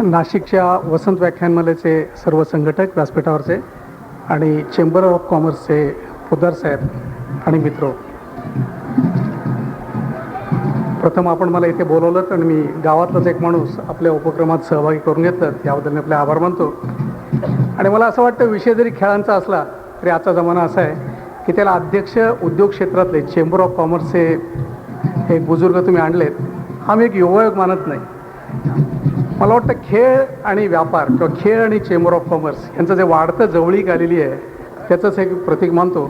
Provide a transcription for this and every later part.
नाशिकच्या वसंत व्याख्यानमालेचे सर्व संघटक व्यासपीठावरचे आणि चेंबर ऑफ कॉमर्सचे पोद्दार साहेब आणि मित्र, प्रथम आपण मला इथे बोलवलं आणि मी गावातलाच एक माणूस आपल्या उपक्रमात सहभागी करून घेतलं, याबद्दल मी आपले आभार मानतो. आणि मला असं वाटतं, विषय जरी खेळांचा असला तरी आजचा जमाना असा आहे की त्याला अध्यक्ष उद्योग क्षेत्रातले चेंबर ऑफ कॉमर्सचे एक बुजुर्ग तुम्ही आणलेत, हा मी एक योगायोग मानत नाही. मला वाटतं खेळ आणि व्यापार किंवा खेळ आणि चेंबर ऑफ कॉमर्स यांचं जे वाढतं जवळीक आलेली आहे त्याचंच एक प्रतीक मानतो.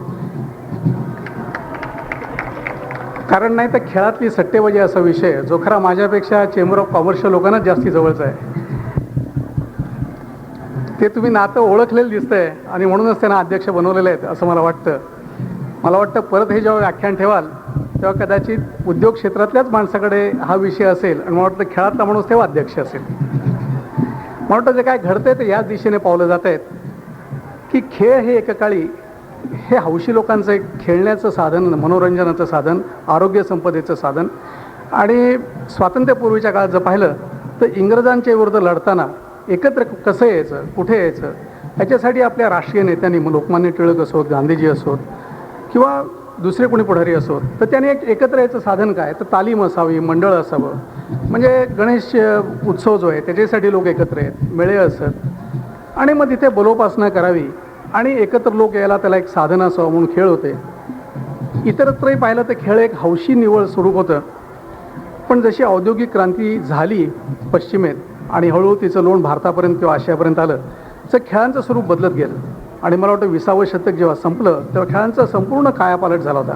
कारण नाही तर खेळातली सट्टेबाजी असा विषय जो खरा माझ्यापेक्षा चेंबर ऑफ कॉमर्सच्या लोकांनाच जास्ती जवळचा आहे. ते तुम्ही नातं ओळखलेलं दिसतंय आणि म्हणूनच त्यांना अध्यक्ष बनवलेले आहेत असं मला वाटतं. मला वाटतं परत हे जेव्हा व्याख्यान ठेवाल तेव्हा कदाचित उद्योग क्षेत्रातल्याच माणसाकडे हा विषय असेल आणि मला वाटतं खेळातला माणूस तेव्हा अध्यक्ष असेल. मला वाटतं जे काय घडतंय ते याच दिशेने पावलं जात आहेत की खेळ हे एकेकाळी हे हौशी लोकांचं एक खेळण्याचं साधन, मनोरंजनाचं साधन, आरोग्य संपदेचं साधन. आणि स्वातंत्र्यपूर्वीच्या काळात जर पाहिलं तर इंग्रजांच्या विरुद्ध लढताना एकत्र कसं यायचं, कुठे यायचं, याच्यासाठी आपल्या राष्ट्रीय नेत्यांनी, मग लोकमान्य टिळक असोत, गांधीजी असोत किंवा दुसरे कोणी पुढारी असोत, तर त्याने एक एकत्र यायचं साधन काय, तर तालीम असावी, मंडळ असावं. म्हणजे गणेश उत्सव जो आहे त्याच्यासाठी लोक एकत्र आहेत, मेळे असत आणि मग तिथे बलोपासना करावी आणि एकत्र लोक यायला त्याला एक साधन असावं म्हणून खेळ होते. इतरत्रही पाहिलं तर खेळ एक हौशी निवळ स्वरूप होतं. पण जशी औद्योगिक क्रांती झाली पश्चिमेत आणि हळूहळू तिचं लोण भारतापर्यंत किंवा आशियापर्यंत आलं, तर खेळांचं स्वरूप बदलत गेलं. आणि मला वाटतं 20वे शतक जेव्हा संपलं तेव्हा खेळांचा संपूर्ण कायापालट झाला होता.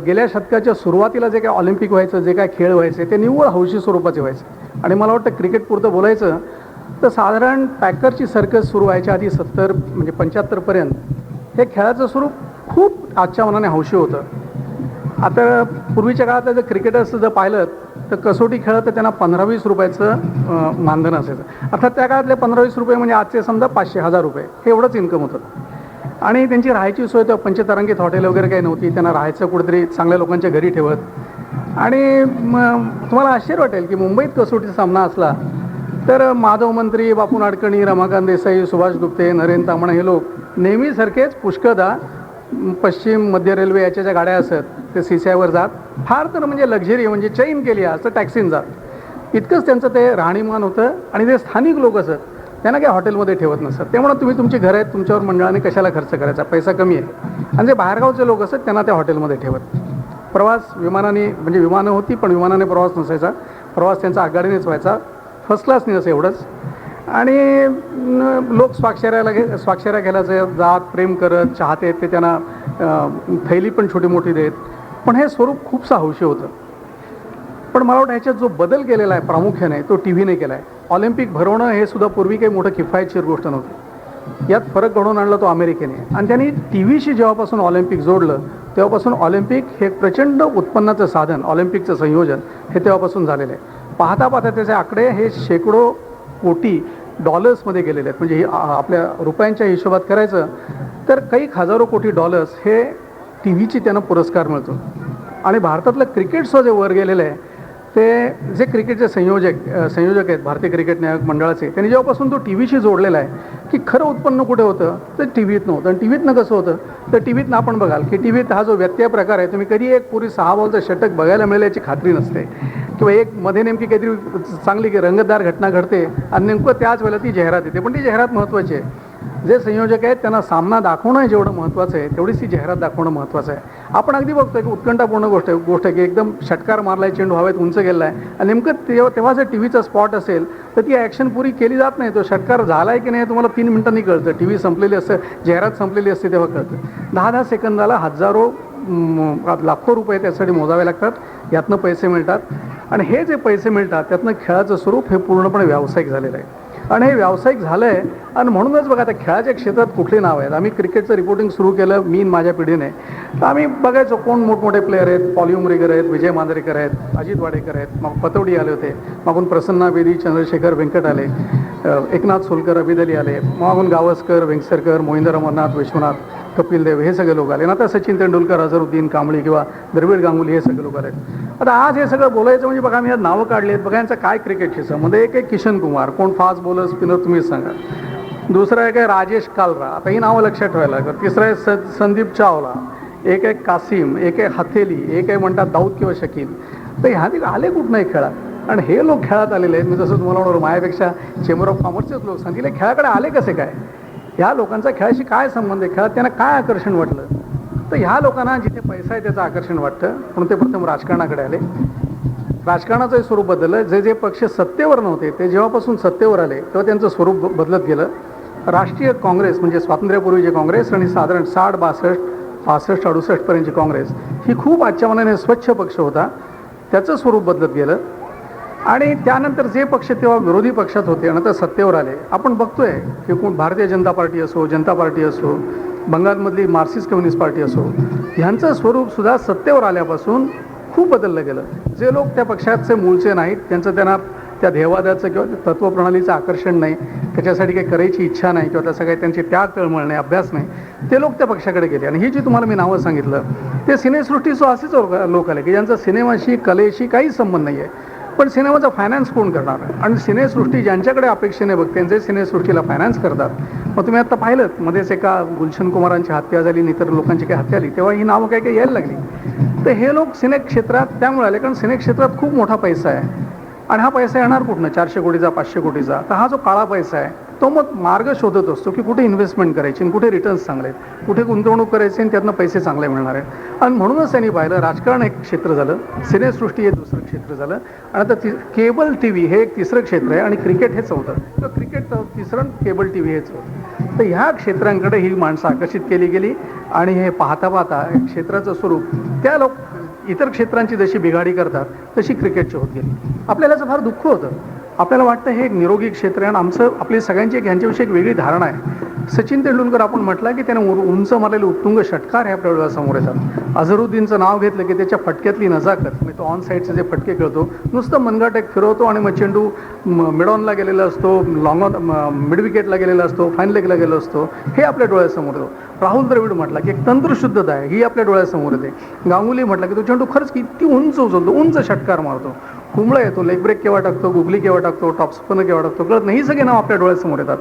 गेल्या शतकाच्या सुरुवातीला जे काय ऑलिम्पिक व्हायचं, जे काय खेळ व्हायचे ते निव्वळ हौशी स्वरूपाचे व्हायचे. आणि मला वाटतं क्रिकेटपुरतं बोलायचं तर साधारण पॅकरची सर्कस सुरू व्हायच्या आधी 70 म्हणजे 75पर्यंत हे खेळाचं स्वरूप खूप आजच्या मनाने हौशी होतं. आता पूर्वीच्या काळातलं जर क्रिकेटर्सचं जर पाहिलं तर कसोटी खेळत तर त्यांना 15-20 रुपयाचं मानधन असायचं. अर्थात त्या काळातले 15-20 रुपये म्हणजे आजचे समजा 500-1000 रुपये हे एवढंच इन्कम होतं. आणि त्यांची राहायची सोय तेव्हा पंचतारांकित हॉटेल वगैरे काही नव्हती, त्यांना राहायचं कुठेतरी चांगल्या लोकांच्या घरी ठेवत. आणि तुम्हाला आश्चर्य वाटेल की मुंबईत कसोटीचा सामना असला तर माधव मंत्री, बापू नाडकर्णी, रमाकांत देसाई, सुभाष गुप्ते, नरेंद्र तांबणे हे लोक नेहमीसारखेच पुष्कळदा पश्चिम मध्य रेल्वे याच्या ज्या गाड्या असत ते सीसीआयवर जात, फार तर म्हणजे लक्झरी म्हणजे चैन केली असं टॅक्सीन जात. इतकंच त्यांचं ते राहणीमान होतं. आणि ते स्थानिक लोक असत त्यांना काही हॉटेलमध्ये ठेवत नसत. त्यामुळे तुम्ही तुमची घरं आहेत, तुमच्यावर मंडळाने कशाला खर्च करायचा, पैसा कमी आहे. आणि जे बाहेरगावचे लोक असत त्यांना त्या हॉटेलमध्ये ठेवत. प्रवास विमानाने म्हणजे विमानं होती पण विमानाने प्रवास नसायचा, प्रवास त्यांचा आगगाडीनेच व्हायचा, फर्स्ट क्लासने असं एवढंच. आणि लोक स्वाक्षऱ्या घ्यायला जात, प्रेम करत, चाहते ते त्यांना थैली पण छोटी मोठी देत. पण हे स्वरूप खूपसा हौशी होतं. पण मला वाटतं ह्याच्यात जो बदल केलेला आहे प्रामुख्याने तो टी व्हीने केला आहे. ऑलिम्पिक भरवणं हे सुद्धा पूर्वी काही मोठं किफायतशीर गोष्ट नव्हती. यात फरक घडवून आणला तो अमेरिकेने. आणि त्यांनी टी व्हीशी जेव्हापासून ऑलिम्पिक जोडलं तेव्हापासून ऑलिम्पिक हे एक प्रचंड उत्पन्नाचं साधन, ऑलिम्पिकचं संयोजन हे तेव्हापासून झालेलं आहे. पाहता पाहता त्याचे आकडे हे शेकडो कोटी डॉलर्समध्ये गेलेले आहेत. म्हणजे हे आपल्या रुपयांच्या हिशोबात करायचं तर काही हजारो कोटी डॉलर्स हे टी व्हीची त्यांना पुरस्कार मिळतो. आणि भारतातलं क्रिकेटचं जे वर गेलेलं आहे ते जे क्रिकेटचे संयोजक आहेत भारतीय क्रिकेट न्यायक मंडळाचे, त्यांनी जेव्हापासून तो टी व्हीशी जोडलेला आहे की खरं उत्पन्न कुठे होतं तर टी व्हीत नव्हतं. आणि टी व्हीतनं कसं होतं तर टी व्हीतनं आपण बघाल की टी व्हीत हा जो व्यत्यय प्रकार आहे, तुम्ही कधी एक पुरी 6 बॉलचं षटक बघायला मिळेल याची खात्री नसते. किंवा एक मध्ये नेमकी काहीतरी चांगली रंगतदार घटना घडते आणि नेमकं त्याच वेळेला ती जाहिरात येते. पण ती जाहिरात महत्त्वाची आहे. जे संयोजक आहेत त्यांना सामना दाखवणं जेवढं महत्त्वाचं आहे तेवढीच ती जाहिरात दाखवणं महत्त्वाचं आहे. आपण अगदी बघतोय की उत्कंठापूर्ण गोष्ट आहे की एकदम षटकार मारलाय, चेंडू हवेत उंच गेला आहे आणि नेमकं तेव्हा जर टी व्हीचा स्पॉट असेल तर ती ॲक्शन पुरी केली जात नाही. तो षटकार झाला आहे की नाही तुम्हाला 3 मिनिटांनी कळतं. टी व्ही संपलेली असते, जाहिरात संपलेली असते तेव्हा कळतं. 10-10 सेकंदाला हजारो लाखो रुपये त्यासाठी मोजावे लागतात, यातनं पैसे मिळतात. आणि हे जे पैसे मिळतात त्यातनं खेळाचं स्वरूप हे पूर्णपणे व्यावसायिक झालेलं आहे. आणि हे व्यावसायिक झालं आहे. आणि म्हणूनच बघा आता खेळाच्या क्षेत्रात कुठली नाव आहेत. आम्ही क्रिकेटचं रिपोर्टिंग सुरू केलं मी माझ्या पिढीने, तर आम्ही बघायचो कोण मोठमोठे प्लेयर आहेत. पॉली उमरीगर आहेत, विजय मांजरेकर आहेत, अजित वाडेकर आहेत, मग पतौडी आले होते, मागून प्रसन्ना बेदी, चंद्रशेखर वेंकट आले, एकनाथ सोलकर, अभिद अली आले, मागून गावस्कर, वेंगसरकर, मोहिंदर अमरनाथ, विश्वनाथ, कपिल देव हे सगळे लोक आले. आणि आता सचिन तेंडुलकर, अझरुद्दीन, कांबळी किंवा द्रविड गांगुली हे सगळे लोक आले. आता आज हे सगळं बोलायचं म्हणजे बघा मी आज नावं काढली आहेत, बघा यांचं काय क्रिकेटशी संबंध. एक आहे किशन कुमार, कोण फास्ट बॉलर स्पिनर तुम्हीच सांगा. दुसरं एक आहे राजेश कालरा, आता ही नावं लक्षात ठेवायला लागतात. तिसरं आहे संदीप चावला, एक आहे कासिम, एक आहे हथेली, एक आहे म्हणतात दाऊद किंवा शकील. तर ह्या आले कुठं नाही खेळात, आणि हे लोक खेळात आलेले आहेत. मी जसं तुम्हाला म्हणतो माझ्यापेक्षा चेंबर ऑफ कॉमर्सचेच लोक सांगतील खेळाकडे आले कसे काय, ह्या लोकांचा खेळाशी काय संबंध आहे, खेळात त्यांना काय आकर्षण वाटलं. तर ह्या लोकांना जिथे पैसा आहे त्याचं आकर्षण वाटतं म्हणून ते प्रथम राजकारणाकडे आले. राजकारणाचं स्वरूप बदललं. जे जे पक्ष सत्तेवर नव्हते ते जेव्हापासून सत्तेवर आले तेव्हा त्यांचं स्वरूप बदलत गेलं. राष्ट्रीय काँग्रेस म्हणजे स्वातंत्र्यापूर्वीची काँग्रेस आणि साधारण 60, 62, 65, 68पर्यंतची काँग्रेस ही खूप आजच्या मनाने स्वच्छ पक्ष होता. त्याचं स्वरूप बदलत गेलं. आणि त्यानंतर जे पक्ष तेव्हा विरोधी पक्षात होते नंतर सत्तेवर आले. आपण बघतोय की कोण भारतीय जनता पार्टी असो, जनता पार्टी असो, बंगालमधली मार्क्सिस्ट कम्युनिस्ट पार्टी असो, ह्यांचं स्वरूपसुद्धा सत्तेवर आल्यापासून खूप बदललं गेलं. जे लोक त्या पक्षाचे मूळचे नाहीत, त्यांना त्या ध्येयवादाचं किंवा तत्त्वप्रणालीचं आकर्षण नाही, त्याच्यासाठी काही करायची इच्छा नाही किंवा त्याचा काही त्यांची त्याग तळमळ नाही, अभ्यास नाही, ते लोक त्या पक्षाकडे गेले. आणि ही जी तुम्हाला मी नावं सांगितलं ते सिनेसृष्टीचं असेच लोक आले की ज्यांचा सिनेमाशी कलेशी काहीच संबंध नाही आहे, पण सिनेमाचा फायनान्स कोण करणार. आणि सिनेसृष्टी ज्यांच्याकडे अपेक्षेने बघते जे सिनेसृष्टीला फायनान्स करतात. मग तुम्ही आता पाहिलं मध्येच एका गुलशन कुमारांची हत्या झाली आणि इतर लोकांची काही हत्या झाली तेव्हा ही नावं काही यायला लागली. तर हे लोक सिने क्षेत्रात त्यामुळे आले कारण सिने क्षेत्रात खूप मोठा पैसा आहे. आणि हा पैसा येणार कुठनं, 400 कोटीचा 500 कोटीचा. तर हा जो काळा पैसा आहे तो मग मार्ग शोधत असतो की कुठे इन्व्हेस्टमेंट करायची आणि कुठे रिटर्न्स चांगले आहेत, कुठे गुंतवणूक करायची आणि त्यातनं पैसे चांगले मिळणार आहेत. आणि म्हणूनच त्यांनी पाहिलं राजकारण एक क्षेत्र झालं, सिनेसृष्टी हे दुसरं क्षेत्र झालं, आणि आता केबल टी व्ही हे एक तिसरं क्षेत्र आहे आणि क्रिकेट हे चौथं. तर क्रिकेट तिसरं, केबल टी व्ही हे चौथं. तर ह्या क्षेत्रांकडे ही माणसं आकर्षित केली गेली. आणि हे पाहता पाहता क्षेत्राचं स्वरूप त्या इतर क्षेत्रांची जशी बिघाडी करतात तशी क्रिकेटची होत गेली. आपल्याला याचं फार दुःख होतं. आपल्याला वाटतं हे एक निरोगी क्षेत्र आहे आणि आपली सगळ्यांची ह्यांच्याविषयी एक वेगळी धारणा आहे. सचिन तेंडुलकर आपण म्हटलं की त्याने उंच मारलेले उत्तुंग षटकार हे आपल्या डोळ्यासमोर येतात. अझरुद्दीनचं नाव घेतलं की त्याच्या फटक्यातली नजाकत, म्हणजे तो ऑन साईडचे जे फटके खेळतो, नुसतं मनगाट एक फिरवतो आणि मग चेंडू मिडऑनला गेलेला असतो, लॉंग ऑन मिड विकेटला गेलेला असतो, फाईन लेगला गेला असतो, हे आपल्या डोळ्यासमोर येतो. राहुल द्रविड म्हटला की एक तंत्रशुद्धता आहे ही आपल्या डोळ्यासमोर येते. गांगुली म्हटला की तो चेंडू खरंच किती उंच उचलतो, उंच षटकार मारतो. कुंबळा येतो, लेग ब्रेक केव्हा टाकतो, गुगली केव्हा टाकतो, टॉपस्पन केव्हा टाकतो, कळत नाही. ही सगळी नावं आपल्या डोळ्यासमोर येतात.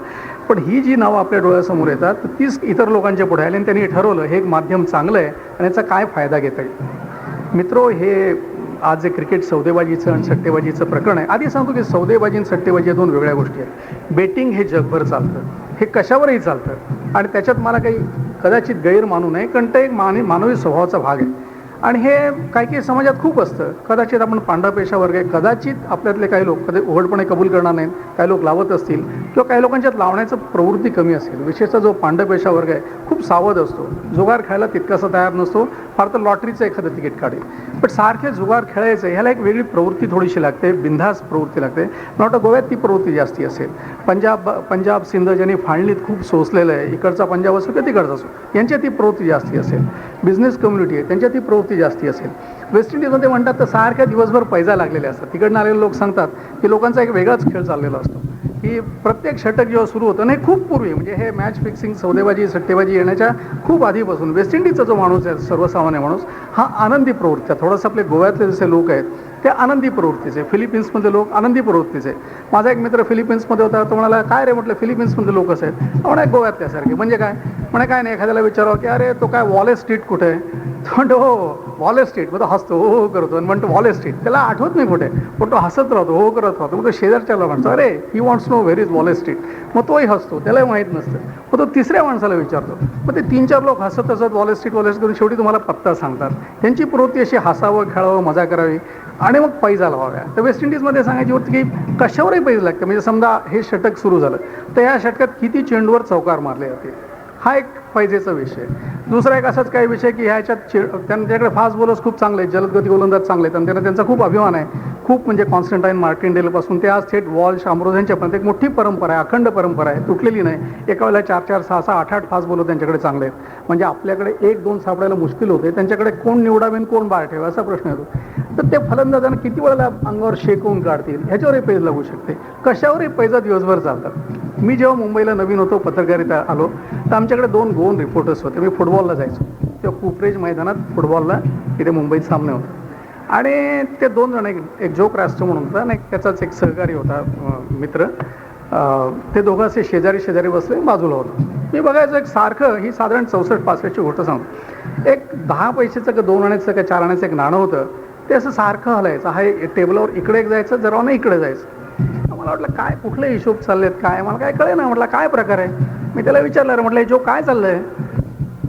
पण ही जी नावं आपल्या डोळ्यासमोर येतात तर तीच इतर लोकांच्या पुढे आली आणि त्यांनी ठरवलं हे एक माध्यम चांगलं आहे आणि याचा काय फायदा घेता येईल. मित्रो, हे आज जे क्रिकेट सौदेबाजीचं आणि सट्टेबाजीचं प्रकरण आहे, आधी सांगतो की सौदेबाजी आणि सट्टेबाजी या दोन वेगळ्या गोष्टी आहेत. बेटिंग हे जगभर चालतं, हे कशावरही चालतं आणि त्याच्यात मला काही कदाचित गैर मानू नये कारण ते एक मानवी स्वभावाचा भाग आहे. आणि हे काही समाजात खूप असतं. कदाचित आपण पांढरा पेशा वर्ग आहे, कदाचित आपल्यातले काही लोक कधी उघडपणे कबूल करणार नाहीत, काही लोक लावत असतील किंवा काही लोकांच्यात लावण्याचं प्रवृत्ती कमी असेल. विशेषतः जो पांढरा पेशा वर्ग आहे खूप सावध असतो, जुगार खेळायला तितकासा तयार नसतो, फार तर लॉटरीचं एखादं तिकीट काढेल. पण सारखे जुगार खेळायचं ह्याला एक वेगळी प्रवृत्ती थोडीशी लागते, बिनधास्त प्रवृत्ती लागते. मला वाटतं गोव्यात ती प्रवृत्ती जास्ती असेल. पंजाब सिंध ज्यांनी फाळणीत खूप सोसलेलं आहे, इकडचा पंजाब असो किंवा तिकडचा असो, यांच्यात ती प्रवृत्ती जास्ती असेल. बिझनेस कम्युनिटी आहे त्यांच्यात ती प्रवृत्ती जास्ती असेल. वेस्ट इंडिजमध्ये म्हणतात तर सारख्या दिवसभर पैजा लागलेले असतात. तिकडनं आलेले लोक सांगतात की लोकांचा एक वेगळाच खेळ चाललेला असतो की प्रत्येक षटक जेव्हा सुरू होतं नाही खूप पूर्वी, म्हणजे हे मॅच फिक्सिंग सौदेबाजी सट्टेबाजी येण्याच्या खूप आधीपासून वेस्ट इंडिजचा जो माणूस आहे, सर्वसामान्य माणूस, हा आनंदी प्रवृत्ती आहे. थोडंसं आपले गोव्यातले जसे लोक आहेत ते आनंदी प्रवृत्तीचे, फिलिपिन्समधले लोक आनंदी प्रवृत्तीचे. माझा एक मित्र फिलिपिन्समध्ये होता, तो म्हणाला काय रे, म्हटलं फिलिपिन्समधले लोक असे आहेत. म्हणे गोव्यातल्यासारखे. म्हणजे काय? म्हणे काय नाही, एखाद्याला विचारावं की अरे तो काय वॉलेस स्ट्रीट कुठे आहे, तो म्हणतो हो वॉलेस स्ट्रीट. मग तो हसतो, हो हो करतो आणि म्हणतो वॉलेस स्ट्रीट. त्याला आठवत नाही कुठे, पण तो हसत राहतो, हो करत राहतो. मग तो शेजारच्याला म्हणतो अरे he wants no where is Wallace street. मग तोही हसतो, त्यालाही माहीत नसतं. मग तो तिसऱ्या माणसाला विचारतो. मग ते 3-4 लोक हसत हसत वॉलेस स्ट्रीट करून शेवटी तुम्हाला पत्ता सांगतात. त्यांची प्रवृत्ती अशी हसावं, खेळावं, मजा करावी आणि मग पैजा लावाव्या. तर वेस्ट इंडिजमध्ये सांगायची होती की कशावरही पैज लागते. म्हणजे समजा हे षटक सुरू झालं तर या षटकात किती चेंडूवर चौकार मारले जाते, हा एक पैजेचा विषय. दुसरा एक असाच काही विषय की ह्याच्यात त्यांच्याकडे फास्ट बॉलर्स खूप चांगले आहेत, जलदगती गोलंदाज चांगले आहेत आणि त्यांना त्यांचा खूप अभिमान आहे. खूप म्हणजे कॉन्स्टंटाईन मार्टिनडेलपासून ते आज थेट वॉल्श अमरोज यांच्यापर्यंत एक मोठी परंपरा आहे, अखंड परंपरा आहे, तुटलेली नाही. एका वेळेला 4-4, 6-6, 8-8 फास्ट बॉलर त्यांच्याकडे चांगले आहेत. म्हणजे आपल्याकडे 1-2 सापडायला मुश्किल होते, त्यांच्याकडे कोण निवडावे कोण बाहेर ठेवा असा प्रश्न येतो. तर ते फलंदाजांना किती वेळेला अंगावर शेकवून काढतील ह्याच्यावरही पैज लागू शकते. कशावरही पैजा दिवसभर चालतात. मी जेव्हा मुंबईला नवीन होतो, पत्रकारिता आलो, तर आमच्याकडे 2 गोवन रिपोर्टर्स होते. मी फुटबॉलला जायचो तेव्हा कुपरेज मैदानात फुटबॉलला तिथे मुंबईत सामने होते आणि ते दोन जण, एक जोक रास्टो म्हणून होता आणि त्याचाच एक सहकारी होता मित्र. ते दोघं असे शेजारी शेजारी बसले, बाजूला होतं. मी बघायचं एक सारखं, ही साधारण 64-65ची गोष्ट सांगतो, एक 10 पैशाचं का 2 आण्याचं का 4 आण्याचं एक नाणं होतं. ते असं सारखं हलायचं, हा टेबलावर इकडे एक जायचं, जरा ना इकडे जायचं. मला वाटलं काय कुठले हिशोब चाललेत, काय मला काय कळे ना. म्हटलं काय प्रकार आहे. मी त्याला विचारलं, अरे म्हटलं जो काय चाललंय.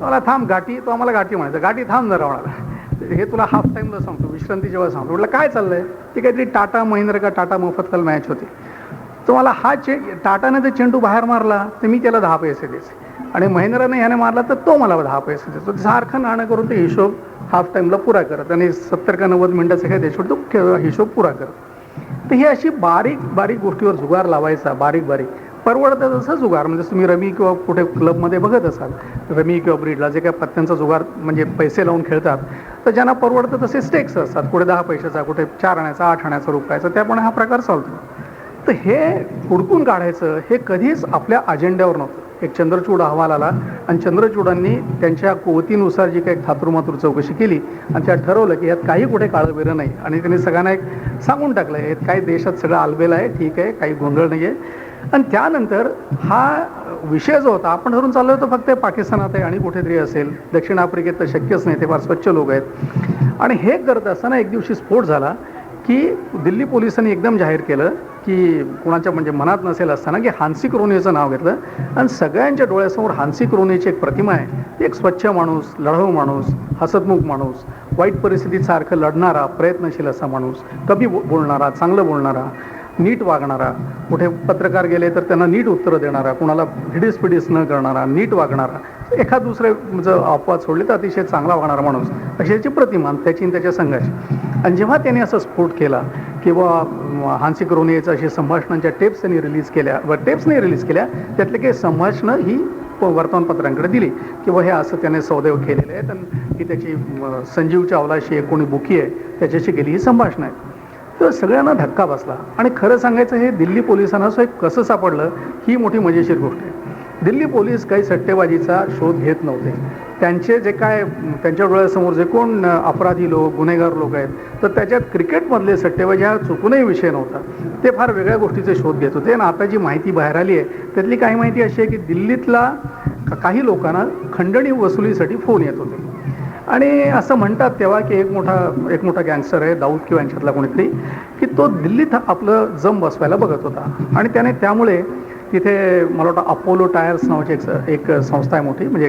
मला थांब गाठी, तो आम्हाला गाठी म्हणायचं, गाठी थांब जरा म्हणाला, हे तुला हाफ टाईमला सांगतो, विश्रांती जेव्हा सांगतो. म्हटलं काय चाललंय. ती काहीतरी टाटा महिंद्रा का टाटा मोफतकाल मॅच होती. तो मला हा टाटाने जर चेंडू बाहेर मारला तर मी त्याला 10 पैसे द्यायचे, आणि महिंद्राने ह्याने मारला तर तो मला 10 पैसे द्यायचो. सारखं नाणं करून ते हिशोब हाफ टाईमला पुरा करत, आणि 70 का 90 मिनिटाचं काय द्यायचं तो हिशोब पुरा करत. तर ही अशी बारीक बारीक गोष्टीवर जुगार लावायचा, बारीक बारीक परवडतं तसं जुगार. म्हणजे तुम्ही रमी किंवा कुठे क्लबमध्ये बघत असाल, रमी किंवा ब्रीडला जे काय पत्त्यांचा जुगार म्हणजे पैसे लावून खेळतात, तर ज्यांना परवडतं तसे स्टेक्स असतात, कुठे 10 पैशाचा, कुठे 4 आण्याचा, 8 आण्याचा, रुपयाचा, त्याप्रमाणे हा प्रकार चालतो. तर हे हुडकून काढायचं हे कधीच आपल्या अजेंड्यावर नव्हतं. एक चंद्रचूड अहवाल आला आणि चंद्रचूडांनी त्यांच्या कुवतीनुसार जी काही थातुरमातुर चौकशी केली आणि त्यात ठरवलं की यात काही कुठे काळं बेरं नाही, आणि त्यांनी सगळ्यांना एक सांगून टाकलं यात काही देशात सगळं आलबेल आहे, ठीक आहे, काही गोंधळ नाही आहे. आणि त्यानंतर हा विषय जो होता, आपण धरून चाललो होतो फक्त पाकिस्तानात आहे आणि कुठेतरी असेल, दक्षिण आफ्रिकेत तर शक्यच नाही, ते फार स्वच्छ लोक आहेत. आणि हे करत असताना एक दिवशी स्फोट झाला की दिल्ली पोलिसांनी एकदम जाहीर केलं की कुणाच्या म्हणजे मनात नसेल असताना की हान्सी क्रोनीचं नाव घेतलं, आणि सगळ्यांच्या डोळ्यासमोर हान्सी क्रोनीची एक प्रतिमा आहे. एक स्वच्छ माणूस, लढाऊ माणूस, हसतमुख माणूस, वाईट परिस्थितीत सारखं लढणारा, प्रयत्नशील असा माणूस, कमी बोलणारा, चांगलं बोलणारा, नीट वागणारा, कुठे पत्रकार गेले तर त्यांना नीट उत्तरं देणारा, कुणाला भिडीस न करणारा, नीट वागणारा, एखाद दुसरे जर अपवाद सोडले तर अतिशय चांगला वागणारा माणूस, अशी त्याची प्रतिमा त्याची आणि त्याच्या संघाची. आणि जेव्हा त्याने असा स्फोट केला किंवा हान्सी क्रोनीचं अशी संभाषणांच्या टेप्स त्यांनी रिलीज केल्या, व टेप्स नाही रिलीज केल्या, त्यातले काही संभाषणं ही वर्तमानपत्रांकडे दिली किंवा हे असं त्याने सौदैव केलेले आहेत, आणि ही त्याची संजीव चावलाशी एक कोणी बुकी आहे त्याच्याशी गेली ही संभाषणं आहेत. तर सगळ्यांना धक्का बसला. आणि खरं सांगायचं हे दिल्ली पोलिसांना असं एक कसं सापडलं ही मोठी मजेशीर गोष्ट आहे. दिल्ली पोलीस काही सट्टेबाजीचा शोध घेत नव्हते. त्यांचे जे काय त्यांच्या डोळ्यासमोर जे कोण अपराधी लोक, गुन्हेगार लोक आहेत, तर त्याच्यात क्रिकेटमधले सट्टेबाजी हा चुकूनही विषय नव्हता. ते फार वेगळ्या गोष्टीचे शोध घेत होते. आणि आता जी माहिती बाहेर आली आहे त्यातली काही माहिती अशी आहे की दिल्लीतला काही लोकांना खंडणी वसुलीसाठी फोन येत होते. आणि असं म्हणतात तेव्हा की एक मोठा गँगस्टर आहे, दाऊद किंवा यांच्यातला कोणीतरी, की तो दिल्लीत आपलं जम बसवायला बघत होता. आणि त्यामुळे तिथे मला वाटतं अपोलो टायर्स नावाची एक संस्था आहे मोठी, म्हणजे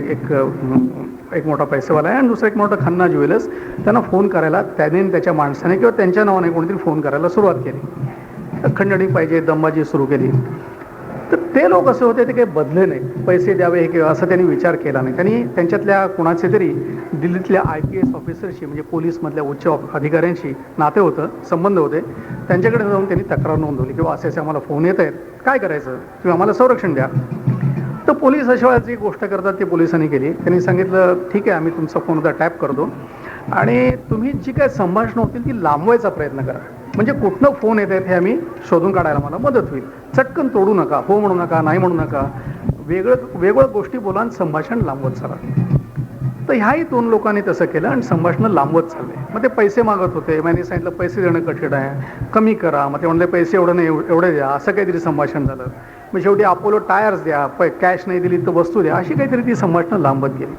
एक मोठा पैसेवाला आहे, आणि दुसरा एक मोठा खन्ना ज्वेलर्स, त्यांना फोन करायला त्याने त्याच्या माणसाने किंवा त्यांच्या नावाने कोणीतरी फोन करायला सुरुवात केली. खंडणी पाहिजे, दमबाजी सुरू केली. तर ते लोक असे होते ते काही बदले नाही, पैसे द्यावे किंवा असं त्यांनी विचार केला नाही. त्यांनी त्यांच्यातल्या कुणाचे तरी दिल्लीतल्या IPS ऑफिसरशी, म्हणजे पोलीसमधल्या उच्च अधिकाऱ्यांशी नाते होतं, संबंध होते. त्यांच्याकडे जाऊन त्यांनी तक्रार नोंदवली किंवा असे आम्हाला फोन येत आहेत, काय करायचं, तुम्ही आम्हाला संरक्षण द्या. तर पोलीस अशा वेळेस जी गोष्ट करतात ती पोलिसांनी केली. त्यांनी सांगितलं ठीक आहे, आम्ही तुमचा फोन उद्या टॅप करतो आणि तुम्ही जी काय संभाषणं होतील ती लांबवायचा प्रयत्न करा. म्हणजे कुठनं फोन येत आहेत हे आम्ही शोधून काढायला मला मदत होईल. चटकन तोडू नका, हो म्हणू नका, नाही म्हणू नका, वेगळं गोष्टी बोला आणि संभाषण लांबवत चला. तर ह्याही 2 लोकांनी तसं केलं आणि संभाषणं लांबवत चालले. मग ते पैसे मागत होते. मी सांगितलं पैसे देणं कठीण आहे, कमी करा. मग ते म्हणले पैसे एवढं नाही, एवढे द्या. असं काहीतरी संभाषण झालं. मग शेवटी अपोलो टायर्स द्या, कॅश नाही दिली तर वस्तू द्या, अशी काहीतरी ती संभाषणं लांबत गेली.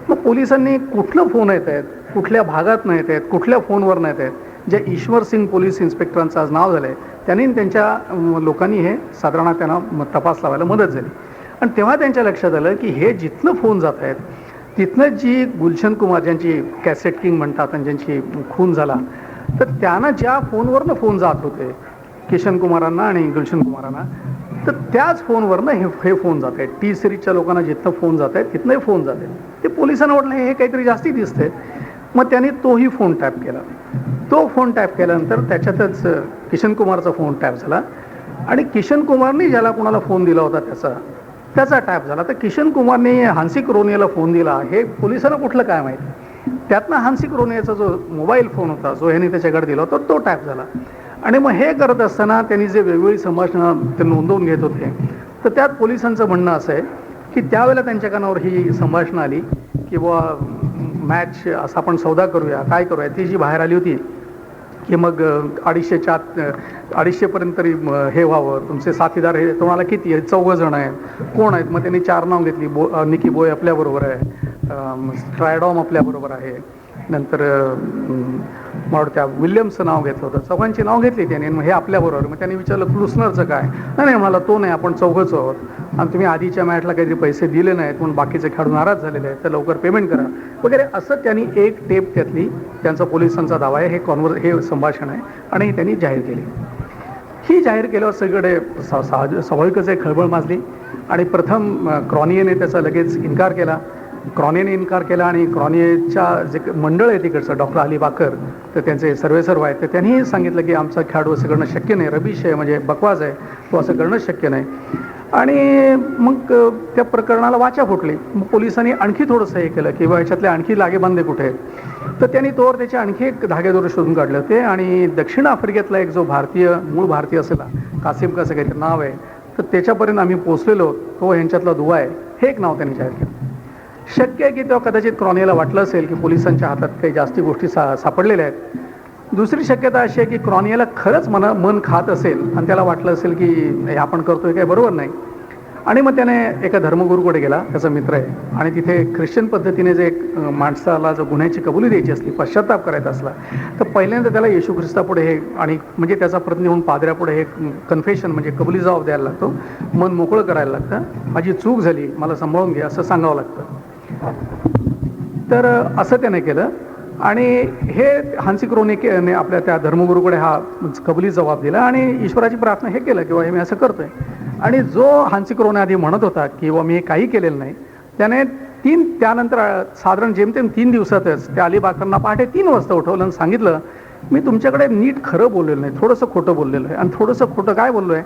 मग पोलिसांनी कुठलं फोन येत आहेत, कुठल्या भागात नाही येत आहेत, कुठल्या फोनवर नाही येत आहेत, ज्या ईश्वर सिंग पोलीस इन्स्पेक्टरांचं आज नाव झालं आहे, त्यांनी त्यांच्या लोकांनी हे साधारण त्यांना तपास लावायला मदत झाली. आणि तेव्हा त्यांच्या लक्षात आलं की हे जिथनं फोन जात आहेत तिथनं जी गुलशन कुमार, ज्यांची कॅसेट किंग म्हणतात आणि ज्यांची खून झाला, तर त्यांना ज्या फोनवरनं फोन जात होते किशन कुमारांना आणि गुलशन कुमारांना, तर त्याच फोनवरनं हे फोन जात आहेत. T सिरीजच्या लोकांना जिथनं फोन जात आहेत तिथनंही फोन जात आहेत. ते पोलिसांना वाटलं हे काहीतरी जास्ती दिसतंय. मग त्यांनी तोही फोन टॅप केला. तो फोन टॅप केल्यानंतर त्याच्यातच किशन कुमारचा फोन टॅप झाला आणि किशन कुमारने ज्याला कोणाला फोन दिला होता त्याचा टॅप झाला. तर किशन कुमारने हान्सी क्रोनीला फोन दिला हे पोलिसांना कुठलं काय माहिती. त्यातनं हान्सी क्रोनीचा जो मोबाईल फोन होता जो ह्याने त्याच्याकडे दिला होता तो टॅप झाला. आणि मग हे करत असताना त्यांनी जे वेगवेगळी संभाषणं ते नोंदवून घेत होते, तर त्यात पोलिसांचं म्हणणं असं आहे की त्यावेळेला त्यांच्या कानावर ही संभाषणं आली की बुवा मॅच असा आपण सौदा करूया, काय करूया, ती जी बाहेर आली होती की मग 250पर्यंत तरी हे व्हावं, तुमचे साथीदार हे तुम्हाला किती आहे, 4 जण आहेत, कोण आहेत, मग त्यांनी 4 नाव घेतली. निकी बॉय आपल्याबरोबर आहे, ट्रायडॉम आपल्याबरोबर आहे, नंतर मला त्या विल्यम्सचं नाव घेतलं होतं, चौघांची नाव घेतली त्यांनी. मग हे आपल्याबरोबर. मग त्यांनी विचारलं क्लुसनरचं काय, नाही म्हणाला तो नाही, आपण 4घंच आहोत आणि तुम्ही आधीच्या मॅचला काहीतरी पैसे दिले नाहीत म्हणून बाकीचे खेळाडू नाराज झालेले आहेत, तर लवकर पेमेंट करा वगैरे असं त्यांनी एक टेप त्यातली, त्यांचा पोलिसांचा दावा आहे, हे संभाषण आहे आणि त्यांनी जाहीर केली. ही जाहीर केल्यावर सगळीकडे स्वाभाविकच एक खळबळ माजली आणि प्रथम क्रॉनियेने त्याचा लगेच इन्कार केला. क्रॉनियेने इन्कार केला आणि क्रॉनियेच्या जे मंडळ आहे तिकडचं डॉक्टर अली बाकर, तर त्यांचे सर्वेसर्वा आहेत, तर त्यांनी सांगितलं की आमचा खेळाडू असं करणं शक्य नाही, रबिश आहे, म्हणजे बकवास आहे, तो असं करणं शक्य नाही. आणि मग त्या प्रकरणाला वाचा फुटली. मग पोलिसांनी आणखी थोडंसं हे केलं की ह्याच्यातले आणखी लागेबांधे कुठे आहेत, तर त्यांनी तोवर त्याचे आणखी एक धागेदोरे शोधून काढले होते आणि दक्षिण आफ्रिकेतला एक जो मूळ भारतीय असेल, कासिम कसं काहीतरी नाव आहे, तर त्याच्यापर्यंत आम्ही पोचलेलो, तो ह्यांच्यातला दुवा आहे, हे एक नाव त्यांनी जाहीर केलं. शक्य आहे की तेव्हा कदाचित क्रॉनियेला वाटलं असेल की पोलिसांच्या हातात काही जास्ती गोष्टी सापडलेल्या आहेत. दुसरी शक्यता अशी आहे की क्रॉनियेला खरंच मन खात असेल आणि त्याला वाटलं असेल की हे आपण करतोय काय बरोबर नाही, आणि मग त्याने एका धर्मगुरूकडे गेला, त्याचा मित्र आहे, आणि तिथे ख्रिश्चन पद्धतीने जे माणसाला जर गुन्ह्याची कबुली द्यायची असली, पश्चाताप करायचा असला, तर पहिल्यांदा त्याला येशू ख्रिस्तापुढे हे आणि म्हणजे त्याचा प्रतिनिधी होऊन पादऱ्यापुढे हे कन्फेशन म्हणजे कबुली जबाब द्यायला लागतो, मन मोकळं करायला लागतं, माझी चूक झाली, मला सांभाळून घे असं सांगावं लागतं. तर असं त्याने केलं आणि हे हान्सी क्रॉनियेने आपल्या त्या धर्मगुरूकडे हा कबुली जबाब दिला आणि ईश्वराची प्रार्थना हे केलं किंवा हे मी असं करतोय. आणि जो हान्सी क्रॉनिये आधी म्हणत होता किंवा मी हे काही केलेलं नाही, त्याने त्यानंतर साधारण जेमतेम 3 दिवसातच त्या अली बाकरना पहाटे 3 वाजता उठवलं आणि सांगितलं मी तुमच्याकडे नीट खरं बोललेलं नाही, थोडंसं खोटं बोललेलं आहे. आणि थोडंसं खोटं काय बोललो आहे,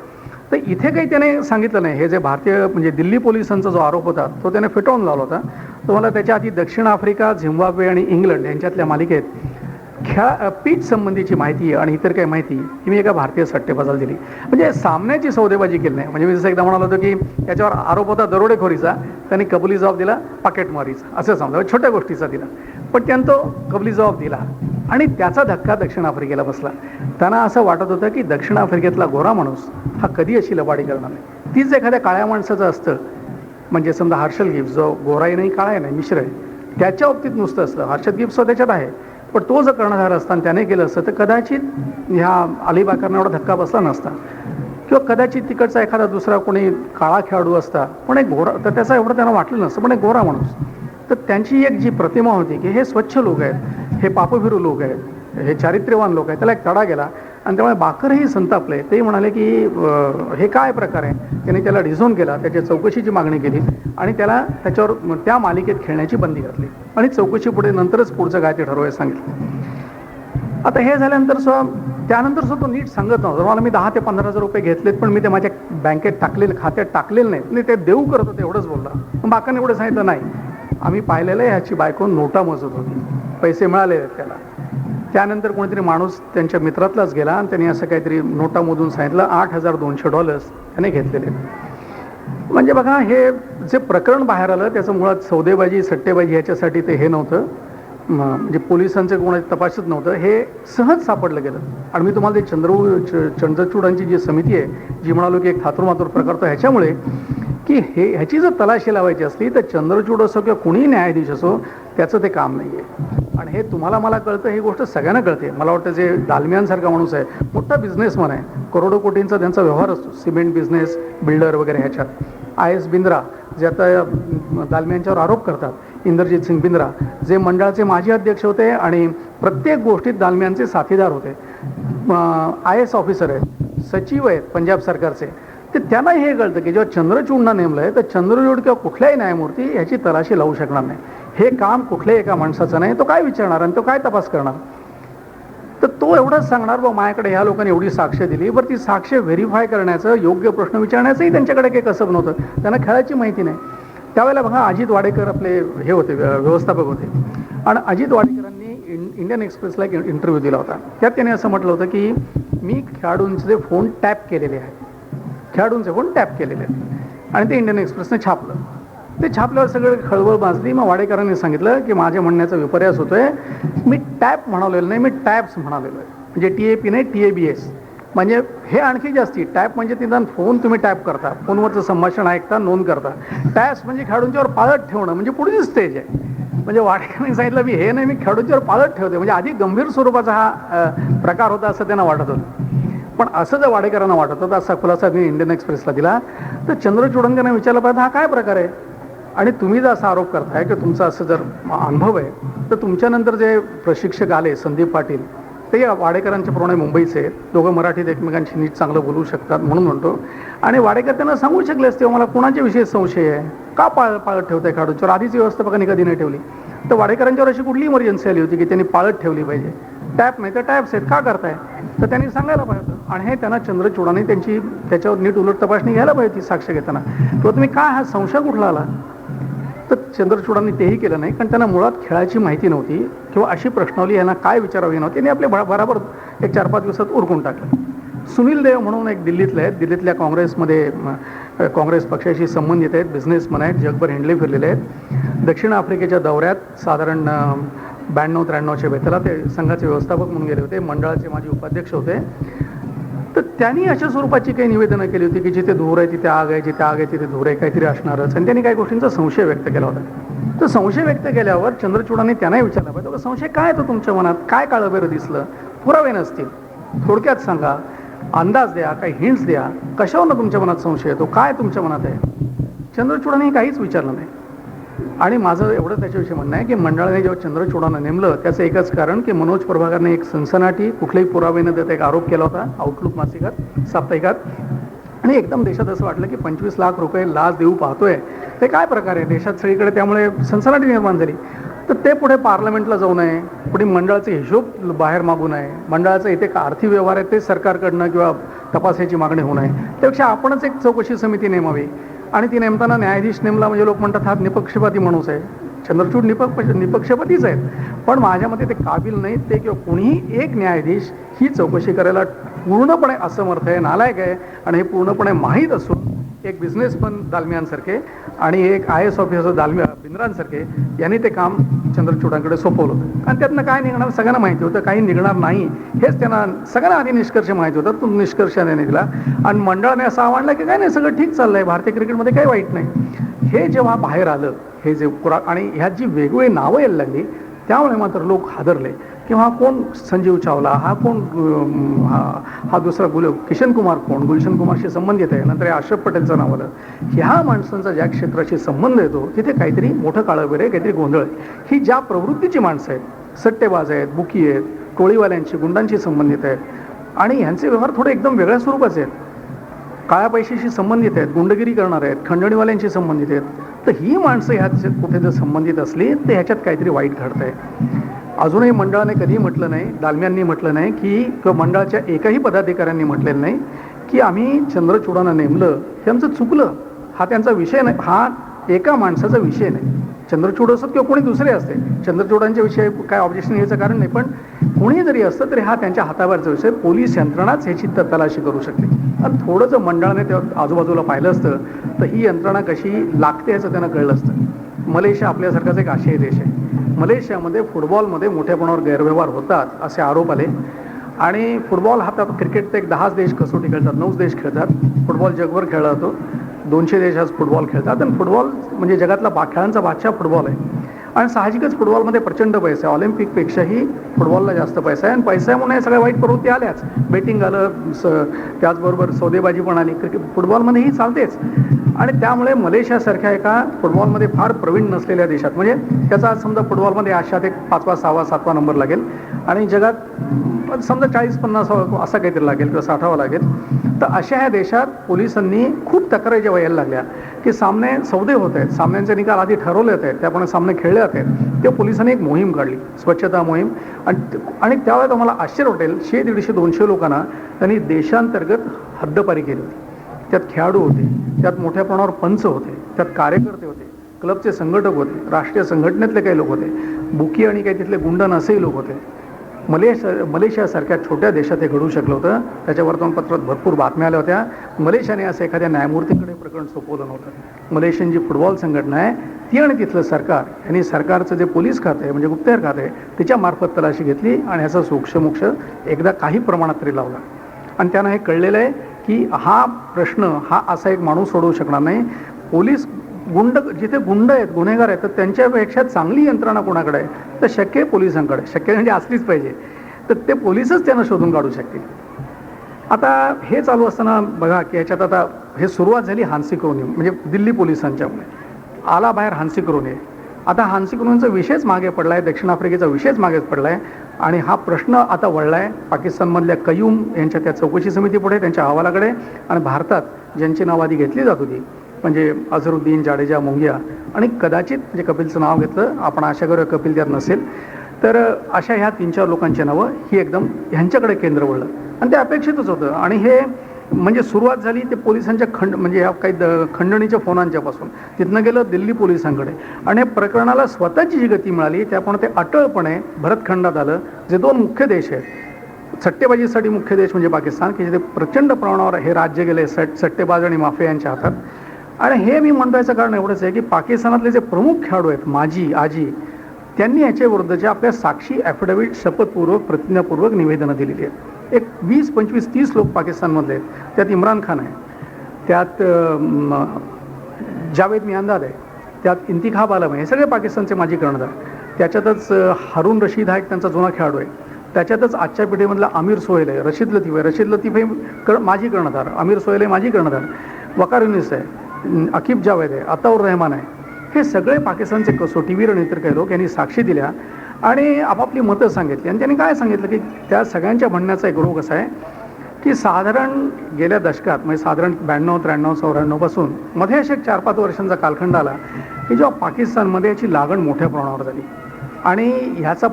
तर इथे काही त्याने सांगितलं नाही. हे जे भारतीय म्हणजे दिल्ली पोलिसांचा जो आरोप होता तो त्याने फेटाळून लावला होता. तुम्हाला त्याच्या आधी दक्षिण आफ्रिका, झिम्बाब्वे आणि इंग्लंड यांच्यातल्या मालिकेत पीच संबंधीची माहिती आणि इतर काही माहिती ही मी एका भारतीय सट्टेबाजाला दिली. म्हणजे सामन्याची सौदेबाजी केली नाही. म्हणजे मी जसं एकदा म्हणालो होतो की याच्यावर आरोप होता दरोडेखोरीचा, त्यांनी कबुली जबाब दिला पाकेटमारीचा, असं समजा छोट्या गोष्टीचा दिला, पण त्यानं तो कबुली जबाब दिला आणि त्याचा धक्का दक्षिण आफ्रिकेला बसला. त्यांना असं वाटत होतं की दक्षिण आफ्रिकेतला गोरा माणूस हा कधी अशी लबाडी करणार नाही. तीच एखाद्या काळ्या माणसाचं असतं, म्हणजे समजा हर्षल गिब्स जो गोराही नाही काळाही नाही मिश्र आहे, त्याच्या बाबतीत नुसतं असतं, हर्षद गिब्स त्याच्यात आहे, पण तो जर कर्णधार असताना त्याने केलं असतं तर कदाचित ह्या अली बाकरना एवढा धक्का बसला नसता, किंवा कदाचित तिकडचा एखादा दुसरा कोणी काळा खेळाडू असता पण एक गोरा, तर त्याचा एवढं त्यांना वाटलं नसतं, पण एक गोरा माणूस. तर त्यांची एक जी प्रतिमा होती की हे स्वच्छ लोक आहेत, हे पापभिरू लोक आहेत, हे चारित्र्यवान लोक आहेत, त्याला एक तडा गेला आणि त्यामुळे बाकरही संतापले. ते म्हणाले की हे काय प्रकार आहे. त्यांनी त्याला डिझोन केला, त्याच्या चौकशीची मागणी केली आणि त्याला त्याच्यावर त्या मालिकेत खेळण्याची बंदी घातली आणि चौकशी पुढे नंतरच पुढचं काय ते ठरवायला सांगितलं. आता हे झाल्यानंतर त्यानंतर तो नीट सांगत नव्हतं. मला मी 10 ते 15,000 रुपये घेतलेत, पण मी ते माझ्या बँकेत टाकलेले, खात्यात टाकलेलं नाही, मी ते देऊ करत होते एवढंच बोलला. पण बाकाने एवढं सांगितलं नाही, आम्ही पाहिलेलं आहे ह्याची बायको नोटा मोजत होती, पैसे मिळाले आहेत त्याला. त्यानंतर कोणीतरी माणूस त्यांच्या मित्रातलाच गेला आणि त्यांनी असं काहीतरी नोटा मोजून सांगितलं $8,200 त्याने घेतलेले. म्हणजे बघा, हे जे प्रकरण बाहेर आलं त्याचं मुळात सौदेबाजी सट्टेबाजी ह्याच्यासाठी ते हे नव्हतं, म्हणजे पोलिसांचे कोणाचे तपासच नव्हतं, हे सहज सापडलं गेलं. आणि मी तुम्हाला ते चंद्रचूडांची जी समिती आहे जी म्हणालो की एक थातुरमातुर प्रकार, तो ह्याच्यामुळे की ह्याची जर तलाशी लावायची असली तर चंद्रचूड असो किंवा कुणीही न्यायाधीश असो त्याचं ते काम नाही आहे. आणि हे तुम्हाला मला कळतं, ही गोष्ट सगळ्यांना कळते. मला वाटतं जे दालमियांसारखा माणूस आहे, मोठा बिझनेसमन आहे, करोडो कोटींचा त्यांचा व्यवहार असतो, सिमेंट बिझनेस, बिल्डर वगैरे ह्याच्यात. IS बिंद्रा जे आता दालमियांच्यावर आरोप करतात, इंद्रजित सिंग बिंद्रा जे मंडळाचे माजी अध्यक्ष होते आणि प्रत्येक गोष्टीत दालमियांचे साथीदार होते, IS ऑफिसर आहेत, सचिव आहेत पंजाब सरकारचे, तर त्यांना हे कळतं की जेव्हा चंद्रचूडना नेमलं आहे तर चंद्रचूड किंवा कुठल्याही न्यायमूर्ती ह्याची तलाशी लावू शकणार नाही. हे काम कुठल्याही एका माणसाचं नाही, तो काय विचारणार आणि तो काय तपास करणार. तर तो एवढंच सांगणार, बा माझ्याकडे ह्या लोकांनी एवढी साक्ष दिली, बरं ती साक्ष व्हेरीफाय करण्याचं, योग्य प्रश्न विचारण्याचंही त्यांच्याकडे काही कसब नव्हतं, त्यांना खेळाची माहिती नाही. त्यावेळेला बघा, अजित वाडेकर आपले हे होते, व्यवस्थापक होते, आणि अजित वाडेकरांनी इंडियन एक्सप्रेसला एक इंटरव्ह्यू दिला होता. त्यात त्यांनी असं म्हटलं होतं की मी खेळाडूंचे फोन टॅप केलेले आहेत, खेळाडूंचे फोन टॅप केलेले आहेत, आणि ते इंडियन एक्सप्रेसने छापलं. ते छापल्यावर सगळे खळबळ माजली. मग वाडेकरांनी सांगितलं की माझ्या म्हणण्याचा विपर्यास होतोय, मी टॅप म्हणालेलो नाही, मी टॅप्स म्हणालेलो आहे. म्हणजे TAP नाही TABS. म्हणजे हे आणखी जास्ती. टॅप म्हणजे निदान फोन तुम्ही टॅप करता, फोनवरचं संभाषण ऐकता, नोंद करता. टॅप्स म्हणजे खेळाडूंच्यावर पाळत ठेवणं, म्हणजे पुढची स्टेज आहे. म्हणजे वाडेकरांनी सांगितलं मी हे नाही, मी खेळाडूंच्यावर पाळत ठेवते. म्हणजे अधिक गंभीर स्वरूपाचा हा प्रकार होता असं त्यांना वाटत होतं. पण असं जर वाडेकरांना वाटत होतं, असा खुलासा मी इंडियन एक्सप्रेसला दिला, तर चंद्रचूड यांना विचारलं पाहिजे हा काय प्रकार आहे. आणि तुम्ही जर असा आरोप करताय की तुमचा असं जर अनुभव आहे, तर तुमच्यानंतर जे प्रशिक्षक आले संदीप पाटील, ते वाडेकरांच्या प्रमाणे मुंबईचे आहेत. दोघं मराठीत एकमेकांशी नीट चांगलं बोलू शकतात म्हणून म्हणतो. आणि वाडेकर त्यांना सांगू शकले असते मला कोणाच्या विषयी संशय आहे, का पाळत ठेवताय खेळाडूंच्यावर, आधीच व्यवस्थापकांनी कधी नाही ठेवली. तर वाडेकरांच्यावर अशी कुठली इमर्जन्सी आली होती की त्यांनी पाळत ठेवली पाहिजे. टॅप नाही तर टॅप्स आहेत का करताय, तर त्यांनी सांगायला पाहिजे. आणि हे त्यांना चंद्रचूडाने त्यांची त्याच्यावर नीट उलट तपासणी घ्यायला पाहिजे ती साक्ष घेताना, किंवा तुम्ही काय हा संशय कुठला आला. तर चंद्रचूडांनी तेही केलं नाही, कारण त्यांना मुळात खेळाची माहिती नव्हती किंवा अशी प्रश्नावली यांना काय विचारावी नव्हती. त्यांनी आपले बराबर एक 4-5 दिवसात उरकून टाकलं. सुनील देव म्हणून एक दिल्लीतले आहेत, दिल्लीतल्या काँग्रेसमध्ये काँग्रेस पक्षाशी संबंधित आहेत, बिझनेसमन आहेत, जगभर हिंडले फिरलेले आहेत. दक्षिण आफ्रिकेच्या दौऱ्यात साधारण 92-93च्या बेताला ते संघाचे व्यवस्थापक म्हणून गेले होते, मंडळाचे माजी उपाध्यक्ष होते. तर त्यांनी अशा स्वरूपाची काही निवेदनं केली होती की जिथे धूर आहे तिथे आग आहे, जिथे आग आहे तिथे धूर आहे, काहीतरी असणारच. आणि त्यांनी काही गोष्टींचा संशय व्यक्त केला होता. तर संशय व्यक्त केल्यावर चंद्रचूडांनी त्यांनाही विचारलं पाहिजे संशय काय तो तुमच्या मनात, काय काळबेरं दिसलं, पुरावे नसतील, थोडक्यात सांगा, अंदाज द्या, काही हिंट्स द्या, कशावरनं तुमच्या मनात संशय येतो, काय तुमच्या मनात आहे. चंद्रचूडांनी काहीच विचारलं नाही. आणि माझं एवढं त्याच्याविषयी म्हणणं आहे की मंडळाने जेव्हा चंद्रचूडांना नेमलं त्याचं एकच कारण की मनोज प्रभाकरने एक सनसनाटी कुठलेही पुरावे न देता एक आरोप केला होता आउटलुक मासिकात, साप्ताहिकात. आणि एकदम देशात असं वाटलं की 25 लाख रुपये लाच देऊ पाहतोय, ते काय प्रकार आहे देशात सगळीकडे. त्यामुळे सनसनाटी निर्माण झाली. तर ते पुढे पार्लमेंटला जाऊ नये, पुढे मंडळाचे हिशोब बाहेर मागू नये, मंडळाचं इथे आर्थिक व्यवहार आहे ते सरकारकडनं किंवा तपासायची मागणी होऊ नये, त्यापेक्षा आपणच एक चौकशी समिती नेमावी. आणि ती नेमताना न्यायाधीश नेमला म्हणजे लोक म्हणतात हा निपक्षपाती माणूस आहे. चंद्रचूड निपक्षपातीच आहेत, पण माझ्या मते ते काबिल नाहीत ते, किंवा कोणीही एक न्यायाधीश ही चौकशी करायला पूर्णपणे असमर्थ आहे, नालायक आहे. आणि हे पूर्णपणे माहीत असून एक बिझनेसमन दालमियांसारखे आणि एक IAS ऑफिसर बिंद्रांसारखे यांनी ते काम चंद्रचूडांकडे सोपवलं होतं. आणि त्यातनं काय निघणार सगळ्यांना माहिती होतं, काही निघणार नाही हेच त्यांना सगळ्यांना आधी निष्कर्ष माहिती होता. तो निष्कर्ष त्याने दिला आणि मंडळाने असं आवडलं की काय नाही सगळं ठीक चाललंय, भारतीय क्रिकेटमध्ये काही वाईट नाही. हे जेव्हा बाहेर आलं हे जे आणि ह्यात जी वेगवेगळी नावं यायला लागली त्यामुळे मात्र लोक हादरले की हा कोण संजीव चावला, हा कोण, हा दुसरा किशन कुमार कोण, गुलशन कुमारशी संबंधित आहे. नंतर अशरफ पटेलचं नाव आलं. ह्या माणसांचा ज्या क्षेत्राशी संबंध येतो तिथे काहीतरी मोठं काळबेर आहे, काहीतरी गोंधळ आहे. ही ज्या प्रवृत्तीची माणसं आहेत, सट्टेबाज आहेत, बुकी आहेत, टोळीवाल्यांची, गुंडांशी संबंधित आहेत आणि ह्यांचे व्यवहार थोडे एकदम वेगळ्या स्वरूपाचे आहेत, काळ्या पैशाशी संबंधित आहेत, गुंडगिरी करणार आहेत, खंडणीवाल्यांशी संबंधित आहेत. तर ही माणसं ह्यात कुठे जर संबंधित असली तर ह्याच्यात काहीतरी वाईट घडत आहे. अजूनही मंडळाने कधीही म्हटलं नाही, दालम्यांनी म्हटलं नाही की किंवा मंडळाच्या एकही पदाधिकाऱ्यांनी म्हटलेलं नाही की आम्ही चंद्रचूडांना नेमलं हे आमचं चुकलं. हा त्यांचा विषय नाही, हा एका माणसाचा विषय नाही. चंद्रचूड असत किंवा कोणी दुसरे असते, चंद्रचूडांच्या विषयी काय ऑब्जेक्शन यायचं कारण नाही, पण कोणी जरी असतं तरी हा त्यांच्या हातावरचा विषय. पोलीस यंत्रणाच ह्याची तलाशी करू शकते. आणि थोडं जर मंडळाने तेव्हा आजूबाजूला पाहिलं असतं तर ही यंत्रणा कशी लागते याचं त्यांना कळलं असतं. मलेशिया आपल्यासारखाच एक आशियाई देश आहे. मलेशियामध्ये फुटबॉलमध्ये मोठ्यापणावर गैरव्यवहार होतात असे आरोप आले. आणि फुटबॉल हा क्रिकेट तर एक 10 देश कसोटी खेळतात, 9 देश खेळतात. फुटबॉल जगभर खेळला जातो, 200 देश आज फुटबॉल खेळतात. आणि फुटबॉल म्हणजे जगातला खेळांचा बादशाह फुटबॉल आहे. आणि साहजिकच फुटबॉलमध्ये प्रचंड पैसा आहे, ऑलिम्पिकपेक्षाही फुटबॉलला जास्त पैसा आहे. आणि पैसा म्हणून हे सगळ्या वाईट प्रवृत्ती आल्याच, बेटिंग आलं, त्याचबरोबर सौदेबाजी पण आली, क्रिकेट फुटबॉलमध्येही चालतेच. आणि त्यामुळे मलेशियासारख्या एका फुटबॉलमध्ये फार प्रवीण नसलेल्या देशात, म्हणजे त्याचा समजा फुटबॉलमध्ये आशियात एक 5वा, 6वा, 7वा नंबर लागेल आणि जगात समजा 40-50 असा काहीतरी लागेल किंवा 60वा लागेल. तर अशा ह्या देशात पोलिसांनी खूप तक्रारी जेव्हा यायला लागल्या की सामने सौदे होत आहेत, सामन्यांचे निकाल आधी ठरवले होते, त्याप्रमाणे सामने खेळले जात आहेत, तेव्हा पोलिसांनी एक मोहीम काढली, स्वच्छता मोहीम. आणि त्यावेळेला तुम्हाला आश्चर्य वाटेल, 100-150-200 लोकांना त्यांनी देशांतर्गत हद्दपारी केली होती. त्यात खेळाडू होते, त्यात मोठ्या प्रमाणावर पंच होते, त्यात कार्यकर्ते होते, क्लबचे संघटक होते, राष्ट्रीय संघटनेतले काही लोक होते, बुकी आणि काही तिथले गुंडन असेही लोक होते. मलेशियासारख्या छोट्या देशात हे घडू शकलं होतं. त्याच्या वर्तमानपत्रात भरपूर बातम्या आल्या होत्या. मलेशियाने असं एखाद्या न्यायमूर्तीकडे प्रकरण सोपवलं नव्हतं. मलेशियन जी फुटबॉल संघटना आहे ती आणि तिथलं सरकार यांनी सरकारचं जे पोलीस खातं आहे म्हणजे गुप्तहेर खातं आहे त्याच्यामार्फत तलाशी घेतली आणि ह्याचा सोक्षमोक्ष एकदा काही प्रमाणात तरी लावला. आणि त्यांना हे कळलेलं आहे की हा प्रश्न हा असा एक माणूस सोडवू शकणार नाही. पोलीस जिथे गुंड आहेत गुन्हेगार आहेत तर त्यांच्यापेक्षा चांगली यंत्रणा कोणाकडे आहे तर शक्य आहे पोलिसांकडे. शक्य म्हणजे असलीच पाहिजे. तर ते पोलीसच त्यांना शोधून काढू शकतील. आता हे चालू असताना बघा की याच्यात आता हे सुरुवात झाली हान्सी क्रोनी म्हणजे दिल्ली पोलिसांच्यामुळे आला बाहेर हान्सी क्रोनी. आता हान्सी क्रोनीचा विषयच मागे पडला आहे. दक्षिण आफ्रिकेचा विषयच मागेच पडला आहे आणि हा प्रश्न आता वळला आहे पाकिस्तानमधल्या कयूम यांच्या त्या चौकशी समितीपुढे त्यांच्या अहवालाकडे आणि भारतात ज्यांची नाव आधी घेतली जात होती म्हणजे अझरुद्दीन, जाडेजा, मुंगिया आणि कदाचित म्हणजे कपिलचं नाव घेतलं आपण आशा करूया कपिल त्यात नसेल तर अशा ह्या 3-4 लोकांची नावं ही एकदम ह्यांच्याकडे केंद्र वळलं आणि ते अपेक्षितच होतं. आणि हे म्हणजे सुरुवात झाली ते पोलिसांच्या म्हणजे ह्या काही खंडणीच्या फोनांच्यापासून तिथनं गेलं दिल्ली पोलिसांकडे आणि प्रकरणाला स्वतःची जी गती मिळाली त्यामुळे ते अटळपणे भरतखंडात आलं. जे 2 मुख्य देश आहेत सट्टेबाजीसाठी मुख्य देश म्हणजे पाकिस्तान की जिथे प्रचंड प्रमाणावर हे राज्य गेले सट्टेबाज आणि माफियांच्या हातात. आणि हे मी म्हणण्याचं कारण एवढंच आहे की पाकिस्तानातले जे प्रमुख खेळाडू आहेत माजी आजी त्यांनी याच्या विरुद्धच्या आपल्या साक्षी ॲफिडेव्हिट शपथपूर्वक प्रतिज्ञापूर्वक निवेदनं दिलेली आहेत. एक 20, 25, 30 लोक पाकिस्तानमधले आहेत. त्यात इम्रान खान आहे, त्यात जावेद मियांदाद आहे, त्यात इंतिखाब आलम आहे. हे सगळे पाकिस्तानचे माजी कर्णधार. त्याच्यातच हारून रशीद हा एक त्यांचा जुना खेळाडू आहे. त्याच्यातच आजच्या पिढीमधला आमिर सोहेल आहे, रशीद लतीफ आहे. रशीद लतीफ हे माजी कर्णधार, आमिर सोहेल हे माजी कर्णधार, वकार युनिस आहे, अकीब जावेद आहे, अताउर रहमान आहे. हे सगळे पाकिस्तानचे कसोटीवीर आणि इतर काही लोक यांनी साक्षी दिल्या आणि आपापली मतं सांगितली. आणि त्यांनी काय सांगितलं की त्या सगळ्यांच्या म्हणण्याचा एक रोग असा आहे की साधारण गेल्या दशकात म्हणजे साधारण 92, 93, 94 पासून मध्ये असे 4-5 वर्षांचा कालखंड आला की जेव्हा पाकिस्तानमध्ये याची लागण मोठ्या प्रमाणावर झाली आणि ह्याचा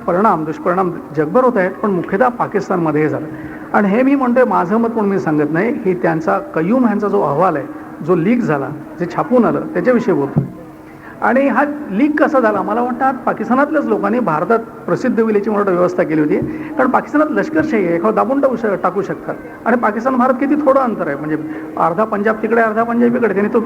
दुष्परिणाम जगभर होत आहेत पण मुख्यतः पाकिस्तानमध्ये हे झालं. आणि हे मी म्हणतोय माझं मत म्हणून मी सांगत नाही ही त्यांचा कयूम ह्यांचा जो अहवाल आहे जो लीक झाला जे छापून आलं त्याच्याविषयी बोलतो. आणि हा लीक कसा झाला मला वाटतं पाकिस्तानातल्याच लोकांनी भारतात प्रसिद्ध होईल याची मोठी व्यवस्था केली होती. कारण पाकिस्तानात लष्करशाही आहे, एखादं दाबून टाकू शकतात. आणि पाकिस्तान भारत किती थोडं अंतर आहे म्हणजे अर्धा पंजाब तिकडे अर्धा पंजाब इकडे. त्यांनी तो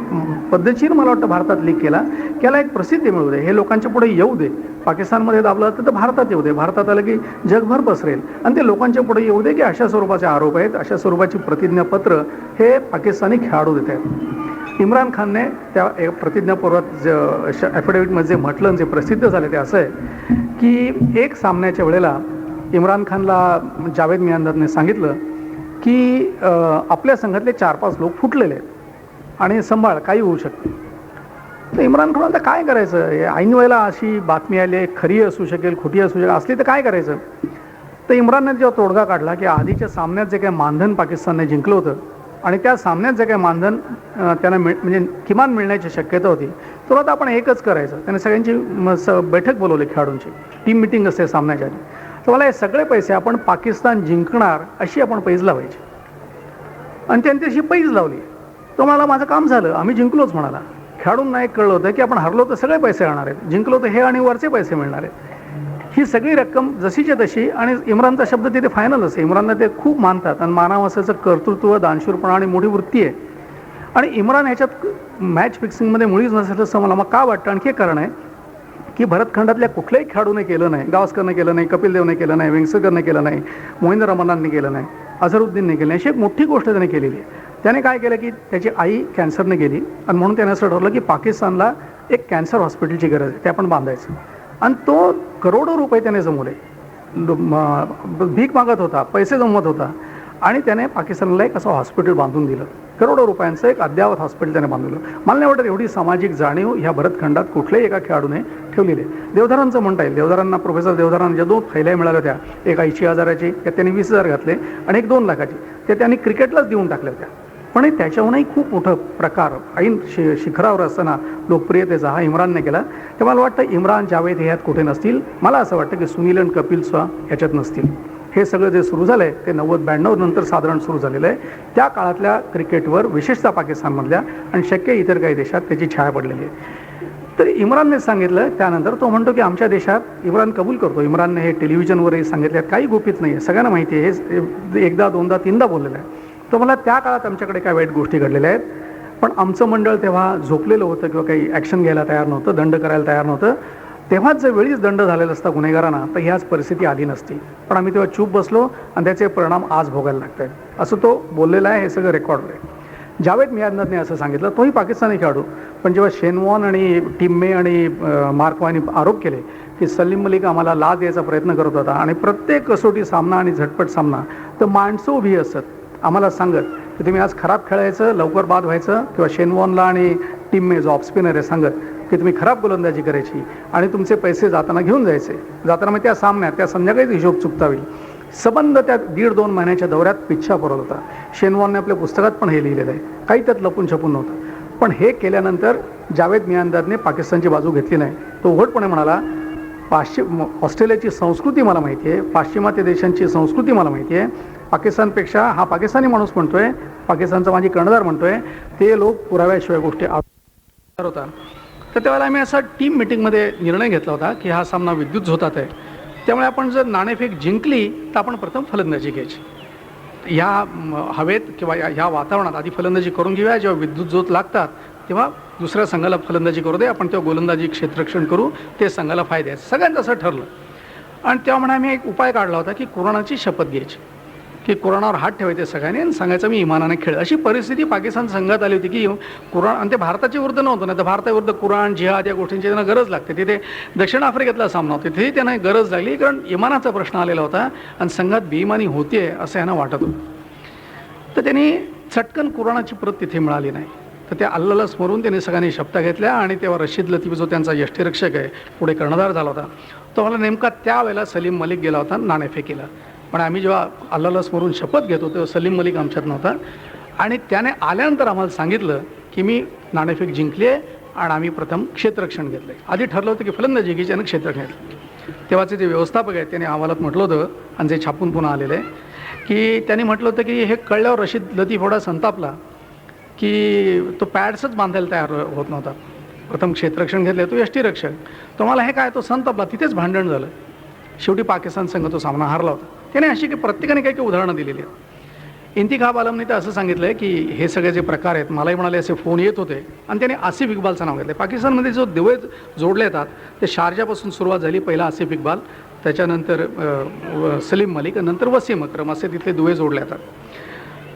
पद्धतशीर मला वाटतं भारतात लीक केला याला एक प्रसिद्धी मिळू दे, हे लोकांच्या पुढे येऊ दे. पाकिस्तानमध्ये दाबलं तर भारतात येऊ दे, भारतात आलं की जगभर पसरेल आणि ते लोकांच्या पुढे येऊ दे की अशा स्वरूपाचे आरोप आहेत, अशा स्वरूपाची प्रतिज्ञापत्र हे पाकिस्तानी खेळाडू देत आहेत. इम्रान खानने त्या प्रतिज्ञापूर्वक ॲफिडेव्हिटमध्ये जे म्हटलं जे प्रसिद्ध झाले ते असं आहे की एक सामन्याच्या वेळेला इम्रान खानला जावेद मियांदादने सांगितलं की आपल्या संघातले 4-5 लोक फुटलेले आहेत आणि संभाळ काही होऊ शकते. तर इम्रान खान आता काय करायचं, ऐन वेळेला अशी बातमी आली खरी असू शकेल खोटी असू शकेल असली तर काय करायचं. तर इम्रानने जेव्हा तोडगा काढला की आधीच्या सामन्यात जे काही मानधन पाकिस्तानने जिंकलं होतं आणि त्या सामन्यात जे काही मानधन त्यांना म्हणजे किमान मिळण्याची शक्यता होती तर आता आपण एकच करायचं. त्याने सगळ्यांची बैठक बोलवली खेळाडूंची, टीम मिटिंग असते सामन्याच्या आधी. तर मला हे सगळे पैसे आपण पाकिस्तान जिंकणार अशी आपण पैज लावायची आणि त्यांनी तशी पैज लावली. तो म्हणाला माझं काम झालं, आम्ही जिंकलोच म्हणाला. खेळाडूंना एक कळलं होतं की आपण हरलो तर सगळे पैसे राहणार आहेत, जिंकलो तर हे आणि वरचे पैसे मिळणार आहेत. ही सगळी रक्कम जशीच्या तशी आणि इम्रानचा शब्द तिथे फायनल असे. इम्रानला ते खूप मानतात आणि मानावसाचं कर्तृत्व दानशूरपणा आणि मोठी वृत्ती आहे. आणि इम्रान ह्याच्यात मॅच फिक्सिंगमध्ये मुळीच नसेल असं मला का वाटतं. आणखी एक कारण आहे की भरतखंडातल्या कुठल्याही खेळाडूने केलं नाही. गावस्करने केलं नाही, कपिल देवने केलं नाही, वेंगसरकरने केलं नाही, मोहिंदर रमनानने केलं नाही, अझरुद्दीनने केलं नाही. अशी एक मोठी गोष्ट त्याने केलेली आहे. त्याने काय केलं की त्याची आई कॅन्सरने गेली आणि म्हणून त्याने असं ठरवलं की पाकिस्तानला एक कॅन्सर हॉस्पिटलची गरज आहे, ते आपण बांधायचं. आणि तो करोडो रुपये त्याने जमवले, भीक मागत होता, पैसे जमवत होता आणि त्याने पाकिस्तानला एक असं हॉस्पिटल बांधून दिलं. करोडो रुपयांचं एक अद्ययावत हॉस्पिटल त्याने बांधलं. मला नाही वाटत एवढी सामाजिक जाणीव ह्या भरतखंडात कुठल्याही एका खेळाडूने ठेवलेली आहे. देवधरांचं म्हणता येईल. देवधरांना प्रोफेसर देवधरांना ज्या 2 थैल्या मिळाल्या होत्या, एक 80,000ची त्यात त्यांनी 20,000 घातले आणि एक 2 लाखाची ते त्यांनी क्रिकेटलाच देऊन टाकल्या होत्या. पण त्याच्याहूनही खूप मोठं प्रकार ऐन शिखरावर असताना लोकप्रियतेचा हा इम्रानने केला. तर मला वाटतं इम्रान जावेद हे ह्यात कुठे नसतील. मला असं वाटतं की सुनील आणि कपिल सुद्धा ह्याच्यात नसतील. हे सगळं जे सुरू झालं आहे ते 90-92 नंतर साधारण सुरू झालेलं आहे. त्या काळातल्या क्रिकेटवर विशेषतः पाकिस्तानमधल्या आणि शक्य इतर काही देशात त्याची छाया पडलेली आहे. तर इम्रानने सांगितलं. त्यानंतर तो म्हणतो की आमच्या देशात इम्रान कबूल करतो, इम्रानने हे टेलिव्हिजनवरही सांगितले, काही गुपित नाही आहे, सगळ्यांना माहिती आहे, हे एकदा दोनदा तीनदा बोललेलं आहे. तो मला त्या काळात आमच्याकडे काय वाईट गोष्टी घडलेल्या आहेत, पण आमचं मंडळ तेव्हा झोपलेलं होतं किंवा काही ॲक्शन घ्यायला तयार नव्हतं, दंड करायला तयार नव्हतं. तेव्हाच जर वेळीच दंड झालेला असता गुन्हेगारांना तर ह्याच परिस्थिती आली नसती. पण आम्ही तेव्हा चूप बसलो आणि त्याचे परिणाम आज भोगायला लागत आहेत, असं तो बोललेला आहे. हे सगळं रेकॉर्ड आहे. जावेद मियाँदादने असं सांगितलं, तोही पाकिस्तानी खेळाडू, पण जेव्हा शेन वॉर्न आणि टीम मे आणि मार्क वानी आरोप केले की सलीम मलिक आम्हाला लाच द्यायचा प्रयत्न करत होता आणि प्रत्येक कसोटी सामना आणि झटपट सामना तर माणसं उभी असत आम्हाला सांगत की तुम्ही आज खराब खेळायचं, लवकर बाद व्हायचं, किंवा शेन वॉर्नला आणि टीम मे जो ऑफ स्पिनर आहे सांगत की तुम्ही खराब गोलंदाजी करायची आणि तुमचे पैसे जाताना घेऊन जायचे. जाताना मग त्या सामन्यात त्या संध्याकाळीच हिशोब चुकता होईल. संबंध त्या 1.5-2 महिन्याच्या दौऱ्यात पिच्छा पडत होता. शेन वॉर्नने आपल्या पुस्तकात पण हे लिहिलेलं आहे, काही त्यात लपून छपून नव्हतं. पण हे केल्यानंतर जावेद मियाँदादने पाकिस्तानची बाजू घेतली नाही. तो उघडपणे म्हणाला, ऑस्ट्रेलियाची संस्कृती मला माहिती आहे, पाश्चिमात्य देशांची संस्कृती मला माहिती आहे, पाकिस्तानपेक्षा हा पाकिस्तानी माणूस म्हणतोय, पाकिस्तानचा माझी कर्णधार म्हणतोय, ते लोक पुराव्याशिवाय गोष्टी होता. तर त्यावेळेला आम्ही असा टीम मिटिंगमध्ये निर्णय घेतला होता की हा सामना विद्युत झोतात आहे, त्यामुळे आपण जर नाणेफेक जिंकली तर आपण प्रथम फलंदाजी घ्यायची. ह्या हवेत किंवा ह्या वातावरणात आधी फलंदाजी करून घेऊया, जेव्हा विद्युत झोत लागतात तेव्हा दुसऱ्या संघाला फलंदाजी करू दे, आपण तेव्हा गोलंदाजी क्षेत्ररक्षण करू, ते संघाला फायदे आहेत. सगळ्यांचं असं ठरलं. आणि तेव्हा म्हणा आम्ही एक उपाय काढला होता की कुराणाची शपथ घ्यायची, की कुराणावर हात ठेवायचे सगळ्यांनी आणि सांगायचं मी इमानाने खेळ. अशी परिस्थिती पाकिस्तान संघात आली होती की कुराण, आणि ते भारताच्या विरुद्ध नव्हतं, नाही तर भारताविरुद्ध कुराण जिहाद या गोष्टींची त्यांना गरज लागते. तिथे दक्षिण आफ्रिकेतला सामना होता, तिथेही त्यांना गरज लागली, कारण इमानाचा प्रश्न आलेला होता आणि संघात बेईमानी होते असं यांना वाटत होतं. तर त्यांनी चटकन कुराणाची प्रत तिथे मिळाली नाही. तर त्या अल्लाला स्मरून त्यांनी सगळ्यांनी शपथ घेतल्या. आणि तेव्हा रशीद लतीफ जो त्यांचा यष्टीरक्षक आहे, पुढे कर्णधार झाला होता, तो मला नेमका त्यावेळेला सलीम मलिक गेला होता नाणेफेकीला. पण आम्ही जेव्हा अल्लाला स्मरून शपथ घेतो तेव्हा सलीम मलिक आमच्यात नव्हता. आणि त्याने आल्यानंतर आम्हाला सांगितलं की मी नाणेफेक जिंकली आहे आणि आम्ही प्रथम क्षेत्ररक्षण घेतलं आहे. आधी ठरलं होतं की फलंदाजी घ्यायची आणि क्षेत्ररक्षण घेतलं. तेव्हाचे जे व्यवस्थापक आहेत त्यांनी आम्हाला म्हटलं होतं, आणि जे छापून पुन्हा आलेलं आहे, की त्यांनी म्हटलं होतं की हे कळल्यावर रशीद लतीफ एवढा संतापला की तो पॅड्सच बांधायला तयार होत नव्हता. प्रथम क्षेत्ररक्षण घेतले, तो यष्टीरक्षक, तो मला हे काय, तो संतापला. तिथेच भांडण झालं. शेवटी पाकिस्तान संघ तो सामना हारला होता. त्याने अशी की प्रत्येकाने काही काही उदाहरणं दिलेली आहेत. इंतिखाब आलमने तर असं सांगितलं आहे की हे सगळे जे प्रकार आहेत, मलाही म्हणाले असे फोन येत होते, आणि त्याने आसिफ इक्बालचं नाव घेतलं. पाकिस्तानमध्ये जो दिवे जोडले येतात ते शारजापासून सुरुवात झाली. पहिला आसिफ इक्बाल, त्याच्यानंतर सलीम मलिक, नंतर वसीम अक्रम, असे तिथले दुवे जोडले येतात.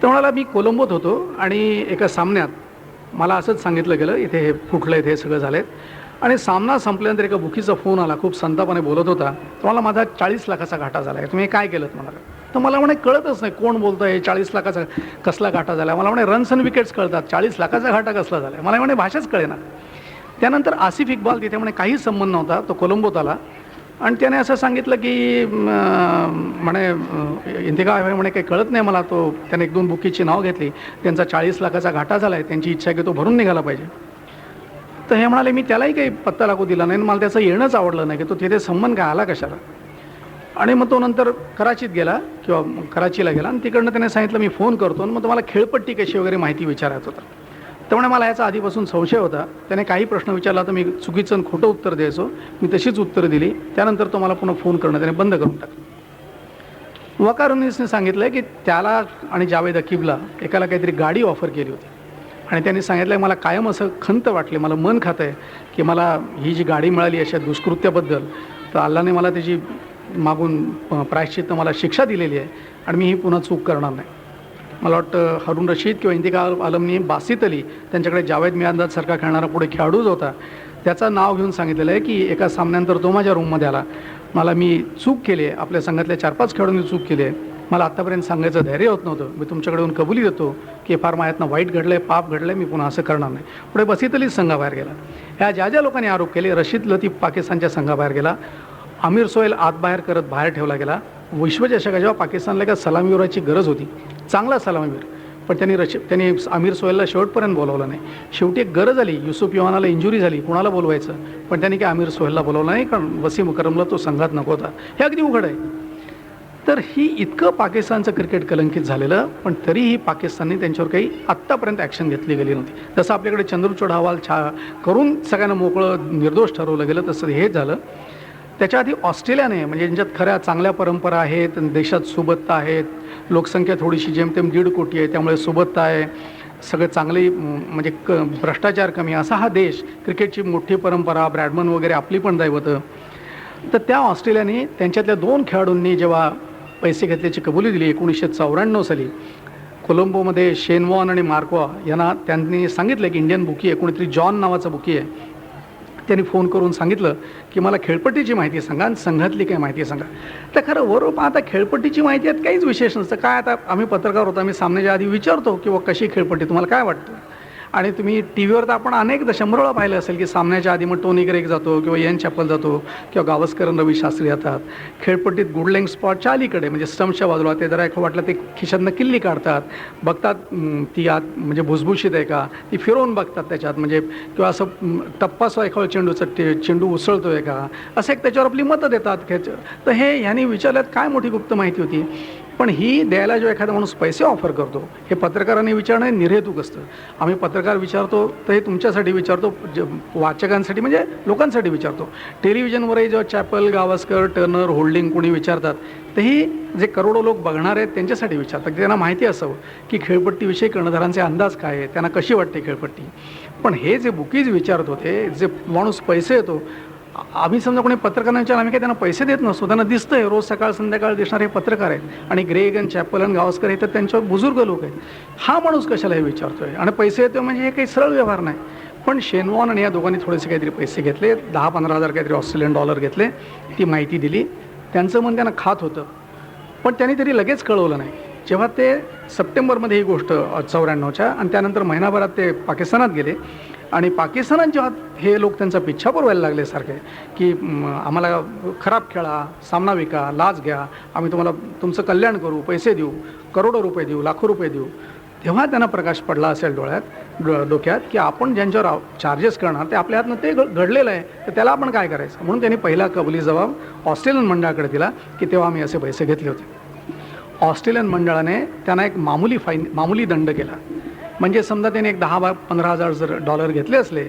तर म्हणाला मी कोलंबोत होतो आणि एका सामन्यात मला असंच सांगितलं गेलं, इथे हे फुटलं, इथे हे सगळं झालं आहे. आणि सामना संपल्यानंतर एका बुकीचा फोन आला, खूप संतापाने बोलत होता, तुम्हाला माझा 40 लाखाचा घाटा झाला आहे, तुम्ही काय केलं म्हणाला. तर मला म्हणे कळतच नाही कोण बोलतं आहे, 40 लाखाचा कसला घाटा झाला. मला म्हणे रन्स अँड विकेट्स कळतात, 40 लाखाचा घाटा कसला झाला आहे, मला म्हणे भाषाच कळेना. त्यानंतर आसिफ इक्बाल तिथे म्हणे काही संबंध नव्हता, तो कोलंबोत आला आणि त्याने असं सांगितलं की म्हणे इंतिका म्हणे काही कळत नाही मला. तो त्याने 1-2 बुकीची नाव घेतली, त्यांचा 40 लाखाचा घाटा झाला आहे, त्यांची इच्छा आहे की तो भरून निघाला पाहिजे. तर हे म्हणाले मी त्यालाही काही पत्ता लागू दिला नाही, मला त्याचं येणंच आवडलं नाही की तो तिथे संबंध काय आला कशाला. आणि मग तो नंतर कराचीत गेला किंवा कराचीला गेला आणि तिकडनं त्याने सांगितलं मी फोन करतो आणि मग तुम्हाला खेळपट्टी कशी वगैरे माहिती विचारायचं होतं. त्यामुळे मला याचा आधीपासून संशय होता. त्याने काही प्रश्न विचारला तर मी चुकीचं खोटं उत्तर द्यायचो, मी तशीच उत्तरं दिली. त्यानंतर तो मला पुन्हा फोन करणं त्याने बंद करून टाकलं. वकार उन्नीसने सांगितलं की त्याला आणि जावेद अकीबला एकाला काहीतरी गाडी ऑफर केली होती आणि त्यांनी सांगितलं मला कायम असं खंत वाटले, मला मन खातं आहे की मला ही जी गाडी मिळाली अशा दुष्कृत्याबद्दल, तर अल्लाने मला त्याची मागून प्रायश्चित्त मला शिक्षा दिलेली आहे आणि मी ही पुन्हा चूक करणार नाही. मला वाटतं हारून रशीद किंवा इंतिखाब आलमनी बासित अली त्यांच्याकडे जावेद मियाँदादसारखा खेळणारा पुढे खेळाडूच होता, त्याचं नाव घेऊन सांगितलेलं आहे की एका सामन्यानंतर तो माझ्या रूममध्ये आला, मला मी चूक केली आहे, आपल्या संघातल्या 4-5 खेळाडूंनी चूक केली आहे, मला आत्तापर्यंत सांगायचं धैर्य होत नव्हतं, मी तुमच्याकडे येऊन कबुली देतो की फार माझ्यातनं वाईट घडलं आहे, पाप घडलं आहे, मी पुन्हा असं करणार नाही. पुढे बासित अलीच संघाबाहेर गेला. ह्या ज्या लोकांनी आरोप केले, रशीद लतीफ पाकिस्तानच्या संघाबाहेर गेला, आमिर सोहेल आत बाहेर करत बाहेर ठेवला गेला. विश्वचषकात जेव्हा पाकिस्तानला एका सलामीवीराची गरज होती, चांगला सलामीवीर, पण त्यांनी आमिर सोहेलला शेवटपर्यंत बोलवलं नाही. शेवटी एक गरज आली, युसुफ योहानाला इंजुरी झाली, कुणाला बोलवायचं, पण त्यांनी काय आमिर सोहेलला बोलवलं नाही, कारण वसीम अक्रमला तो संघात नको होता. हे अगदी उघड आहे. तर ही इतकं पाकिस्तानचं क्रिकेट कलंकित झालेलं, पण तरीही पाकिस्तानने त्यांच्यावर काही आत्तापर्यंत ॲक्शन घेतली गेली नव्हती. जसं आपल्याकडे चंद्रचूड अहवाल करून सगळ्यांना मोकळं निर्दोष ठरवलं गेलं, तसं हे झालं. त्याच्या आधी ऑस्ट्रेलियाने, म्हणजे ज्यांच्यात खऱ्या चांगल्या परंपरा आहेत, देशात सुबत्ता आहेत, लोकसंख्या थोडीशी जेमतेम 1.5 कोटी आहे, त्यामुळे सुबत्ता आहे, सगळं चांगली म्हणजे भ्रष्टाचार कमी, असा हा देश, क्रिकेटची मोठी परंपरा, ब्रॅडमन वगैरे आपली पण दैवतं. तर त्या ऑस्ट्रेलियाने त्यांच्यातल्या 2 खेळाडूंनी जेव्हा पैसे घेतल्याची कबुली दिली 1994 साली, कोलंबोमध्ये शेन वॉर्न आणि मार्क वॉ यांना त्यांनी सांगितलं की इंडियन बुकी आहे, कोणीतरी जॉन नावाचा बुकी आहे, त्यांनी फोन करून सांगितलं की मला खेळपट्टीची माहिती सांगा आणि संघातली काय माहिती सांगा. तर खरं वरून पाहता खेळपट्टीची माहिती यात काहीच विशेष नसतं. काय आता आम्ही पत्रकार होतो, आम्ही सामन्याच्या आधी विचारतो की कशी खेळपट्टी, तुम्हाला काय वाटतं. आणि तुम्ही टी व्हीवर तर आपण अनेकदा 100 वेळा पाहिलं असेल की सामन्याच्या आधी मग टोनी ग्रेग जातो किंवा एन चॅपल जातो किंवा गावस्कर रवी शास्त्री जातात. खेळपट्टीत गुड लेंग स्पॉटच्या अलीकडे म्हणजे स्टम्पच्या बाजूला ते जरा वाटलं ते खिशातनं किल्ली काढतात, बघतात ती आत म्हणजे भुसभुशीत आहे का, ती फिरवून बघतात त्याच्यात, म्हणजे किंवा असं टप्पासो एखादा चेंडू उसळतो आहे का, असं एक त्याच्यावर आपली मतं देतात. तर हे ह्यांनी विचारल्यात काय मोठी गुप्त माहिती होती. पण ही द्यायला जो एखादा माणूस पैसे ऑफर करतो, हे पत्रकारांनी विचारणं हे निर्हेतुक असतं. आम्ही पत्रकार विचारतो तर हे तुमच्यासाठी विचारतो, वाचकांसाठी म्हणजे लोकांसाठी विचारतो. टेलिव्हिजनवरही जेव्हा चॅपल, गावस्कर, टर्नर, होल्डिंग कोणी विचारतात, तेही जे करोडो लोक बघणार आहेत त्यांच्यासाठी विचारतात की त्यांना माहिती असावं की खेळपट्टीविषयी कर्णधारांचे अंदाज काय आहे, त्यांना कशी वाटते खेळपट्टी. पण हे जे बुकीज विचारत होते, जे माणूस पैसे येतो, आम्ही समजा कोणी पत्रकारांना विचार, आम्ही काही त्यांना पैसे देत नसतो, त्यांना दिसतंय रोज सकाळ संध्याकाळ दिसणारे पत्रकार आहेत आणि ग्रेग आणि चॅपल आणि गावस्कर हे तर त्यांच्यावर बुजुर्ग लोक आहेत. हा माणूस कशाला हे विचारतोय आणि पैसे येतो म्हणजे हे काही सरळ व्यवहार नाही. पण शेन वॉर्न आणि या दोघांनी थोडेसे काहीतरी पैसे घेतले, 10-15 हजार काहीतरी ऑस्ट्रेलियन डॉलर घेतले, ती माहिती दिली. त्यांचं मन त्यांना खात होतं, पण त्यांनी तरी लगेच कळवलं नाही. जेव्हा ते सप्टेंबरमध्ये ही गोष्ट 94च्या आणि त्यानंतर महिनाभरात ते पाकिस्तानात गेले आणि पाकिस्तानात जेव्हा हे लोक त्यांचा पिच्छा पुरवायला लागले सारखे की आम्हाला खराब खेळा, सामना विका, लाच घ्या, आम्ही तुम्हाला तुमचं कल्याण करू, पैसे देऊ, करोडो रुपये देऊ, लाखो रुपये देऊ, तेव्हा त्यांना प्रकाश पडला असेल डोक्यात की आपण ज्यांच्यावर चार्जेस करणार ते आपल्या हातनं ते घडलेलं आहे, तर त्याला आपण काय करायचं. म्हणून त्यांनी पहिला कबुली जबाब ऑस्ट्रेलियन मंडळाकडे दिला की तेव्हा आम्ही असे पैसे घेतले होते. ऑस्ट्रेलियन मंडळाने त्यांना एक मामूली दंड केला. म्हणजे समजा त्याने एक 10-15 हजार जर डॉलर घेतले असले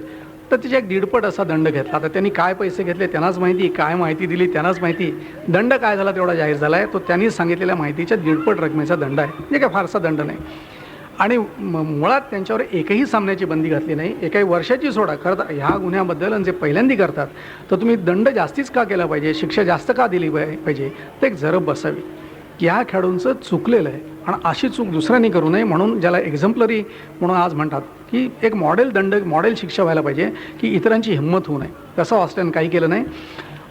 तर त्याच्या एक 1.5 असा दंड घेतला. तर त्यांनी काय पैसे घेतले त्यांनाच माहिती, काय माहिती दिली त्यांनाच माहिती. दंड काय झाला तेवढा जाहीर झाला आहे, तो त्यांनी सांगितलेल्या माहितीच्या 1.5 रकमेचा दंड आहे, म्हणजे काय फारसा दंड नाही. आणि मुळात त्यांच्यावर एकही सामन्याची बंदी घातली नाही, एकाही वर्षाची सोडा. खरं तर ह्या गुन्ह्याबद्दल आणि जे पहिल्यांदा करतात तर तुम्ही दंड जास्तीच का केला पाहिजे, शिक्षा जास्त का दिली पाहिजे, ते एक जरब बसावी. ह्या खेळाडूंचं चुकलेलं आहे आणि अशी चूक दुसऱ्यांनी करू नये म्हणून ज्याला एक्झम्पलरी म्हणून आज म्हणतात की एक मॉडेल शिक्षा व्हायला पाहिजे की इतरांची हिंमत होऊ नये. तसं ऑस्ट्रेलियानं काही केलं नाही.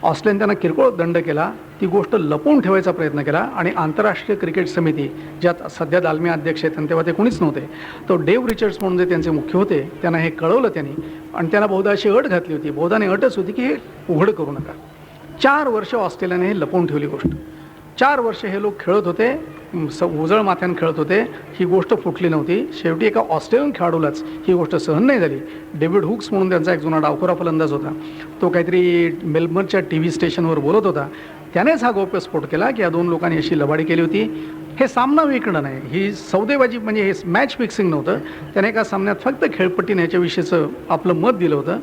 ऑस्ट्रेलियानं त्यांना किरकोळ दंड केला, ती गोष्ट लपवून ठेवायचा प्रयत्न केला आणि आंतरराष्ट्रीय क्रिकेट समिती ज्यात सध्या दालमी अध्यक्ष आहेत आणि तेव्हा ते कोणीच नव्हते, तो डेव्ह रिचर्ड्स म्हणून जे त्यांचे मुख्य होते त्यांना हे कळवलं त्यांनी आणि त्यांना बहुधा अशी अट घातली होती, बहुधाने अटच होती की हे उघड करू नका. 4 वर्ष ऑस्ट्रेलियाने हे लपवून ठेवली गोष्ट. 4 वर्ष हे लोक खेळत होते, उजळ माथ्यानं खेळत होते, ही गोष्ट फुटली नव्हती. शेवटी एका ऑस्ट्रेलियन खेळाडूलाच ही गोष्ट सहन नाही झाली. डेव्हिड हुक्स म्हणून त्यांचा एक जुना डावखोरा फलंदाज होता, तो काहीतरी मेलबर्नच्या TV स्टेशनवर बोलत होता. त्यानेच हा गौप्यस्फोट केला की या 2 लोकांनी अशी लबाडी केली होती. हे सामना विकणं नाही, ही सौदेबाजी, म्हणजे हे मॅच फिक्सिंग नव्हतं. त्याने एका सामन्यात फक्त खेळपट्टी न्यायच्याविषयीचं आपलं मत दिलं होतं,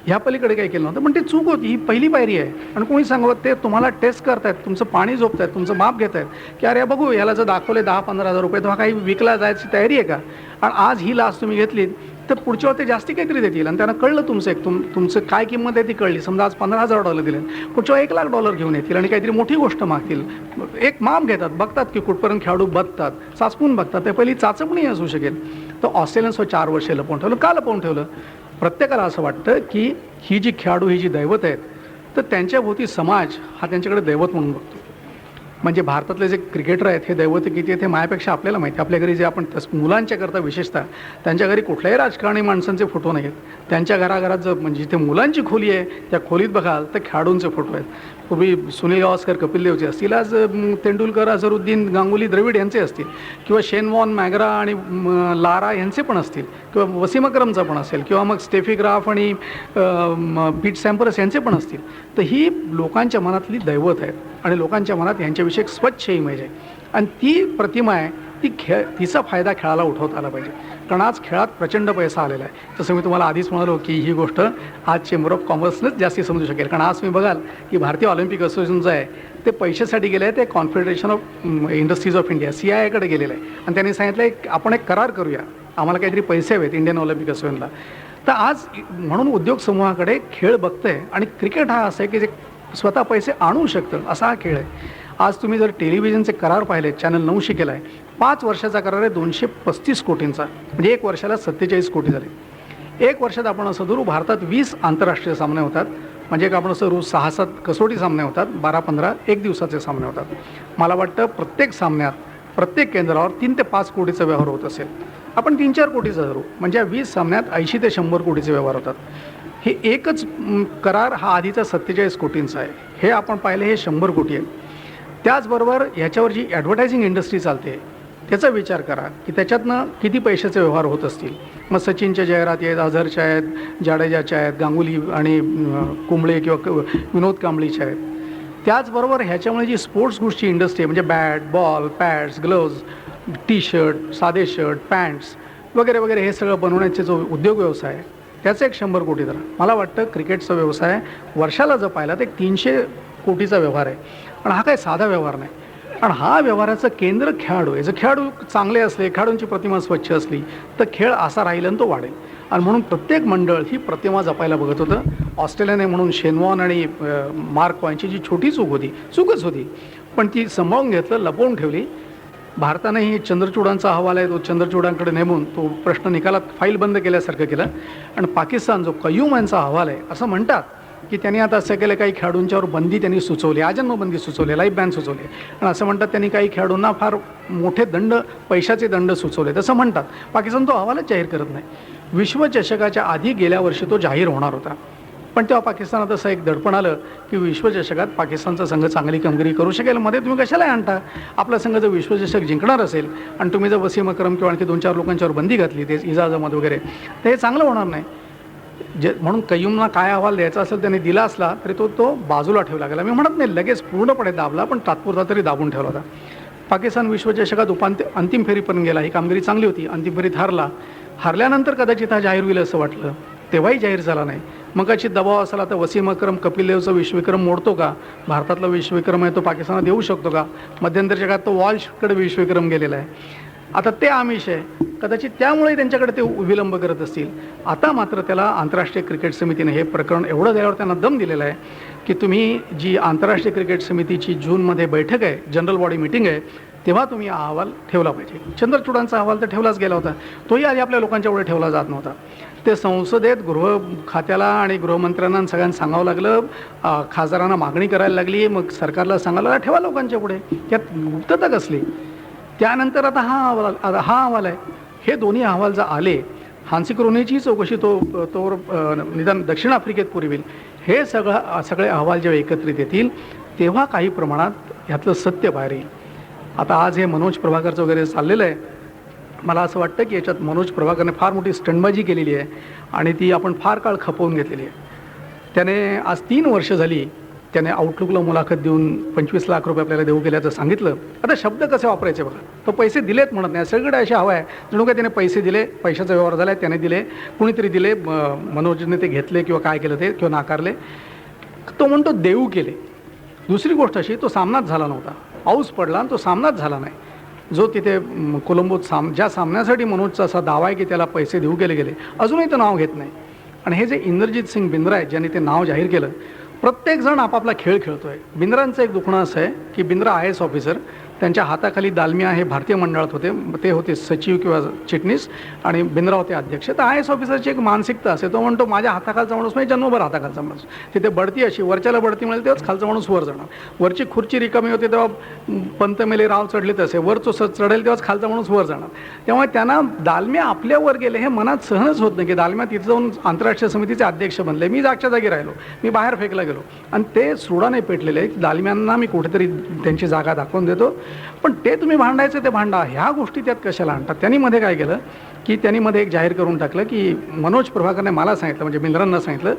ह्या पलीकडे काही केलं नव्हतं. पण ती चूक होती, ही पहिली पायरी आहे. आणि कोणी सांगत ते तुम्हाला टेस्ट करतायत, तुमचं पाणी झोपतायत, तुमचं माप घेत आहेत की अरे बघू याला जर दाखवले 10-15 हजार रुपये तेव्हा काही विकला जायची तयारी आहे का. आणि आज ही लाच तुम्ही घेतली तर पुढच्या वेळी ते जास्ती काहीतरी देतील आणि त्यांना कळलं तुमचं काय किंमत आहे ती कळली. समजा आज $15,000 दिले, पुढच्या $1 लाख घेऊन येतील आणि काहीतरी मोठी गोष्ट मागतील. एक माप घेतात, बघतात की कुठपर्यंत खेळाडू बघतात, चाचपून बघतात. ते पहिली चाचपणी असू शकेल. तर ऑस्ट्रेलियन्सवर 4 वर्ष लपवून ठेवलं. का लपवून ठेवलं? प्रत्येकाला असं वाटतं की ही जी खेळाडू, ही जी दैवत आहेत, तर त्यांच्याभोवती समाज हा त्यांच्याकडे दैवत म्हणून बघतो. म्हणजे भारतातले जे क्रिकेटर आहेत हे दैवत किती आहेत हे माझ्यापेक्षा आपल्याला माहिती. आपल्या घरी जे आपण मुलांच्या करता विशेषतः त्यांच्या घरी कुठल्याही राजकारणी माणसांचे फोटो नाही आहेत. त्यांच्या घराघरात जर म्हणजे जिथे मुलांची खोली आहे त्या खोलीत बघाल तर खेळाडूंचे फोटो आहेत. पूर्वी सुनील गावस्कर, कपिल देवचे असतील, आज तेंडुलकर, अझरुद्दीन, गांगुली, द्रविड यांचे असतील, किंवा शेन वॉन, मॅग्रा आणि लारा यांचे पण असतील, किंवा वसीम अक्रमचा पण असेल, किंवा मग स्टेफी ग्राफ आणि पीट सॅम्परस यांचे पण असतील. तर ही लोकांच्या मनातली दैवत आहेत आणि लोकांच्या मनात यांच्याविषयी एक स्वच्छ इमेज आहे आणि ती प्रतिमा आहे. तिचा फायदा खेळाला उठवता आला पाहिजे, कारण आज खेळात प्रचंड पैसा आलेला आहे. तसं मी तुम्हाला आधीच म्हणालो की ही गोष्ट आज चेंबर ऑफ कॉमर्सनंच जास्ती समजू शकेल, कारण आज तुम्ही बघाल की भारतीय ऑलिम्पिक असोसिएशन जे आहे ते पैशासाठी गेले आहे, ते confederation of industries of India CII गेलेलं आहे आणि त्यांनी सांगितलं आपण एक करार करूया, आम्हाला काहीतरी पैसे हवेत इंडियन ऑलिम्पिक असोसिएशनला. तर आज म्हणून उद्योग समूहाकडे खेळ बघतंय आणि क्रिकेट हा असं आहे की जे स्वतः पैसे आणू शकतं असा हा खेळ आहे. आज तुम्ही जर टेलिव्हिजनचे करार पाहिले, चॅनल 9 केला आहे, 5 वर्षाचा करार आहे 235 कोटींचा, म्हणजे 1 वर्षाला 47 कोटी झाले. 1 वर्षात आपण असं धरू भारतात 20 आंतरराष्ट्रीय सामने होतात, म्हणजे आपण असं रोज 6-7 कसोटी सामने होतात, 12-15 एक दिवसाचे सामने होतात. मला वाटतं प्रत्येक सामन्यात प्रत्येक केंद्रावर 3 ते 5 कोटीचा व्यवहार होत असेल. आपण 3-4 कोटीचा धरू, म्हणजे 20 सामन्यात 80 ते 100 कोटीचे व्यवहार होतात. हे एकच करार हा आधीचा 47 कोटींचा आहे, हे आपण पाहिले हे 100 कोटी आहे. त्याचबरोबर ह्याच्यावर जी ॲडव्हर्टायझिंग इंडस्ट्री चालते त्याचा विचार करा की त्याच्यातनं किती पैशाचे व्यवहार होत असतील. मग सचिनच्या जाहिराती आहेत, अझरच्या आहेत, जाडेजाच्या आहेत, गांगुली आणि कुंबळे किंवा विनोद कांबळीच्या आहेत. त्याचबरोबर ह्याच्यामुळे जी स्पोर्ट्स गुड्सची इंडस्ट्री आहे, म्हणजे bat, ball, pads, gloves, T-shirt, साधे शर्ट, पॅन्ट्स वगैरे वगैरे हे सगळं बनवण्याचे जो उद्योग व्यवसाय आहे त्याचं एक 100 कोटी धरा. मला वाटतं क्रिकेटचा व्यवसाय वर्षाला जर पाहिला तर एक 300 कोटीचा व्यवहार आहे. पण हा काही साधा व्यवहार नाही, आणि हा व्यवहाराचं केंद्र खेळाडू आहे. जर खेळाडू चांगले असले, खेळाडूंची प्रतिमा स्वच्छ असली तर खेळ असा राहील आणि तो वाढेल. आणि म्हणून प्रत्येक मंडळ ही प्रतिमा जपायला बघत होतं. ऑस्ट्रेलियाने म्हणून शेनवॉन आणि मार्क कॉइनची जी छोटी चूकच होती, पण ती सांभाळून घेतलं, लपवून ठेवली. भारतानेही चंद्रचूडांचा अहवाल आहे तो चंद्रचूडांकडे नेमून तो प्रश्न निकालात फाईल बंद केल्यासारखं केलं. आणि पाकिस्तान जो कयूम यांचा अहवाल आहे, असं म्हणतात की त्यांनी आता असं केलं, काही खेळाडूंच्यावर बंदी त्यांनी सुचवली, आजन्म बंदी सुचवली, लाईफ बॅन सुचवली. आणि असं म्हणतात त्यांनी काही खेळाडूंना फार मोठे दंड, पैशाचे दंड सुचवले, तसं म्हणतात. पाकिस्तान तो अहवालच जाहीर करत नाही. विश्वचषकाच्या आधी गेल्या वर्षी तो जाहीर होणार होता, पण तेव्हा पाकिस्तानात असं एक दडपण आलं की विश्वचषकात पाकिस्तानचा संघ चांगली कामगिरी करू शकेल, मध्ये तुम्ही कशाला आणता. आपला संघ जर विश्वचषक जिंकणार असेल आणि तुम्ही जर वसीम अक्रम किंवा आणखी 2-4 लोकांच्यावर बंदी घातली, ते इजाज अहमद वगैरे, तर हे चांगलं होणार नाही. म्हणून कयूमना काय अहवाल द्यायचा असेल त्याने दिला असला तरी तो बाजूला ठेवला गेला. मी म्हणत नाही लगेच पूर्णपणे दाबला, पण तात्पुरता तरी दाबून ठेवला होता. पाकिस्तान विश्वचषकात अंतिम फेरीपर्यंत गेला, ही कामगिरी चांगली होती. अंतिम फेरीत हारल्यानंतर कदाचित हा जाहीर होईल असं वाटलं, तेव्हाही जाहीर झाला नाही. मग कदाचित दबाव असला तर वसीम अक्रम कपिल देवचा विश्वविक्रम मोडतो का, भारतातला विश्वविक्रम आहे तो पाकिस्तानात देऊ शकतो का. मध्यंतरच्या काळात तो वॉल्शकडे विश्वविक्रम गेलेला आहे. आता ते आमिष आहे, कदाचित त्यामुळे त्यांच्याकडे ते विलंब करत असतील. आता मात्र त्याला आंतरराष्ट्रीय क्रिकेट समितीने हे प्रकरण एवढं द्यावर त्यांना दम दिलेला आहे की तुम्ही जी आंतरराष्ट्रीय क्रिकेट समितीची जूनमध्ये बैठक आहे, जनरल बॉडी मीटिंग आहे, तेव्हा तुम्ही हा अहवाल ठेवला पाहिजे. चंद्रचूडांचा अहवाल तर ठेवलाच गेला होता, तोही आधी आपल्या लोकांच्या पुढे ठेवला जात नव्हता. ते संसदेत गृह खात्याला आणि गृहमंत्र्यांना सगळ्यांना सांगावं लागलं, खासदारांना मागणी करायला लागली, मग सरकारला सांगायला लागलं ठेवा लोकांच्या पुढे, त्यात गुप्तता कसली. त्यानंतर आता हा अहवाल आहे. हे दोन्ही अहवाल जर आले, हान्सी क्रोनीची चौकशी तो निदान दक्षिण आफ्रिकेत पुरवेल. हे सगळे अहवाल जेव्हा एकत्रित येतील तेव्हा काही प्रमाणात ह्यातलं सत्य बाहेर येईल. आता आज हे मनोज प्रभाकरचं वगैरे चाललेलं आहे, मला असं वाटतं की याच्यात मनोज प्रभाकरने फार मोठी स्टंटबाजी केलेली आहे आणि ती आपण फार काळ खपवून घेतलेली आहे. त्याने आज 3 वर्ष झाली त्याने आउटलुकला मुलाखत देऊन 25 लाख रुपये आपल्याला देऊ केल्याचं सांगितलं. आता शब्द कसे वापरायचे बघा, तो पैसे दिलेत म्हणत नाही, सगळीकडे अशा हवा आहे जणू काय त्याने पैसे दिले, पैशाचा व्यवहार झाला आहे, त्याने दिले, कुणीतरी दिले, मनोजने ते घेतले किंवा काय केलं ते किंवा नाकारले. तो म्हणतो देऊ केले. दुसरी गोष्ट अशी, तो सामनाच झाला नव्हता, पाऊस पडला आणि तो सामनाच झाला नाही. जो तिथे कोलंबोत ज्या सामन्यासाठी मनोजचा असा दावा आहे की त्याला पैसे देऊ केले गेले, अजूनही तो नाव घेत नाही. आणि हे जे इंद्रजित सिंग बिंद्रा आहे ज्यांनी ते नाव जाहीर केलं, प्रत्येकजण आपापला खेळ खेळतो आहे. बिंद्रांचं एक दुखणं असं आहे की बिंद्रा IAS ऑफिसर, त्यांच्या हाताखाली दालमिया हे भारतीय मंडळात होते, ते होते सचिव किंवा चिटणीस आणि बिंद्रा होते अध्यक्ष. तर आय एस ऑफिसरची एक मानसिकता असते, तो म्हणतो माझ्या हाताखालचा माणूस म्हणजे जन्मभर हाताखालचा माणूस. तिथे बढती अशी वरच्याला बढती मिळेल तेव्हाच खालचा माणूस वर जाणार. वरची खुर्ची रिकामी होते तेव्हा पंत मेले राव चढले तसे वर चढेल तेव्हाच खालचा माणूस वर जाणार. त्यामुळे त्यांना दालमिया आपल्यावर गेले हे मनात सहनच होत नाही की दालमिया तिथं जाऊन आंतरराष्ट्रीय समितीचे अध्यक्ष बनले, मी जागच्या जागी राहिलो, मी बाहेर फेकला गेलो. आणि ते सुडाने पेटलेले दालमियांना मी कुठेतरी त्यांची जागा दाखवून देतो. पण ते तुम्ही भांडायचं ते भांडा, ह्या गोष्टी त्यात कशाला आणतात. त्यांनी मध्ये काय केलं की त्यांनी मध्ये एक जाहीर करून टाकलं की मनोज प्रभाकरने मला सांगितलं, म्हणजे बिंद्रांना सांगितलं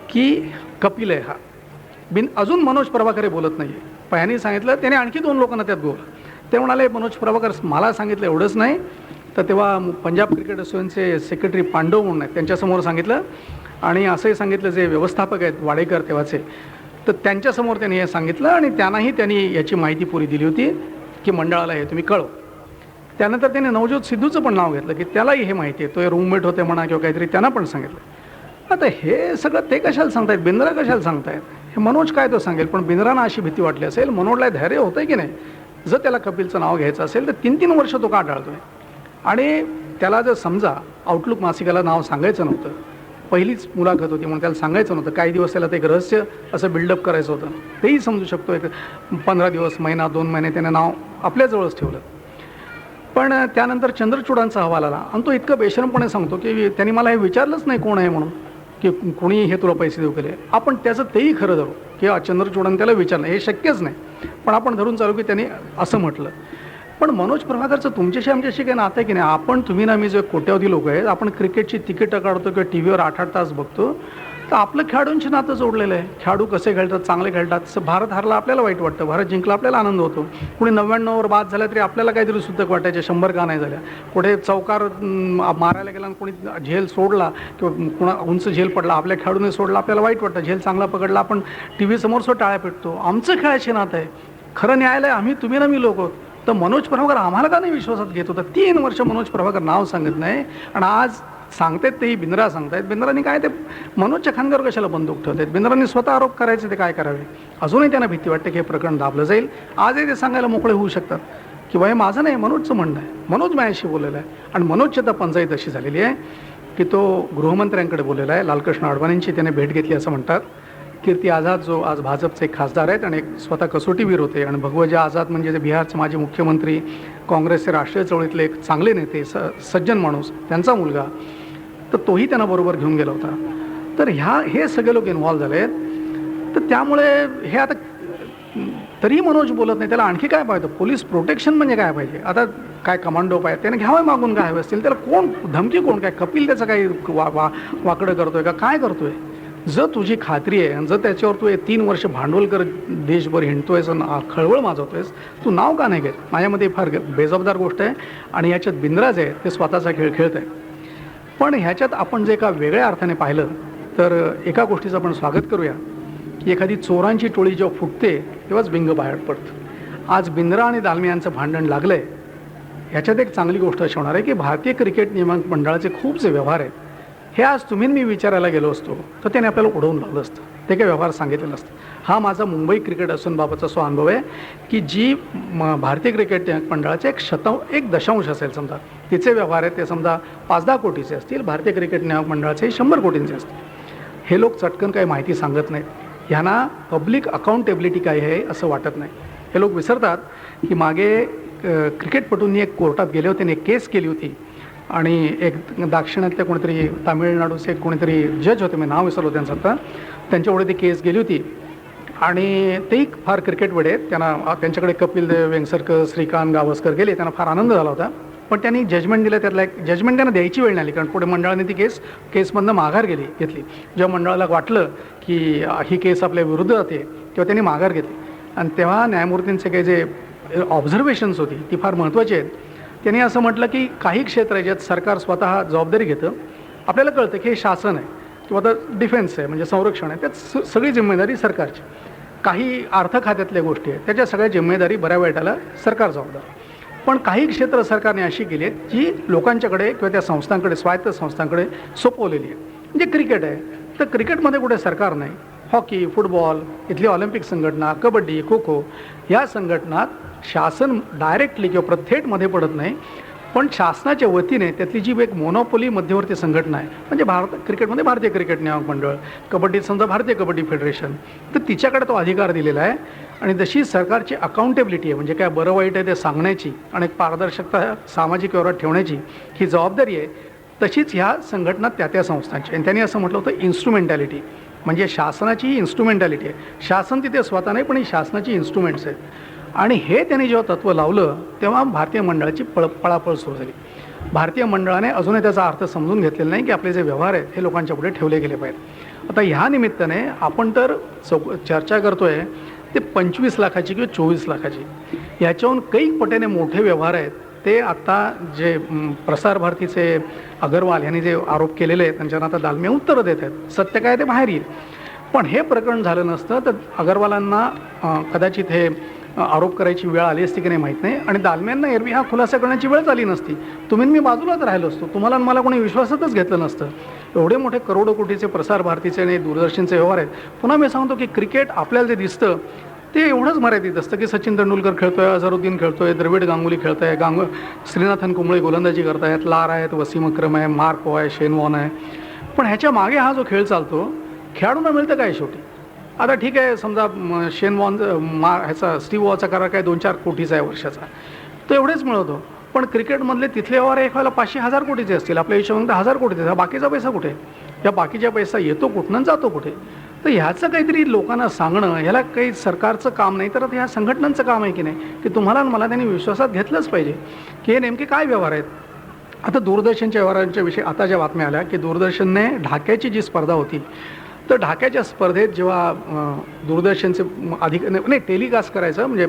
की कपिल आहे हा. अजून मनोज प्रभाकर हे बोलत नाही आहे. पयानी सांगितलं, त्याने आणखी 2 लोकांना त्यात गोवलं. ते म्हणाले मनोज प्रभाकर मला सांगितलं एवढंच नाही. तर तेव्हा पंजाब क्रिकेट असोसिएशनचे सेक्रेटरी पांडव म्हणून आहेत त्यांच्यासमोर सांगितलं आणि असंही सांगितलं जे व्यवस्थापक आहेत वाडेकर तेव्हाचे, तर त्यांच्यासमोर त्यांनी हे सांगितलं आणि त्यांनाही त्यांनी याची माहिती पुरी दिली होती की मंडळाला हे तुम्ही कळव. त्यानंतर त्यांनी नवज्योत सिद्धूचं पण नाव घेतलं की त्यालाही हे माहिती आहे, तो रूममेट होते म्हणा किंवा काहीतरी, त्यांना पण सांगितलं. आता हे सगळं ते कशाला सांगतायत, बिंद्रा कशाला सांगतायत, हे मनोज काय तो सांगेल. पण बिंद्रांना अशी भीती वाटली असेल, मनोजला धैर्य होतं की नाही, जर त्याला कपिलचं नाव घ्यायचं असेल तर 3-3 वर्ष तो का टाळतोय. आणि त्याला जर समजा आउटलुक मासिकाला नाव सांगायचं नव्हतं, पहिलीच मुलाखत होती म्हणून त्याला सांगायचं नव्हतं, काही दिवस त्याला ते एक रहस्य असं बिल्डअप करायचं होतं, तेही समजू शकतो. एक 15 दिवस, महिना, 2 महिने त्याने नाव आपल्याजवळच ठेवलं. पण त्यानंतर चंद्रचूडांचा अहवाल आला आणि तो इतकं बेशरमपणे सांगतो की त्यांनी मला हे विचारलंच नाही कोण आहे म्हणून, की कोणी हे तुला पैसे देऊ केले. आपण त्याचं तेही खरं धरू की चंद्रचूडांनी त्याला विचारलं, हे शक्यच नाही, पण आपण धरून चालू की त्यांनी असं म्हटलं. पण मनोज प्रभाकरचं तुमच्याशी आमच्याशी काही नातं आहे की नाही. आपण तुम्ही ना मी जे कोट्यावधी लोक आहेत, आपण क्रिकेटची तिकीटं काढतो किंवा टी व्हीवर 8-8 तास बघतो, तर आपलं खेळाडूंशी नातं जोडलेलं आहे. खेळाडू कसे खेळतात, चांगले खेळतात. तसं भारत हारला आपल्याला वाईट वाटतं, भारत जिंकला आपल्याला आनंद होतो. कुणी 99वर बाद झाला तरी आपल्याला काहीतरी सुतक वाटायचे, 100 का नाही झाल्या. कुठे चौकार मारायला गेला आणि कोणी झेल सोडला किंवा कुणा उंच झेल पडला, आपल्या खेळाडूने सोडला, आपल्याला वाईट वाटतं. झेल चांगला पकडला, आपण टी व्ही समोर टाळ्या पेटतो. आमचं खेळायचे नातं आहे. खरं न्यायालय आम्ही, तुम्ही ना मी लोक आहोत. तर मनोज प्रभाकर आम्हाला का नाही विश्वासात घेत होता. 3 वर्ष मनोज प्रभाकर नाव सांगत नाही आणि आज सांगतायत तेही बिंद्रा सांगतायत. बिंद्रांनी काय ते मनोजच्या खांद्यावर कशाला बंदूक ठेवतायत. बिंद्रांनी स्वतः आरोप करायचे, ते काय करावे. अजूनही त्यांना भीती वाटते की हे प्रकरण दाबलं जाईल. आजही ते सांगायला मोकळे होऊ शकतात की हे माझं नाही, मनोजचं म्हणणं आहे, मनोज माझ्याशी बोललेलं आहे. आणि मनोजची तर पंचायत अशी झालेली आहे की तो गृहमंत्र्यांकडे बोललेला आहे. लालकृष्ण अडवाणींची त्याने भेट घेतली असं म्हणतात. कीर्ती आझाद जो आज भाजपचे एक खासदार आहेत आणि एक स्वतः कसोटीवीर होते, आणि भगवजी आझाद म्हणजे जे बिहारचे माजी मुख्यमंत्री, काँग्रेसचे राष्ट्रीय चळवळीतले एक चांगले नेते, सज्जन माणूस, त्यांचा मुलगा, तर तोही त्यांना बरोबर घेऊन गेला होता. तर हे सगळे लोक इन्व्हॉल्व झाले आहेत. तर त्यामुळे हे आता तरी मनोज बोलत नाही. त्याला आणखी काय पाहिजे, पोलीस प्रोटेक्शन म्हणजे काय पाहिजे. आता काय कमांडो पाहिजे, त्याने घ्यावे मागून काय हवे असतील. त्याला कोण धमकी, कोण काय, कपिल त्याचं काही वाकडं करतोय का, काय करतोय. जर तुझी खात्री आहे आणि जर त्याच्यावर तू 3 वर्ष भांडवल कर देशभर हिंडतोयस आणि खळवळ माजवतोयस, तू नाव का नाही घेत. माझ्यामध्ये फार बेजबाबदार गोष्ट आहे आणि याच्यात बिंद्राज आहे, ते स्वतःचा खेळ खेळत आहे. पण ह्याच्यात आपण जे एका वेगळ्या अर्थाने पाहिलं तर एका गोष्टीचं आपण स्वागत करूया की एखादी चोरांची टोळी जेव्हा फुटते तेव्हाच बिंग बाहेर पडतं. आज बिंद्रा आणि दालमियांचं भांडण लागलं आहे. ह्याच्यात एक चांगली गोष्ट अशी होणार आहे की भारतीय क्रिकेट नियामक मंडळाचे खूप जे व्यवहार आहेत, हे आज तुम्ही मी विचारायला गेलो असतो तर त्याने आपल्याला उडवून लावलं असतं, ते काही व्यवहार सांगितलं नसतं. हा माझा मुंबई क्रिकेट असोसिएशनबाबतचा सो अनुभव आहे की जी भारतीय क्रिकेट मंडळाचे 1 असेल समजा, तिचे व्यवहार आहेत ते समजा 5-10 कोटीचे असतील, भारतीय क्रिकेट नियामक मंडळाचे 100 कोटींचे असतील. हे लोक चटकन काही माहिती सांगत नाहीत. ह्यांना पब्लिक अकाउंटेबिलिटी काय आहे असं वाटत नाही. हे लोक विसरतात की मागे क्रिकेटपटूंनी एक कोर्टात गेले होते आणि एक केस केली होती आणि एक दाक्षिणात्य कोणीतरी तामिळनाडूचे कोणीतरी जज होते, मी नाव विसरलो त्यांचं आता, त्यांच्यापुढे ती केस गेली होती आणि तेही फार क्रिकेट वेडे आहेत. त्यांच्याकडे कपिल देव, वेंगसरकर, श्रीकांत, गावस्कर गेले. त्यांना फार आनंद झाला होता. पण त्यांनी जजमेंट दिलं, त्यातला एक जजमेंट त्यांना द्यायची वेळ नाही आली, कारण पुढे मंडळाने ती केसमधनं माघार घेतली. जेव्हा मंडळाला वाटलं की ही केस आपल्या विरुद्ध जाते तेव्हा त्यांनी माघार घेतली. आणि तेव्हा न्यायमूर्तींचे काही जे ऑब्झर्वेशन्स होती ती फार महत्त्वाची आहेत. त्यांनी असं म्हटलं की काही क्षेत्र आहे ज्यात सरकार स्वतः जबाबदारी घेतं. आपल्याला कळतं की हे शासन आहे किंवा आता डिफेन्स आहे म्हणजे संरक्षण आहे, त्यात सगळी जिम्मेदारी सरकारची. काही अर्थ खात्यातल्या गोष्टी आहेत त्याच्या सगळ्या जिम्मेदारी बऱ्या वाईटाला सरकार जबाबदार. पण काही क्षेत्र सरकारने अशी केली आहेत जी लोकांच्याकडे किंवा त्या संस्थांकडे, स्वायत्त संस्थांकडे सोपवलेली आहे. म्हणजे क्रिकेट आहे तर क्रिकेटमध्ये कुठे सरकार नाही. हॉकी, फुटबॉल, इथली ऑलिम्पिक संघटना, कबड्डी, खो खो, या संघटनात शासन डायरेक्टली किंवा प्रथेटमध्ये पडत नाही, पण शासनाच्या वतीने त्यातली जी एक मोनोपोली मध्यवर्ती संघटना आहे, म्हणजे क्रिकेटमध्ये भारतीय क्रिकेट नियामक मंडळ, कबड्डीत समजा भारतीय कबड्डी फेडरेशन, तर तिच्याकडे तो अधिकार दिलेला आहे. आणि जशी सरकारची अकाउंटेबिलिटी आहे, म्हणजे काय बरं वाईट आहे ते सांगण्याची आणि एक पारदर्शकता सामाजिक व्यवहारात ठेवण्याची ही जबाबदारी आहे, तशीच ह्या संघटना त्या संस्थांची. आणि त्यांनी असं म्हटलं होतं इन्स्ट्रुमेंटॅलिटी, म्हणजे शासनाची ही इन्स्ट्रुमेंटॅलिटी आहे. शासन तिथे स्वतः नाही, पण ही शासनाची इन्स्ट्रुमेंट्स आहेत. आणि हे त्यांनी जेव्हा तत्त्व लावलं तेव्हा भारतीय मंडळाची पळापळ सुरू झाली. भारतीय मंडळाने अजूनही त्याचा अर्थ समजून घेतलेला नाही की आपले जे व्यवहार आहेत हे लोकांच्या पुढे ठेवले गेले पाहिजेत. आता ह्या निमित्ताने आपण तर चर्चा करतोय ते 25 लाखाची किंवा 24 लाखाची, ह्याच्याहून काही पटीने मोठे व्यवहार आहेत. ते आत्ता जे प्रसार भारतीचे अगरवाल यांनी जे आरोप केलेले आहेत त्यांच्यावर आता दालमिया उत्तरं देत आहेत. सत्य काय ते बाहेर येईल. पण हे प्रकरण झालं नसतं तर अगरवालांना कदाचित हे आरोप करायची वेळ आली असती की नाही माहीत नाही, आणि दालम्यांना एरवी हा खुलासा करण्याची वेळच आली नसती. तुम्ही मी बाजूलाच राहिलो असतो, तुम्हाला मला कोणी विश्वासातच घेतलं नसतं. एवढे मोठे करोडो कोटीचे प्रसार भारतीचे आणि दूरदर्शनचे व्यवहार आहेत. पुन्हा मी सांगतो की क्रिकेट आपल्याला जे दिसतं ते एवढंच मर्यादित असतं की सचिन तेंडुलकर खेळतोय, अझरुद्दीन खेळतोय, द्रविड गांगुली खेळतोय, श्रीनाथन कुंबळे गोलंदाजी करतायत, लार आहेत, वसीम अक्रम आहे, मार्को आहे, शेन वॉर्न आहे. पण ह्याच्या मागे हा जो खेळ चालतो, खेळाडूंना मिळतं काय शेवटी? आता ठीक आहे, समजा शेन वॉन ह्याचा स्टीव्ह वॉचा करार काय 2-4 कोटीचा आहे वर्षाचा, तो एवढेच मिळवतो. पण क्रिकेटमधले तिथले व्यवहार एक व्हायला 500-1000 कोटीचे असतील, आपल्या हिशोबाने 1000 कोटीचे. बाकीचा पैसा कुठे? या बाकीचा पैसा येतो कुठनं जातो कुठे? तर ह्याचं काहीतरी लोकांना सांगणं, ह्याला काही सरकारचं काम नाही तर ह्या संघटनांचं काम आहे की नाही, की तुम्हाला मला त्यांनी विश्वासात घेतलंच पाहिजे की हे नेमके काय व्यवहार आहेत. आता दूरदर्शनच्या व्यवहारांच्या विषयी आता ज्या बातम्या आल्या की दूरदर्शनने ढाक्याची जी स्पर्धा होती, तर ढाक्याच्या स्पर्धेत जेव्हा दूरदर्शनचे नाही टेलिकास्ट करायचं, म्हणजे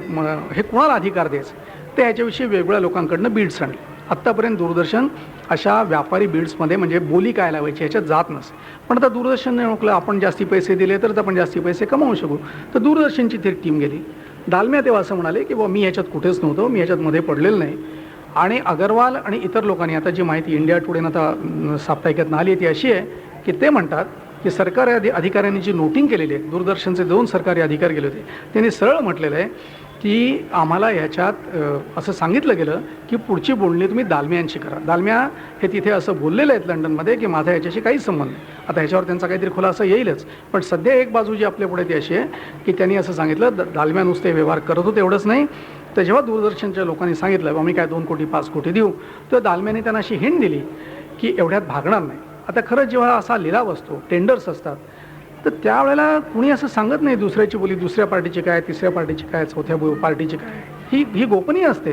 हे कुणाला अधिकार द्यायचं ते ह्याच्याविषयी वेगवेगळ्या लोकांकडनं बीड्स आणले. आत्तापर्यंत दूरदर्शन अशा व्यापारी बीड्समध्ये म्हणजे बोली काय लावायची ह्याच्यात जात नसे. पण आता दूरदर्शनने ओळखलं आपण जास्ती पैसे दिले तर आपण जास्ती पैसे कमावू शकू, तर दूरदर्शनची ती टीम गेली. दालम्या तेव्हा असं म्हणाले की मी ह्याच्यात कुठेच नव्हतो, मी ह्याच्यात मध्ये पडलेलं नाही. आणि अगरवाल आणि इतर लोकांनी आता जी माहिती इंडिया टुडेनं आता साप्ताहिकातनं आली आहे ती अशी आहे की ते म्हणतात की सरकारी अधिकाऱ्यांनी जी नोटिंग केलेली आहे, दूरदर्शनचे 2 सरकारी अधिकारी गेले होते, त्यांनी सरळ म्हटलेलं आहे की आम्हाला ह्याच्यात असं सांगितलं गेलं की पुढची बोलणी तुम्ही दालमियांशी करा. दालमिया हे तिथे असं बोललेलं आहेत लंडनमध्ये की माझा ह्याच्याशी काहीच संबंध नाही. आता ह्याच्यावर त्यांचा काहीतरी खुलासा येईलच, पण सध्या एक बाजू जी आपल्यापुढे ती अशी आहे की त्यांनी असं सांगितलं दालमिया नुसते व्यवहार करत होते एवढंच नाही, तर जेव्हा दूरदर्शनच्या लोकांनी सांगितलं आम्ही काय 2 कोटी 5 कोटी देऊ, तर दालम्याने त्यांना अशी हिंट दिली की एवढ्यात भागणार नाही. आता खरंच जेव्हा असा लिलाव असतो, टेंडर्स असतात, तर त्यावेळेला कुणी असं सांगत नाही दुसऱ्याची बोली दुसऱ्या पार्टीची काय, तिसऱ्या पार्टीची काय, चौथ्या पार्टीची काय. ही गोपनीय असते.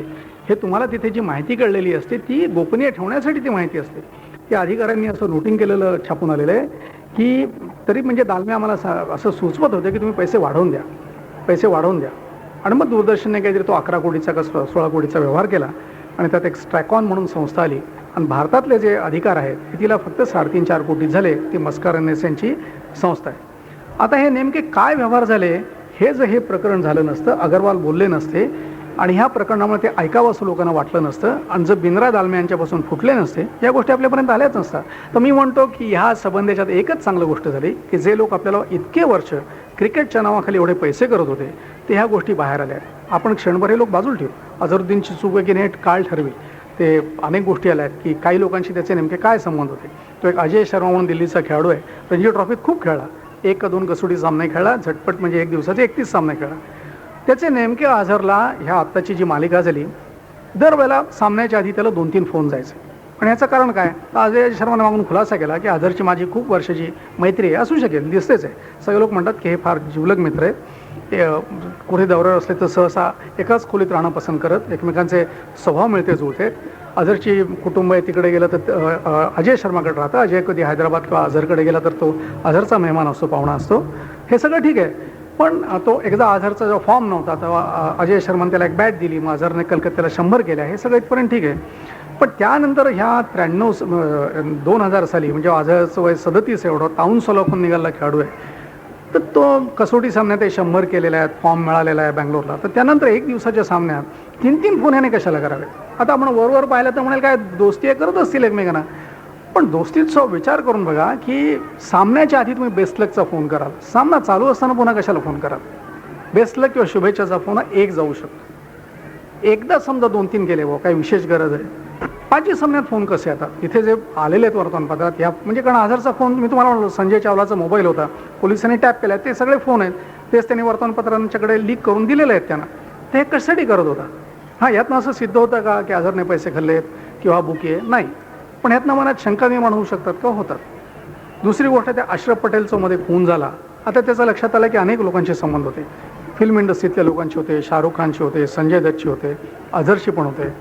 हे तुम्हाला तिथे जी माहिती कळलेली असते ती गोपनीय ठेवण्यासाठी ती माहिती असते. त्या अधिकाऱ्यांनी असं नोटिंग केलेलं छापून आलेलं आहे की तरी म्हणजे दालम्या आम्हाला असं सुचवत होते की तुम्ही पैसे वाढवून द्या, पैसे वाढवून द्या. आणि मग दूरदर्शनने काहीतरी तो 11 कोटीचा का 16 कोटीचा व्यवहार केला आणि त्यात एक स्ट्रॅकॉन म्हणून संस्था आली आणि भारतातले जे अधिकार आहेत तिला फक्त 3.5-4 कोटी झाले. ती मस्कर यांची संस्था आहे. आता हे नेमके काय व्यवहार झाले हे जर हे प्रकरण झालं नसतं, अगरवाल बोलले नसते आणि ह्या प्रकरणामुळे ते ऐकावं असं लोकांना वाटलं नसतं आणि जर बिनरा दालम्या यांच्यापासून फुटले नसते, या गोष्टी आपल्यापर्यंत आल्याच नसतात. तर मी म्हणतो की ह्या संबंधाच्यात एकच चांगली गोष्ट झाली की जे लोक आपल्याला इतके वर्ष क्रिकेटच्या नावाखाली एवढे पैसे करत होते ते ह्या गोष्टी बाहेर आल्या. आपण क्षणभर हे लोक बाजूला ठेवू. अझरुद्दीनची चूक आहे की नाही काळ ठरवी. ते अनेक गोष्टी आल्या आहेत की काही लोकांशी त्याचे नेमके काय संबंध होते. तो एक अजय शर्मा म्हणून दिल्लीचा खेळाडू आहे, रणजी ट्रॉफीत खूप खेळला, 1 का 2 कसोटी सामने खेळला, झटपट म्हणजे 1 दिवसाचे 31 सामने खेळला. त्याचे नेमके अझरला ह्या आत्ताची जी मालिका झाली दरवेळेला सामन्याच्या आधी त्याला 2-3 फोन जायचे. आणि याचं कारण काय, तर अजय शर्माने मागून खुलासा केला की अझरची माझी खूप वर्षाची मैत्री आहे, असू शकेल, दिसतेच आहे. सगळे लोक म्हणतात की हे फार जिवलग मित्र आहेत. ते कुठे दौऱ्यावर असले तर सहसा एकाच खोलीत राहणं पसंत करत, एकमेकांचे स्वभाव मिळते जुळते. अझरची कुटुंब आहे तिकडे गेलं तर अजय शर्माकडे राहतं. अजय कधी हैदराबाद किंवा अझरकडे गेला तर तो अझरचा मेहमान असतो, पाहुणा असतो. हे सगळं ठीक आहे. पण तो एकदा अझरचा जो फॉर्म नव्हता तेव्हा अजय शर्माने त्याला एक बॅट दिली, मग अझरने कलकत्त्याला 100 केल्या. हे सगळं इथपर्यंत ठीक आहे. पण त्यानंतर ह्या 2000 साली म्हणजे अझरचं वय 37 एवढं टाऊन सॉलोखून निघाला खेळाडू आहे, तर तो कसोटी सामन्यात 100 केलेला आहे, फॉर्म मिळालेला आहे बँगलोरला. तर त्यानंतर 1 दिवसाच्या सामन्यात 3-3 फोन ह्याने कशाला करावे. आता आपण वरवर पाहिलं तर म्हणाल काय दोस्ती करत असतील एकमेकांना, पण दोस्तीचा विचार करून बघा की सामन्याच्या आधी तुम्ही बेस्ट लकचा फोन कराल, सामना चालू असताना पुन्हा कशाला फोन कराल. बेस्ट लक किंवा शुभेच्छाचा फोन एक जाऊ शकतो. एकदा समजा 2-3 गेले व काही विशेष गरज आहे, 5 सामन्यात फोन कसे येतात इथे जे आलेले आहेत वर्तमानपत्रात या म्हणजे कारण हजरचा फोन मी तुम्हाला म्हणलो संजय चावलाचा मोबाईल होता, पोलिसांनी टॅप केला, ते सगळे फोन आहेत तेच त्यांनी वर्तमानपत्रांच्याकडे लीक करून दिलेले आहेत त्यांना. ते कशासाठी करत होता? हां, यातनं असं सिद्ध होतं का की अझहरने पैसे खाल्लेत किंवा बुकी आहे? नाही. पण यातनं मनात शंका निर्माण होऊ शकतात का? होतात. दुसरी गोष्ट, त्या अशरफ पटेलचा मध्ये खून झाला, आता त्याचं लक्षात आलं की अनेक लोकांचे संबंध होते, फिल्म इंडस्ट्रीतल्या लोकांचे होते, शाहरुख खानचे होते, संजय दत्तचे होते, अझहरशी पण होते.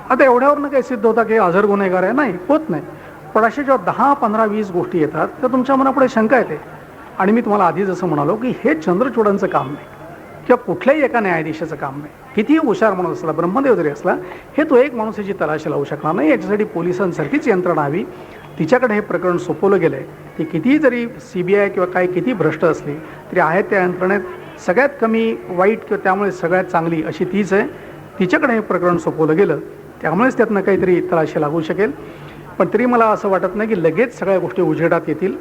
आता एवढ्यावरनं काही सिद्ध होता की अझहर गुन्हेगार आहे? नाही, होत नाही. पण अशा जेव्हा 10, 15, 20 गोष्टी येतात तर तुमच्या मनापुढे शंका येते. आणि मी तुम्हाला आधी जसं म्हणालो की हे चंद्रचूडांचं काम नाही किंवा कुठल्याही एका न्यायाधीशाचं काम नाही. कितीही हुशार माणूस असला, ब्रह्मदेव जरी असला, हे तो एक माणूस याची तलाशी लावू शकणार नाही. याच्यासाठी पोलिसांसारखीच यंत्रणा हवी. तिच्याकडे हे प्रकरण सोपवलं गेलं आहे. ती कितीही जरी CBI किंवा काही किती भ्रष्ट असली तरी आहेत त्या यंत्रणेत सगळ्यात कमी वाईट किंवा त्यामुळे सगळ्यात चांगली अशी तीच आहे. तिच्याकडे हे प्रकरण सोपवलं गेलं, त्यामुळेच त्यातनं काहीतरी तलाशी लागू शकेल. पण तरी मला असं वाटत नाही की लगेच सगळ्या गोष्टी उजेडात येतील.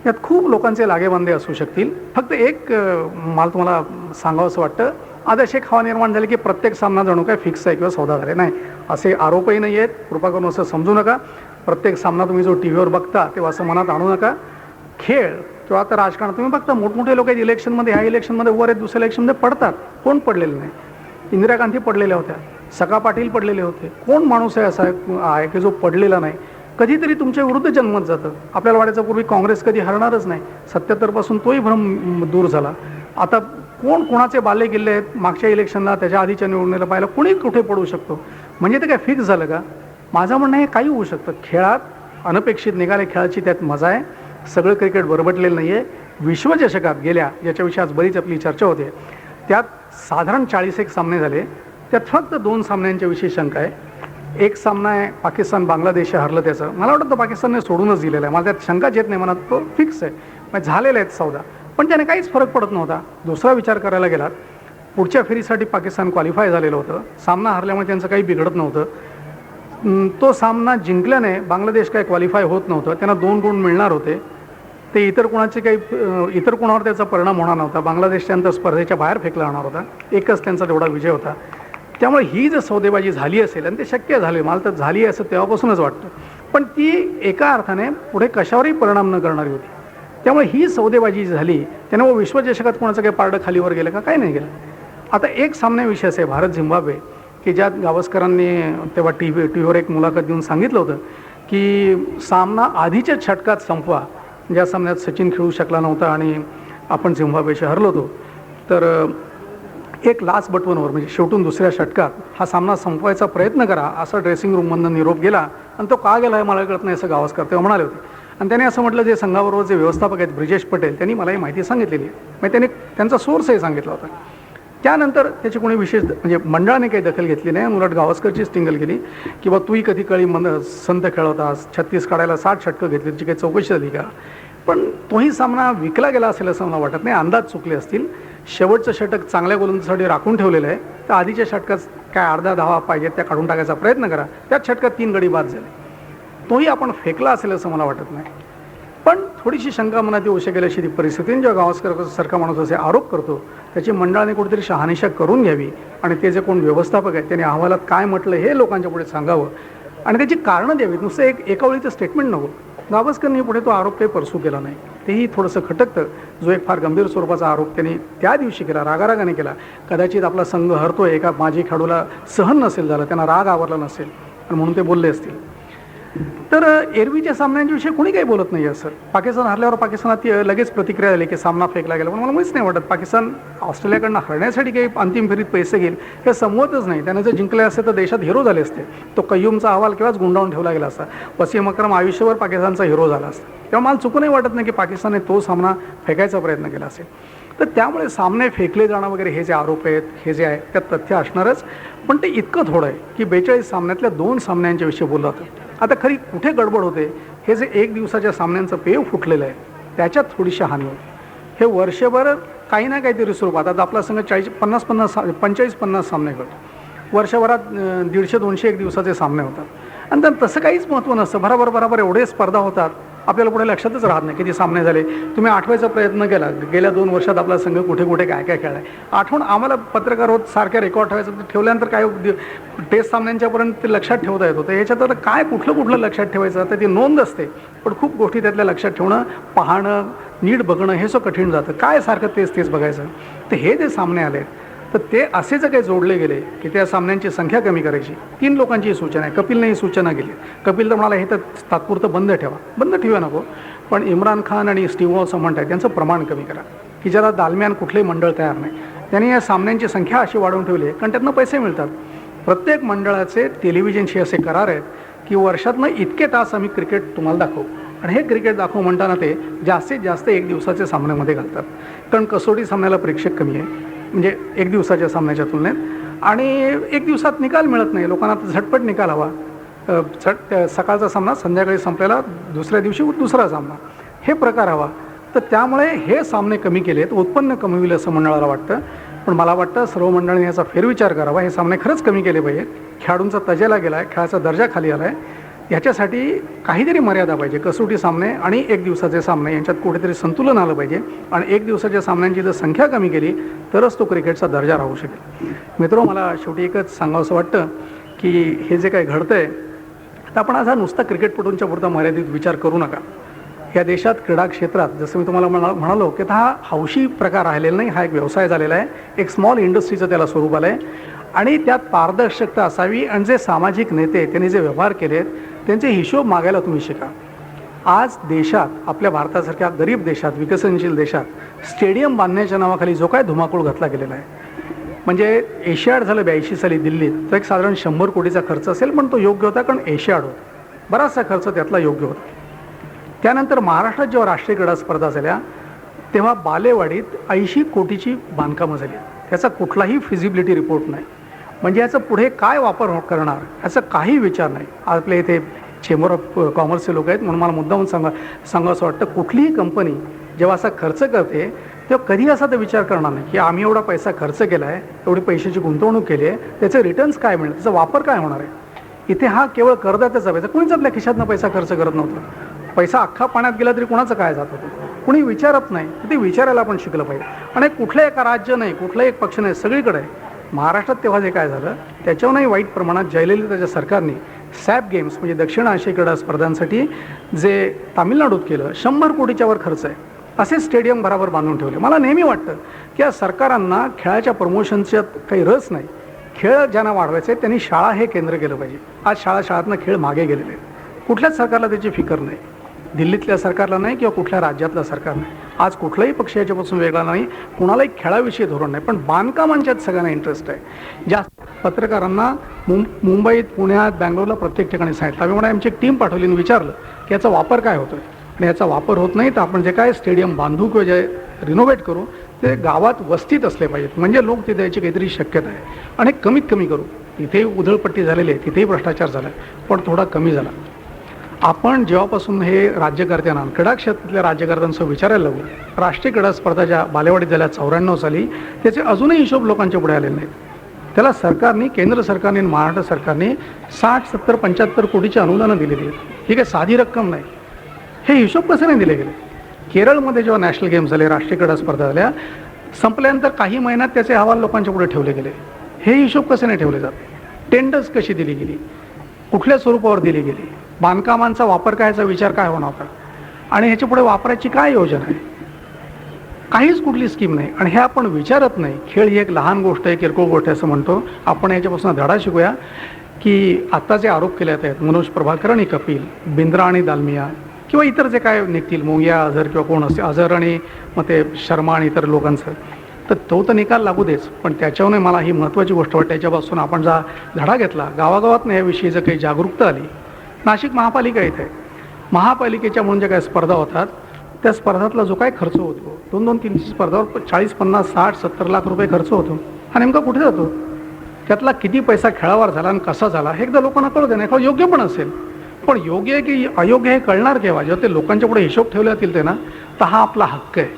यात खूप लोकांचे लागेबांधे असू शकतील. फक्त एक मला तुम्हाला सांगावं असं वाटतं, आज अशी हवा निर्माण झाली की प्रत्येक सामना जणू काय फिक्स आहे किंवा सौदा झाले. नाही, असे आरोपही नाही आहेत. कृपा करून असं समजू नका. प्रत्येक सामना तुम्ही जो TV वर बघता तेव्हा असं मनात आणू नका. खेळ किंवा आता राजकारण तुम्ही बघता, मोठमोठे लोक आहेत इलेक्शनमध्ये, ह्या इलेक्शनमध्ये वर आहेत, दुसऱ्या इलेक्शनमध्ये पडतात. कोण पडलेलं नाही? इंदिरा गांधी पडलेल्या होत्या, सखा पाटील पडलेले होते. कोण माणूस आहे असा आहे की जो पडलेला नाही? कधीतरी तुमच्या विरुद्ध जन्मत जातं. आपल्याला वाटायचं पूर्वी काँग्रेस कधी हरणारच नाही, 77 पासून तोही भ्रम दूर झाला. आता कोण कोणाचे बाले किल्ले आहेत मागच्या इलेक्शनला, त्याच्या आधीच्या निवडणुकीला पाहिलं, कुणी कुठे पडू शकतो. म्हणजे ते काय फिक्स झालं का? माझं म्हणणं हे काही होऊ शकतं. खेळात अनपेक्षित निघाले, खेळाची त्यात मजा आहे. सगळं क्रिकेट बरबटलेलं नाही आहे. विश्वचषकात गेल्या, याच्याविषयी आज बरीच आपली चर्चा होते, त्यात साधारण 41 सामने झाले. त्यात फक्त 2 सामन्यांच्या विषयी शंका आहे. एक सामना आहे पाकिस्तान बांगलादेश हरलं, त्याचं मला वाटतं पाकिस्तानने सोडूनच दिलेलं आहे. मला त्यात शंकाच येत नाही, मनात तो फिक्स आहे. म्हणजे झालेले आहेत सौदा, पण त्याने काहीच फरक पडत नव्हता. दुसरा विचार करायला गेलात, पुढच्या फेरीसाठी पाकिस्तान क्वालिफाय झालेलं होतं. सामना हरल्यामुळे त्यांचं काही बिघडत नव्हतं. तो सामना जिंकल्याने बांगलादेश काय क्वालिफाय होत नव्हतं. त्यांना 2 गुण मिळणार होते. ते इतर कोणावर त्याचा परिणाम होणार नव्हता. बांगलादेश त्यानंतर स्पर्धेच्या बाहेर फेकला जाणार होता. एकच त्यांचा तेवढा विजय होता. त्यामुळे ही जर सौदेबाजी झाली असेल, आणि ते शक्य झाले, मला तर झाली असं तेव्हापासूनच वाटतं, पण ती एका अर्थाने पुढे कशावरही परिणाम न करणारी होती. त्यामुळे ही सौदेबाजी झाली, त्यामुळे विश्वचषकात कोणाचं काही पारडं खालीवर गेलं का? काही नाही गेलं. आता एक सामन्याविषयी आहे भारत झिम्बाब्वे, की ज्यात गावस्करांनी तेव्हा टीव्हीवर एक मुलाखत देऊन सांगितलं होतं की सामना आधीच्या षटकात संपवा. ज्या सामन्यात सचिन खेळू शकला नव्हता आणि आपण झिम्बाब्वेशी हरलो होतो, तर एक लास्ट बटवनवर म्हणजे शेवटून दुसऱ्या षटकात हा सामना संपवायचा प्रयत्न करा, असा ड्रेसिंग रूममधनं निरोप गेला. आणि तो का गेला आहे मला कळत नाही असं गावस्कर तेव्हा म्हणाले होते. आणि त्याने असं म्हटलं, जे संघाबरोबर जे व्यवस्थापक आहेत ब्रिजेश पटेल, त्यांनी मला ही माहिती सांगितलेली आहे. म्हणजे त्यांनी त्यांचा सोर्सही सांगितला होता. त्यानंतर त्याची कोणी विशेष म्हणजे मंडळाने काही दखल घेतली नाही. उलट गावस्करचीच टिंगल केली की बा तूही कधी कळी संत खेळवतास, 36 काढायला 60 षटकं घेतली, त्याची काही चौकशी झाली का? पण तोही सामना विकला गेला असेल असं मला वाटत नाही. अंदाज चुकले असतील. शेवटचं षटक चांगल्या गोलंदाजीसाठी राखून ठेवलेलं आहे, तर आधीच्या षटकात काय अर्धा धावा पाहिजेत त्या काढून टाकायचा प्रयत्न करा. त्याच षटकात 3 गडी बाद झाले. तोही आपण फेकला असेल असं मला वाटत नाही. पण थोडीशी शंका मनात येऊ शकेल अशी ती परिस्थिती. जेव्हा गावस्कर सारखा माणूस असे आरोप करतो, त्याची मंडळाने कुठेतरी शहानिशा करून घ्यावी आणि ते जे कोण व्यवस्थापक आहेत त्यांनी अहवालात काय म्हटलं हे लोकांच्या पुढे सांगावं आणि त्याची कारणं द्यावीत. नुसतं एका वेळीचं स्टेटमेंट नको. गावस्करनी पुढे तो आरोप काही परसू केला नाही, तेही थोडंसं खटकतं. जो एक फार गंभीर स्वरूपाचा आरोप त्यांनी त्या दिवशी केला, रागारागाने केला. कदाचित आपला संघ हरतोय, एका माजी खेळाडूला सहन नसेल झालं, त्यांना राग आवरला नसेल आणि म्हणून ते बोलले असतील. तर एरवीच्या सामन्यांच्याविषयी कोणी काही बोलत नाही असं. पाकिस्तान हरल्यावर पाकिस्तानात लगेच प्रतिक्रिया झाली की सामना फेकला गेला. पण मला माहीच नाही वाटत पाकिस्तान ऑस्ट्रेलियाकडनं हरण्यासाठी काही अंतिम फेरीत पैसे घेईल हे समजतच नाही. त्यानं जर जिंकले असते तर देशात हिरो झाले असते. तो कय्यूमचा अहवाल केव्हाच गुंडाळून ठेवला गेला असता. वसीम अक्रम आयुष्यभर पाकिस्तानचा हिरो झाला असता. तेव्हा मला चुकूनही वाटत नाही की पाकिस्तानने तो सामना फेकायचा प्रयत्न केला असेल. तर त्यामुळे सामने फेकले जाणं वगैरे हे जे आरोप आहेत, हे जे आहे त्यात तथ्य असणारच. पण ते इतकं थोडं आहे की 42 सामन्यातल्या 2 सामन्यांच्या विषयी बोललं होतं. आता खरी कुठे गडबड होते, हे जे 1 दिवसाच्या सामन्यांचं पेव फुटलेलं आहे त्याच्यात थोडीशी हानी होते. हे वर्षभर काही ना काहीतरी स्वरूपात, आता आपला संघ 45-50 सामने करतो. वर्षभरात 150-200 एक दिवसाचे सामने होतात आणि त्यात तसं काहीच महत्त्व नसतं. बरोबर एवढे स्पर्धा होतात आपल्याला पुढे लक्षातच राहत नाही किती सामने झाले. तुम्ही आठवायचा प्रयत्न केला, गेल्या 2 वर्षात आपला संघ कुठे कुठे काय काय खेळला आहे आठवून आम्हाला पत्रकार होत सारख्या रेकॉर्ड ठेवायचं, ते ठेवल्यानंतर काय टेस्ट सामन्यांच्यापर्यंत ते लक्षात ठेवता येत होतं. याच्यात आता काय कुठलं लक्षात ठेवायचं, तर ती नोंद असते पण खूप गोष्टी त्यातल्या लक्षात ठेवणं, पाहणं, नीट बघणं हे कठीण जातं. काय सारखं तेच बघायचं. तर हे जे सामने आले तर ते असे जर काही जोडले गेले की त्या सामन्यांची संख्या कमी करायची. 3 लोकांची सूचना आहे. कपिलने ही सूचना केली. कपिल तर म्हणाला हे तर तात्पुरतं बंद ठेवा नको, पण इम्रान खान आणि स्टीव्ह वॉ असं म्हणतात त्यांचं प्रमाण कमी करा की ज्याला दालम्यान कुठलेही मंडळ तयार नाही. त्यांनी या सामन्यांची संख्या अशी वाढवून ठेवली आहे कारण त्यातनं पैसे मिळतात. प्रत्येक मंडळाचे टेलिव्हिजनशी असे करार आहेत की वर्षातनं इतके तास आम्ही क्रिकेट तुम्हाला दाखवू, आणि हे क्रिकेट दाखवू म्हणताना ते जास्तीत जास्त 1 दिवसाच्या सामन्यामध्ये घालतात. कारण कसोटी सामन्याला प्रेक्षक कमी आहे, म्हणजे 1 दिवसाच्या सामन्याच्या तुलनेत, आणि 1 दिवसात निकाल मिळत नाही. लोकांना झटपट निकाल हवा. सकाळचा सामना संध्याकाळी संपलेला, दुसऱ्या दिवशी दुसरा सामना, हे प्रकार हवा. तर त्यामुळे हे सामने कमी केले तर उत्पन्न कमी होईल असं मंडळाला वाटतं. पण मला वाटतं सर्व मंडळांनी याचा फेरविचार करावा. हे सामने खरंच कमी केले पाहिजे. खेळाडूंचा तजेला गेला आहे, खेळाचा दर्जा खाली आला आहे. याच्यासाठी काहीतरी मर्यादा पाहिजे. कसोटी सामने आणि 1 दिवसाचे सामने यांच्यात कुठेतरी संतुलन आलं पाहिजे, आणि 1 दिवसाच्या सामन्यांची जर संख्या कमी केली तरच तो क्रिकेटचा दर्जा राहू शकेल. मित्रो, मला शेवटी एकच सांगावंसं वाटतं की हे जे काही घडतं आहे तर आपण आज हा नुसता क्रिकेटपटूंच्या पुरता मर्यादित विचार करू नका. या देशात क्रीडा क्षेत्रात जसं मी तुम्हाला म्हणालो की हा हौशी प्रकार राहिलेला नाही, हा एक व्यवसाय झालेला आहे. एक स्मॉल इंडस्ट्रीचं त्याला स्वरूप आलं आहे, आणि त्यात पारदर्शकता असावी. आणि जे सामाजिक नेते त्यांनी जे व्यवहार केलेत त्यांचे हिशोब मागायला तुम्ही शिका. आज देशात, आपल्या भारतासारख्या गरीब देशात, विकसनशील देशात स्टेडियम बांधण्याच्या नावाखाली जो काय धुमाकूळ घातला गेलेला आहे, म्हणजे एशियाड झालं 82 साली दिल्लीत, तो एक साधारण 100 कोटीचा खर्च असेल, पण तो योग्य होता कारण एशियाड होता. बराचसा खर्च त्यातला योग्य होता. त्यानंतर महाराष्ट्रात जेव्हा राष्ट्रीय क्रीडा स्पर्धा झाल्या तेव्हा बालेवाडीत 80 कोटीची बांधकामं झाली. त्याचा कुठलाही फिजिबिलिटी रिपोर्ट नाही. म्हणजे याचा पुढे काय वापर करणार याचा काही विचार नाही. आपल्या इथे चेंबर ऑफ कॉमर्सचे लोक आहेत, म्हणून मला मुद्दामून सांगावं वाटतं, कुठलीही कंपनी जेव्हा असा खर्च करते तेव्हा कधी असा तर विचार करणार नाही की आम्ही एवढा पैसा खर्च केला आहे, एवढी पैशाची गुंतवणूक केली आहे, त्याचे रिटर्न्स काय मिळेल, त्याचा वापर काय होणार आहे. इथे हा केवळ करदात्याचा पैसा, कोणीच आपल्या खिशातनं पैसा खर्च करत नव्हतं. पैसा अख्खा पाण्यात गेला तरी कोणाचं काय जात होतं, कुणी विचारत नाही. ते विचारायला आपण शिकलं पाहिजे. आणि कुठलं एक राज्य नाही, कुठलं एक पक्ष नाही, सगळीकडे आहे. महाराष्ट्रात तेव्हा जे काय झालं त्याच्याहूनही वाईट प्रमाणात जयललिताच्या सरकारने सॅप गेम्स म्हणजे दक्षिण आशियाई क्रीडा स्पर्धांसाठी जे तामिळनाडूत केलं, 100 कोटीच्या वर खर्च आहे, असे स्टेडियम बराबर बांधून ठेवले. मला नेहमी वाटतं की या सरकारांना खेळाच्या प्रमोशनच्यात काही रस नाही. खेळ ज्यांना वाढवायचे त्यांनी शाळा हे केंद्र केलं पाहिजे. आज शाळातनं खेळ मागे गेलेले आहेत. कुठल्याच सरकारला त्याची फिकर नाही. दिल्लीतल्या सरकारला नाही किंवा कुठल्या राज्यातलं सरकार नाही. आज कुठलाही पक्ष याच्यापासून वेगळा नाही, कुणालाही खेळाविषयी धोरण नाही, पण बांधकामांच्यात सगळ्यांना इंटरेस्ट आहे. जास्त पत्रकारांना मुंबईत, पुण्यात, बँगलोरला प्रत्येक ठिकाणी सांगितलं. आम्ही आमची एक टीम पाठवली आणि विचारलं की याचा वापर काय होतोय, आणि याचा वापर होत नाही तर आपण जे काय स्टेडियम बांधू किंवा जे रिनोव्हेट करू ते गावात वस्तीत असले पाहिजेत, म्हणजे लोक तिथे याची काहीतरी शक्यता आहे. आणि कमीत कमी करू. तिथेही उधळपट्टी झालेली आहे, तिथेही भ्रष्टाचार झाला आहे, पण थोडा कमी झाला. आपण जेव्हापासून हे राज्यकर्त्यांना, क्रीडा क्षेत्रातल्या राज्यकर्त्यांसह विचारायला लागू, राष्ट्रीय क्रीडा स्पर्धा ज्या बालेवाडीत झाल्या 94 साली, त्याचे अजूनही हिशोब लोकांच्या पुढे आलेले नाहीत. त्याला सरकारने, केंद्र सरकारने आणि महाराष्ट्र सरकारने 60, 70, 75 कोटीची अनुदानं दिलेली आहेत. ही काही साधी रक्कम नाही. हे हिशोब कसे नाही दिले गेले. केरळमध्ये जेव्हा नॅशनल गेम्स झाले, राष्ट्रीय क्रीडा स्पर्धा झाल्या, संपल्यानंतर काही महिन्यात त्याचे अहवाल लोकांच्या पुढे ठेवले गेले. हे हिशोब कसे नाही ठेवले जात. टेंडर्स कशी दिली गेली, कुठल्या स्वरूपावर दिली गेली, बांधकामांचा वापर करायचा विचार काय होणार होता, आणि ह्याच्या पुढे वापरायची काय योजना आहे. काहीच कुठली स्कीम नाही. आणि हे आपण विचारत नाही. खेळ ही एक लहान गोष्ट आहे, किरकोळ गोष्ट आहे असं म्हणतो. आपण याच्यापासून धडा शिकूया की आत्ता जे आरोप केले आहेत मनोज प्रभाकर आणि कपिल, बिंद्रा आणि दालमिया किंवा इतर जे काय निघतील, मोंगिया, अझर किंवा कोण असते, अझर आणि मग ते शर्मा आणि इतर लोकांचं, तर तो तर निकाल लागू देच. पण त्याच्यावरून मला ही महत्त्वाची गोष्ट वाटते, याच्यापासून आपण जा धडा घेतला, गावागावात याविषयी जर काही जागरूकता आली. नाशिक महापालिका इथे, महापालिकेच्या म्हणून ज्या काही स्पर्धा होतात त्या स्पर्धातला जो काय खर्च होतो, 2-2, 3 स्पर्धावर 40, 50, 60, 70 लाख रुपये खर्च होतो. हा नेमका कुठे जातो, त्यातला किती पैसा खेळावर झाला आणि कसा झाला हे एकदा लोकांना कळू दे. नाही का योग्य पण असेल, पण योग्य आहे की अयोग्य हे कळणार केव्हा, जेव्हा ते लोकांच्या पुढे हिशोब ठेवले जातील ते ना, तर हा आपला हक्क आहे.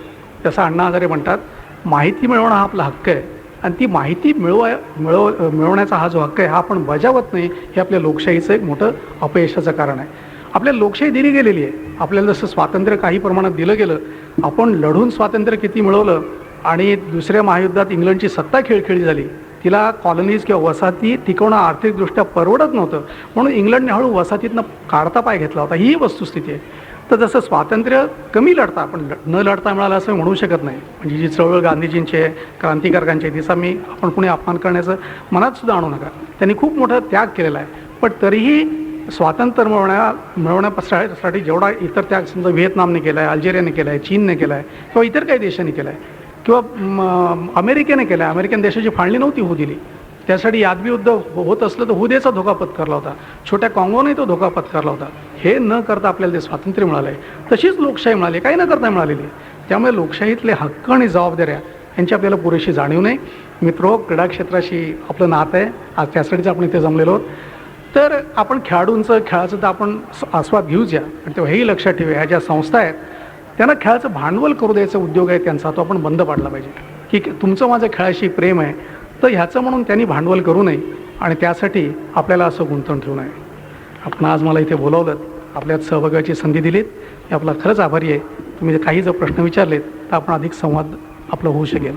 जसं अण्णा हजारे म्हणतात, माहिती मिळवणं हा आपला हक्क आहे, आणि ती माहिती मिळवण्याचा हा जो हक्क आहे हा आपण बजावत नाही, हे आपल्या लोकशाहीचं एक मोठं अपयशाचं कारण आहे. आपल्याला लोकशाही दिली गेलेली आहे. आपल्याला जसं स्वातंत्र्य काही प्रमाणात दिलं गेलं, आपण लढून स्वातंत्र्य किती मिळवलं आणि दुसऱ्या महायुद्धात इंग्लंडची सत्ता खेळखेळी झाली. तिला कॉलनीज किंवा वसाहती टिकवणं आर्थिकदृष्ट्या परवडत नव्हतं, म्हणून इंग्लंडने हळू वसाहतीतनं काढता पाय घेतला होता. ही वस्तुस्थिती आहे. तर जसं स्वातंत्र्य कमी लढता आपण न लढता मिळालं असं म्हणू शकत नाही. म्हणजे जी चळवळ गांधीजींचे क्रांतिकारकांचे तिचा आपण कुणी अपमान करण्याचं मनात सुद्धा आणू नका. त्यांनी खूप मोठा त्याग केलेला आहे. पण तरीही स्वातंत्र्य मिळवण्यासाठी जेवढा इतर त्याग समजा व्हिएतनामने केला आहे, अल्जेरियाने केला आहे, चीनने केला आहे किंवा इतर काही देशांनी केला आहे किंवा अमेरिकेने केला आहे. अमेरिकन देशाची फाळणी नव्हती होऊ दिली. त्यासाठी यादवी युद्ध होत असलं तर हुदेचा धोका पत्करला होता. छोट्या काँगोने तो धोका पत्करला होता. हे न करता आपल्याला ते स्वातंत्र्य मिळालं आहे. तशीच लोकशाही मिळाली, काही न करता मिळालेली. त्यामुळे लोकशाहीतले हक्क आणि जबाबदाऱ्या यांची आपल्याला पुरेशी जाणीव नाही. मित्रो, क्रीडा क्षेत्राशी आपलं नातं आहे. आज त्यासाठीच आपण इथे जमलेलो आहोत. तर आपण खेळाचं तर आपण आस्वाद घेऊच या, पण तेव्हा हेही लक्षात ठेवूया, ह्या ज्या संस्था आहेत त्यांना खेळाचं भांडवल करू द्यायचा उद्योग आहे त्यांचा, तो आपण बंद पाडला पाहिजे. की तुमचं माझं खेळाशी प्रेम आहे, तर ह्याचं म्हणून त्यांनी भांडवल करू नये आणि त्यासाठी आपल्याला असं गुंतवून ठेवू नये. आपण आज मला इथे बोलावलं, आपल्यात सहभागाची संधी दिलीत, हे आपला खरंच आभारी आहे. तुम्ही काही जर प्रश्न विचारलेत तर आपण अधिक संवाद आपलं होऊ शकेल.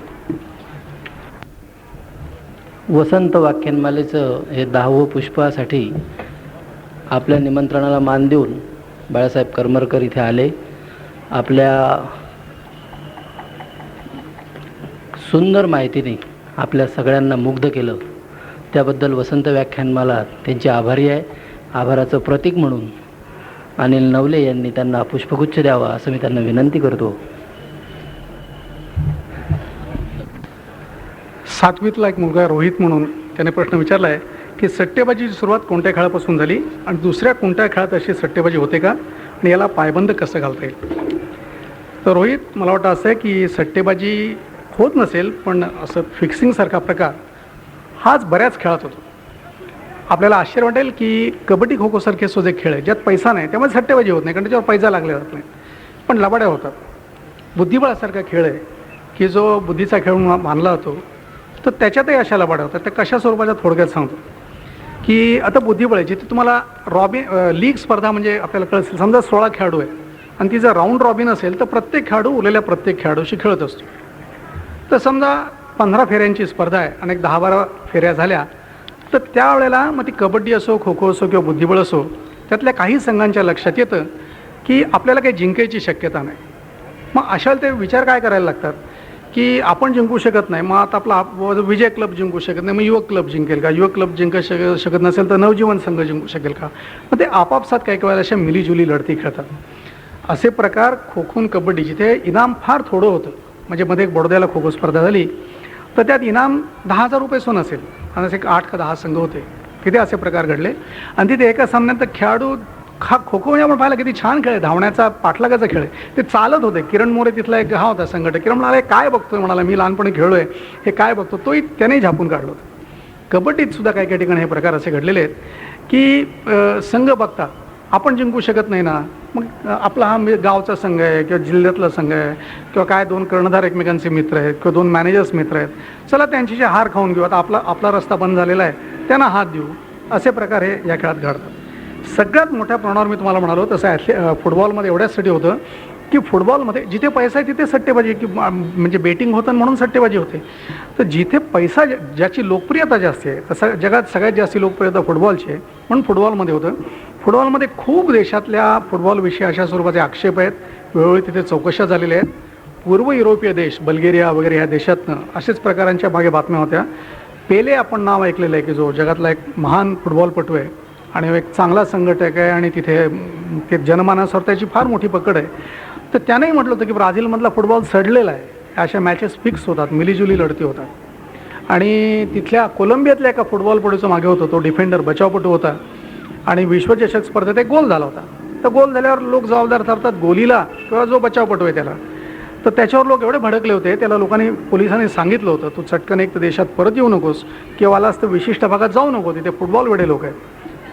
वसंत व्याख्यानमालेचं हे 10वं पुष्पासाठी आपल्या निमंत्रणाला मान देऊन बाळासाहेब करमरकर इथे आले. आपल्या सुंदर माहितीने आपल्या सगळ्यांना मुग्ध केलं. त्याबद्दल वसंत व्याख्यानमाला त्यांचे आभारी आहे. आभाराचं प्रतीक म्हणून अनिल नवले यांनी त्यांना पुष्पगुच्छ द्यावा असं मी त्यांना विनंती करतो. 7वीतला एक मुलगा रोहित म्हणून त्याने प्रश्न विचारला आहे की सट्टेबाजीची सुरुवात कोणत्या खेळापासून झाली आणि दुसऱ्या कोणत्या खेळात अशी सट्टेबाजी होते का आणि याला पायबंद कसं घालता येईल. तर रोहित, मला वाटतं असं आहे की सट्टेबाजी होत नसेल, पण असं फिक्सिंगसारखा प्रकार हाच बऱ्याच खेळात होतो. आपल्याला आश्चर्य वाटेल की कबड्डी खो खोसारखे सुद्धा खेळ आहे ज्यात पैसा नाही, त्यामुळे सट्टेबाजी होत नाही, कारण त्याच्यावर पैसा लागला जात नाही, पण लबाड्या होतात. बुद्धिबळासारखा खेळ आहे की जो बुद्धीचा खेळ मानला जातो, तर त्याच्यातही अशा लबाड्या होतात. त्या कशा स्वरूपाच्या थोडक्यात सांगतो की आता बुद्धिबळ आहे, जिथे तुम्हाला लीग स्पर्धा म्हणजे आपल्याला कळेल, समजा 16 खेळाडू आहे आणि ती जर राऊंड रॉबिन असेल तर प्रत्येक खेळाडू उरलेल्या प्रत्येक खेळाडूशी खेळत असतो. तर समजा 15 फेऱ्यांची स्पर्धा आहे आणि 10-12 फेऱ्या झाल्या, तर त्यावेळेला मग ती कबड्डी असो, खो खो असो किंवा बुद्धिबळ असो, त्यातल्या काही संघांच्या लक्षात येतं की आपल्याला काही जिंकायची शक्यता नाही. मग अशा ते विचार काय करायला लागतात की आपण जिंकू शकत नाही, मग आता आपला विजय क्लब जिंकू शकत नाही, मग युवक क्लब जिंकेल का, युवक क्लब शकत नसेल तर नवजीवन संघ जिंकू शकेल का. मग ते आपापसात काही वेळेला अशा मिलीजुली लढती खेळतात. असे प्रकार खो खोन कबड्डी, जिथे इनाम फार थोडं होतं, म्हणजे मध्ये एक बडोद्याला खो खो स्पर्धा झाली तर त्यात इनाम 10,000 रुपये सोन असेल आणि असे 8 का 10 संघ होते. तिथे असे प्रकार घडले आणि तिथे एका सामन्यात खेळाडू खो खो म्हणजे आपण पाहिलं किती छान खेळ आहे, धावण्याचा पाठलागाचा खेळ आहे, ते चालत होते. किरण मोरे तिथला एक हा होता संघटक, किरण म्हणाला काय बघतोय, म्हणाला मी लहानपणी खेळलोय, हे काय बघतो, तोही त्यानेही झापून काढलं होतं. कबड्डीत सुद्धा काही काही ठिकाणी हे प्रकार असे घडलेले आहेत की संघ बघतात आपण जिंकू शकत नाही ना, मग आपला हा गावचा संघ आहे किंवा जिल्ह्यातला संघ आहे किंवा काय 2 कर्णधार एकमेकांचे मित्र आहेत किंवा 2 मॅनेजर्स मित्र आहेत, चला त्यांच्याशी हार खाऊन घेऊ, आता आपला रस्ता बंद झालेला आहे, त्यांना हात देऊ, असे प्रकार हे या खेळात घडतात. सगळ्यात मोठ्या प्रमाणावर मी तुम्हाला म्हणालो तसं फुटबॉलमध्ये एवढ्यासाठी होतं की फुटबॉलमध्ये जिथे पैसा आहे तिथे सट्टेबाजी की म्हणजे बेटिंग होतं म्हणून सट्टेबाजी होते. तर जिथे पैसा ज्याची लोकप्रियता जास्त आहे, तसं जगात सगळ्यात जास्त लोकप्रियता फुटबॉलची आहे म्हणून फुटबॉलमध्ये होतं. फुटबॉलमध्ये खूप देशातल्या फुटबॉलविषयी अशा स्वरूपाचे आक्षेप आहेत, वेळोवेळी तिथे चौकशा झालेल्या आहेत. पूर्व युरोपीय देश बल्गेरिया वगैरे ह्या देशातनं असेच प्रकारांच्या मागे बातम्या होत्या. पेले आपण नाव ऐकलेलं आहे की जो जगातला एक महान फुटबॉलपटू आहे आणि एक चांगला संघटक आहे आणि तिथे ते जनमानसावर त्याची फार मोठी पकड आहे. तर त्यानेही म्हटलं होतं की ब्राझीलमधला फुटबॉल सडलेला आहे, अशा मॅचेस फिक्स होतात, मिलीजुली लढती होतात. आणि तिथल्या कोलंबियातल्या एका फुटबॉलपटूचं मागे होतं, तो डिफेंडर बचावपटू होता आणि विश्वचषक स्पर्धेत एक गोल झाला होता. तर गोल झाल्यावर लोक जबाबदार ठरतात गोलीला किंवा जो बचावपटू आहे त्याला. तर त्याच्यावर लोक एवढे भडकले होते, त्याला पोलिसांनी सांगितलं होतं तू चटकन एक तर देशात परत येऊ नकोस किंवा आलास तर विशिष्ट भागात जाऊ नको, तिथे फुटबॉल वेडे लोक आहेत.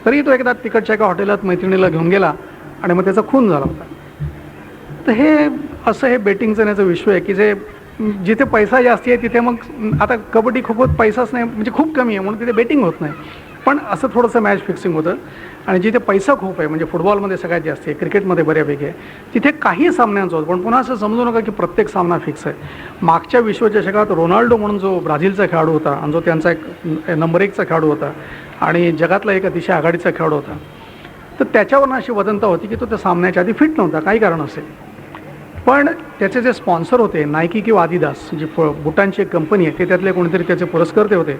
तरी तो एकदा तिकडच्या एका हॉटेलात मैत्रिणीला घेऊन गेला आणि मग त्याचा खून झाला होता. तर हे बेटिंगचं याचं विश्व आहे की जिथे पैसा जास्ती आहे तिथे मग आता कबड्डी खो खोत पैसाच नाही, म्हणजे खूप कमी आहे म्हणून तिथे बेटिंग होत नाही. पण पण असं थोडंसं मॅच फिक्सिंग होतं आणि जिथे पैसा खूप आहे म्हणजे फुटबॉलमध्ये सगळ्यात जास्त आहे, क्रिकेटमध्ये बऱ्यापैकी आहे, तिथे काही सामन्यांचं होतं. पण पुन्हा असं समजू नका की प्रत्येक सामना फिक्स आहे. मागच्या विश्वचषकात रोनाल्डो म्हणून जो ब्राझीलचा खेळाडू होता आणि जो त्यांचा एक नंबर 1चा खेळाडू होता आणि जगातला एक अतिशय आघाडीचा खेळाडू होता, तर त्याच्यावरून अशी वदंता होती की तो त्या सामन्याच्या आधी फिट नव्हता, काही कारण असेल. पण त्याचे जे स्पॉन्सर होते नायकी किंवा आदिदास, जी बुटांची एक कंपनी आहे, ते त्यातले कोणीतरी त्याचे पुरस्कर्ते होते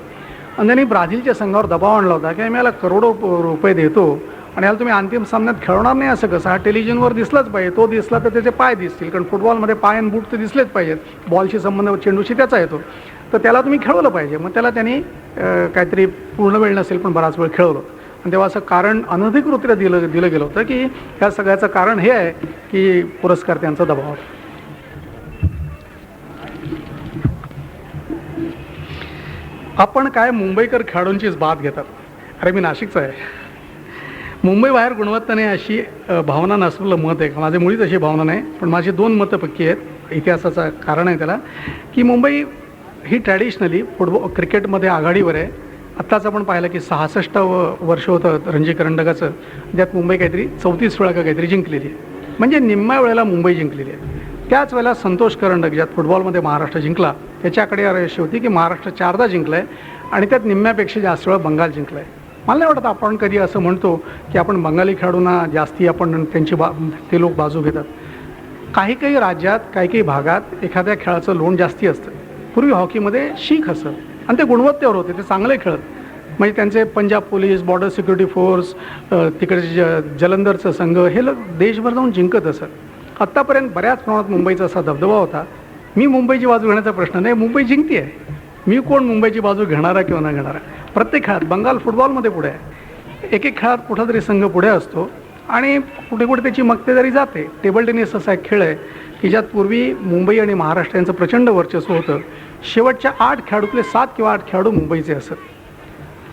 आणि त्यांनी ब्राझीलच्या संघावर दबाव आणला होता की आम्ही याला करोडो रुपये देतो आणि याला तुम्ही अंतिम सामन्यात खेळवणार नाही असं कसं, हा टेलिव्हिजनवर दिसलाच पाहिजे, तो दिसला तर त्याचे पाय दिसतील, कारण फुटबॉलमध्ये पाय आणि बूट तर दिसलेच पाहिजेत, बॉलशी संबंध चेंडूशी त्याचा येतो, तर त्याला तुम्ही खेळवलं पाहिजे. मग त्याला त्यांनी काहीतरी पूर्ण वेळ नसेल पण बराच वेळ खेळवलं आणि तेव्हा असं कारण अनधिकृतरित्या दिलं गेलं होतं की ह्या सगळ्याचं कारण हे आहे की पुरस्कर्त्यांचा दबाव. आपण काय मुंबईकर खेळाडूंचीच बात घेतात. अरे मी नाशिकचा आहे. मुंबई बाहेर गुणवत्ताने अशी भावना नसलेलं मत आहे, माझे मुळीच अशी भावना नाही, पण माझी 2 मतं पक्की आहेत. इतिहासाचं कारण आहे त्याला की मुंबई ही ट्रॅडिशनली क्रिकेटमध्ये आघाडीवर आहे. आत्ताच आपण पाहिलं की 66वं वर्ष होतं रणजी करंडकाचं, ज्यात मुंबई काहीतरी 34 वेळा का काहीतरी जिंकलेली आहे, म्हणजे निम्म्या वेळेला मुंबई जिंकलेली आहे. त्याच वेळेला संतोष करंडक ज्यात फुटबॉलमध्ये महाराष्ट्र जिंकला, त्याच्याकडे अशी होती की महाराष्ट्र 4दा जिंकला आहे आणि त्यात निम्म्यापेक्षा जास्त वेळा बंगाल जिंकला आहे. मला नाही वाटत आपण कधी असं म्हणतो की आपण बंगाली खेळाडूंना जास्ती आपण ते लोक बाजू घेतात. काही काही राज्यात काही काही भागात एखाद्या खेळाचं लोण जास्ती असतं. पूर्वी हॉकीमध्ये शीख असत आणि ते गुणवत्तेवर होते, ते चांगले खेळत, म्हणजे त्यांचे Punjab police, border security force, तिकडे जलंधरचं संघ हे लोक देशभर जाऊन जिंकत असत. आत्तापर्यंत बऱ्याच प्रमाणात मुंबईचा असा दबदबा होता. मी मुंबईची बाजू घेण्याचा प्रश्न नाही, मुंबई जिंकते आहे, मी कोण मुंबईची बाजू घेणारा किंवा न घेणारा. प्रत्येक खेळात बंगाल फुटबॉलमध्ये पुढे आहे, एक एक खेळात कुठंतरी संघ पुढे असतो आणि कुठे कुठे त्याची मक्तेदारी जाते. टेबल टेनिस असा एक खेळ आहे की ज्यात पूर्वी मुंबई आणि महाराष्ट्र यांचं प्रचंड वर्चस्व होतं. शेवटच्या 8 खेळाडूतले 7 किंवा 8 खेळाडू मुंबईचे असत.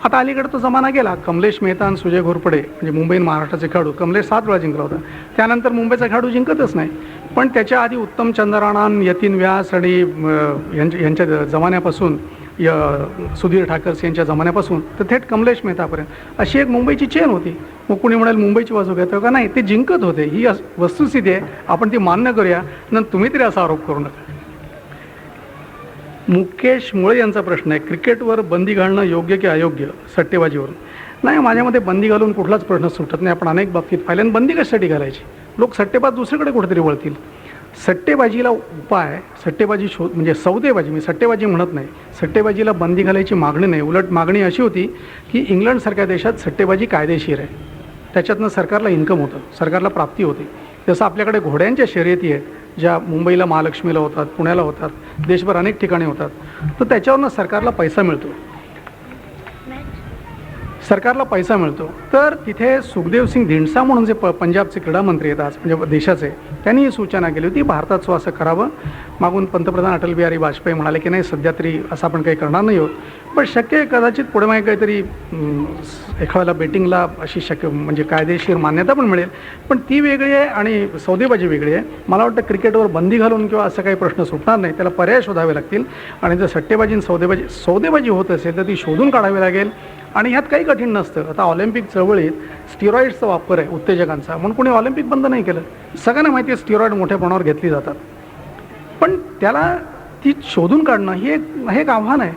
आता अलीकडे तो जमाना गेला. कमलेश मेहता आणि सुजय घोरपडे म्हणजे मुंबई आणि महाराष्ट्राचे खेळाडू, कमलेश 7 वेळा जिंकला होता, त्यानंतर मुंबईचा खेळाडू जिंकतच नाही. पण त्याच्या आधी उत्तम चंद्राणा, यतीन व्यास आणि यांच्या जमान्यापासून सुधीर ठाकरस यांच्या जमान्यापासून तर थेट कमलेश मेहतापर्यंत अशी एक मुंबईची चेन होती. मग कुणी म्हणाल मुंबईची बाजू घेतो का? नाही, ते जिंकत होते, ही वस्तुस्थिती आहे, आपण ती मान्य करूया. नंतर तुम्ही तरी असा आरोप करू नका. मुकेश मुळे यांचा प्रश्न आहे, क्रिकेटवर बंदी घालणं योग्य की अयोग्य सट्टेबाजीवरून? नाही, माझ्या मते बंदी घालून कुठलाच प्रश्न सुटत नाही. आपण अनेक बाबतीत पाहिल्यानं बंदी कशासाठी घालायची? लोक सट्टेबाज दुसरीकडे कुठेतरी वळतील. सट्टेबाजीला उपाय, सट्टेबाजी म्हणजे सौदेबाजी, मी सट्टेबाजी म्हणत नाही, सट्टेबाजीला बंदी घालायची मागणी नाही. उलट मागणी अशी होती की इंग्लंडसारख्या देशात सट्टेबाजी कायदेशीर आहे, त्याच्यातनं सरकारला इन्कम होतं, सरकारला प्राप्ती होती. जसं आपल्याकडे घोड्यांच्या शर्यती आहेत ज्या मुंबईला महालक्ष्मीला होतात, पुण्याला होतात, देशभर अनेक ठिकाणी होतात, तर त्याच्यावरनं सरकारला पैसा मिळतो, सरकारला पैसा मिळतो. तर तिथे सुखदेव सिंग धिंडसा म्हणून जे पंजाबचे क्रीडा मंत्री आहेत आज म्हणजे देशाचे, त्यांनी ही सूचना केली होती भारतात असं करावं. मागून पंतप्रधान अटल बिहारी वाजपेयी म्हणाले की नाही सध्या तरी असं आपण काही करणार नाही आहोत, पण शक्य आहे कदाचित पुढे मागे काहीतरी एखाद्याला बेटिंगला अशी शक्य म्हणजे कायदेशीर मान्यता पण मिळेल, पण ती वेगळी आहे आणि सौदेबाजी वेगळी आहे. मला वाटतं क्रिकेटवर बंदी घालून किंवा असं काही प्रश्न सुटणार नाही, त्याला पर्याय शोधावे लागतील. आणि जर सट्टेबाजी आणि सौदेबाजी होत असेल तर ती शोधून काढावी लागेल. आणि ह्यात काही कठीण नसतं. आता ऑलिम्पिक चळवळीत स्टिरॉइड्सचा वापर आहे उत्तेजकांचा, म्हणून कोणी ऑलिम्पिक बंद नाही केलं. सगळ्यांना माहिती आहे स्टिरॉइड मोठ्या प्रमाणावर घेतली जातात, पण त्याला ती शोधून काढणं हे एक आव्हान आहे.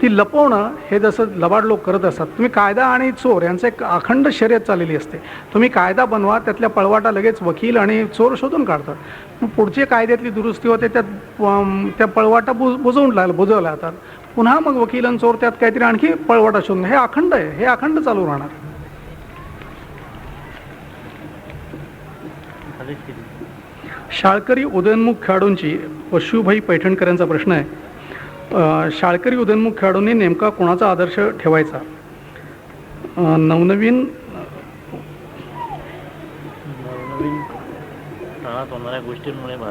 ती लपवणं हे जसं लबाड लोक करत असतात. तुम्ही कायदा आणि चोर यांचं एक अखंड शर्यत चाललेली असते. तुम्ही कायदा बनवा, त्यातल्या पळवाटा लगेच वकील आणि चोर शोधून काढतात. मग पुढची कायद्यातली दुरुस्ती होते, त्या पळवाटा बुजवल्या जातात. पुन्हा मग वकील आणि चोर त्यात काहीतरी आणखी पळवाटा शोधणं, हे अखंड आहे, हे अखंड चालू राहणार. शाळकरी उदयोन्मुख खेळाडूंची पशुभाई पैठणकर यांचा प्रश्न आहे, शाळकरी उदयोन्मुख खेळाडूंनी नेमका कोणाचा आदर्श ठेवायचा? नवनवीन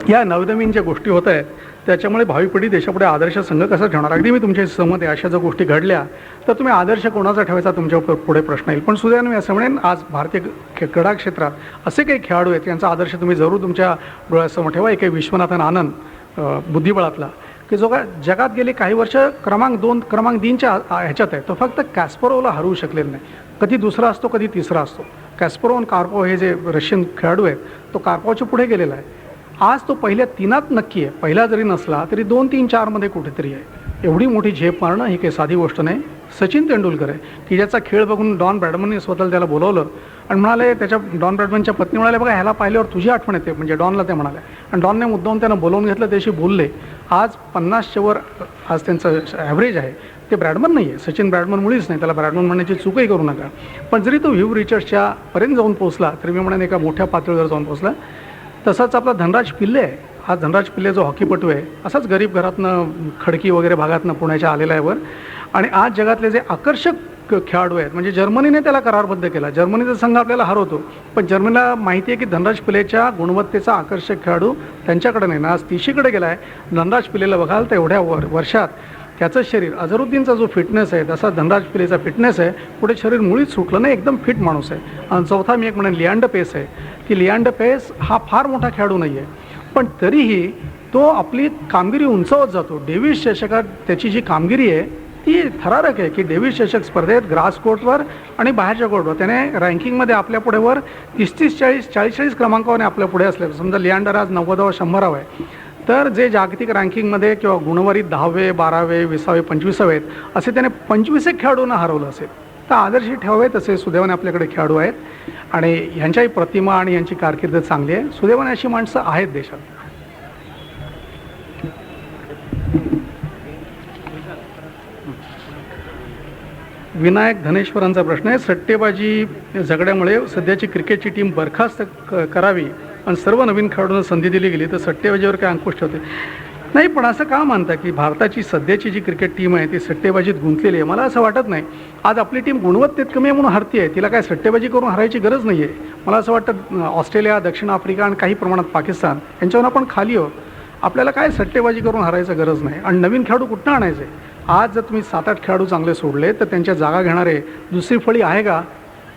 या नवनवीन ज्या गोष्टी होत आहेत त्याच्यामुळे भावी पिढी देशापुढे आदर्श संघ कसा ठेवणार? अगदी मी तुमच्याशी सहमत आहे. अशा जर गोष्टी घडल्या तर तुम्ही आदर्श कोणाचा ठेवायचा तुमच्या पुढे प्रश्न येईल. पण सुदैवाने मी असं म्हणेन आज भारतीय क्रीडा क्षेत्रात असे काही खेळाडू आहेत त्यांचा आदर्श तुम्ही जरूर तुमच्या डोळ्यासमोर ठेवा. एक विश्वनाथन आनंद बुद्धिबळातला, की जो काय जगात गेली काही वर्ष क्रमांक 2 क्रमांक 3च्या ह्याच्यात आहे, तो फक्त कॅस्परोवला हरवू शकलेला नाही. कधी दुसरा असतो, कधी तिसरा असतो. कॅस्परोव आणि कार्पोव हे जे रशियन खेळाडू आहेत, तो कार्पोवच्या पुढे गेलेला आहे. आज तो पहिल्या 3त नक्की आहे. पहिला जरी नसला तरी 2, 3, 4मध्ये कुठेतरी आहे. एवढी मोठी झेप मारणं ही काही साधी गोष्ट नाही. सचिन तेंडुलकर आहे की ज्याचा खेळ बघून डॉन ब्रॅडमनने स्वतःला त्याला बोलावलं आणि म्हणाले, त्याच्या डॉन ब्रॅडमनच्या पत्नी म्हणाले, बघा ह्याला पाहिल्यावर तुझी आठवण येते, म्हणजे डॉनला ते म्हणाले. आणि डॉनने मुद्दाम त्यांना बोलावून घेतलं, त्याशी बोलले. आज 50च्या वर आज त्यांचं ॲव्हरेज आहे. ते ब्रॅडमन नाही आहे, सचिन ब्रॅडमन मुळीच नाही, त्याला ब्रॅडमन म्हणण्याची चूकही करू नका. पण जरी तो ह्यू रिचर्ड्सच्या पर्यंत जाऊन पोहोचला तरी मी म्हणेन एका मोठ्या पातळीवर जाऊन पोहोचला. तसंच आपला धनराज पिल्ले आहे. हा धनराज पिल्ले जो हॉकीपटू आहे, असाच गरीब घरातनं, खडकी वगैरे भागातनं पुण्याच्या आलेला आहे वर. आणि आज जगातले जे आकर्षक खेळाडू आहेत, म्हणजे जर्मनीने त्याला करारबद्ध केला. जर्मनीचा संघ आपल्याला हरवतो, पण जर्मनीला माहिती आहे की धनराज पिल्लेच्या गुणवत्तेचा आकर्षक खेळाडू त्यांच्याकडे नाही ना, आज तिशीकडे गेला आहे. धनराज पिल्लेला बघाल तर एवढ्या वर्षात त्याचं शरीर, अझरुद्दीनचा जो फिटनेस आहे तसा धनराज पिल्लेचा फिटनेस आहे. पुढे शरीर मुळीच सुटलं नाही, एकदम फिट माणूस आहे. आणि चौथा मी एक म्हणेन लियांडर पेस आहे की लियांडर पेस हा फार मोठा खेळाडू नाही आहे, पण तरीही तो आपली कामगिरी उंचावत जातो. डेव्हिस चषकात त्याची जी कामगिरी आहे ती थरारक आहे की डेव्हिस चषक स्पर्धेत ग्रास कोर्टवर आणि बाहेरच्या कोर्टवर त्याने रँकिंगमध्ये आपल्या पुढेवर 30, 40, 40 क्रमांकाने आपल्या पुढे असले. समजा लियांडर आज 90वा 100वा आहे, तर जे जागतिक रँकिंगमध्ये किंवा गुणवरीत 10वे 12वे 20वे 25वे आहेत, असे त्याने 25 खेळाडूंना हरवलं असेल. तर आदर्शी ठेवावे तसे सुदैवाने आपल्याकडे खेळाडू आहेत आणि ह्यांच्याही प्रतिमा आणि यांची कारकीर्द चांगली आहे. सुदैवाने अशी माणसं आहेत देशात. विनायक धनेश्वरांचा प्रश्न आहे, सट्टेबाजी झगड्यामुळे सध्याची क्रिकेटची टीम बरखास्त करावी आणि सर्व नवीन खेळाडूंना संधी दिली गेली तर सट्टेबाजीवर काय अंकुश ठेवते? नाही, पण असं का मानता की भारताची सध्याची जी क्रिकेट टीम आहे ती सट्टेबाजीत गुंतलेली आहे? मला असं वाटत नाही. आज आपली टीम गुणवत्तेत कमी आहे म्हणून हरती आहे, तिला काय सट्टेबाजी करून हरायची गरज नाही आहे. मला असं वाटतं ऑस्ट्रेलिया, दक्षिण आफ्रिका आणि काही प्रमाणात पाकिस्तान यांच्यावर आपण खाली आहोत. आपल्याला काय सट्टेबाजी करून हरायचं गरज नाही. आणि नवीन खेळाडू कुठनं आणायचे? आज जर तुम्ही 7-8 खेळाडू चांगले सोडले तर त्यांच्या जागा घेणारे दुसरी फळी आहे का?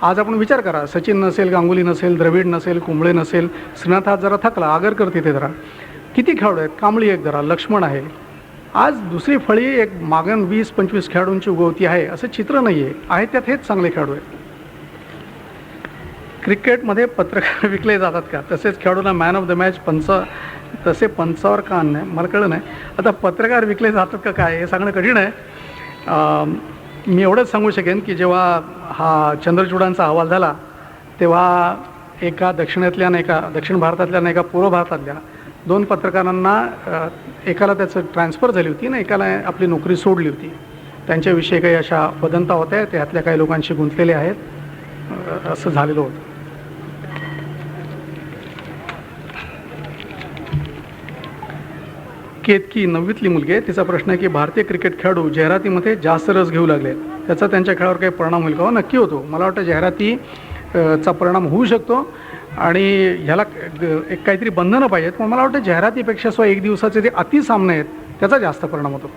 आज आपण विचार करा, सचिन नसेल, गांगुली नसेल, द्रविड नसेल, कुंबळे नसेल, श्रीनाथ आज जरा थकला, आगरकर तिथे धरा, किती खेळाडू आहेत, कांबळी एक धरा, लक्ष्मण आहे. आज दुसरी फळी एक मागण 20-25 खेळाडूंची उगवती आहे असं चित्र नाही आहे. त्यात हेच चांगले खेळाडू आहेत. क्रिकेटमध्ये पत्रकार विकले जातात का? तसेच खेळाडूंना मॅन ऑफ द मॅच तसे पंचावर का नाही मला कळलं नाही. आता पत्रकार विकले जातात का काय हे सांगणं कठीण आहे. मी एवढंच सांगू शकेन की जेव्हा हा चंद्रचूडांचा अहवाल झाला तेव्हा एका दक्षिणेतल्या आणि एका दक्षिण भारतातल्या आणि एका पूर्व भारतातल्या 2 पत्रकारांना एकाला त्याचं ट्रान्सफर झाली होती ना, एकाला आपली नोकरी सोडली होती. त्यांच्याविषयी काही अशा वदंता होत्या, त्यातल्या काही लोकांशी गुंतलेले आहेत, असं झालेलं होतं. केतकी 9वीतली मुलगी आहे, तिचा प्रश्न आहे की भारतीय क्रिकेट खेळाडू जाहिरातीमध्ये जास्त रस घेऊ लागले, त्याचा त्यांच्या खेळावर काही परिणाम होईल का? हो, नक्की होतो. मला वाटतं जाहिरातीचा परिणाम होऊ शकतो आणि ह्याला एक काहीतरी बंधनं पाहिजेत. पण मला वाटतं जाहिरातीपेक्षा सुद्धा एक दिवसाचे जे अति सामने आहेत त्याचा जास्त परिणाम होतो.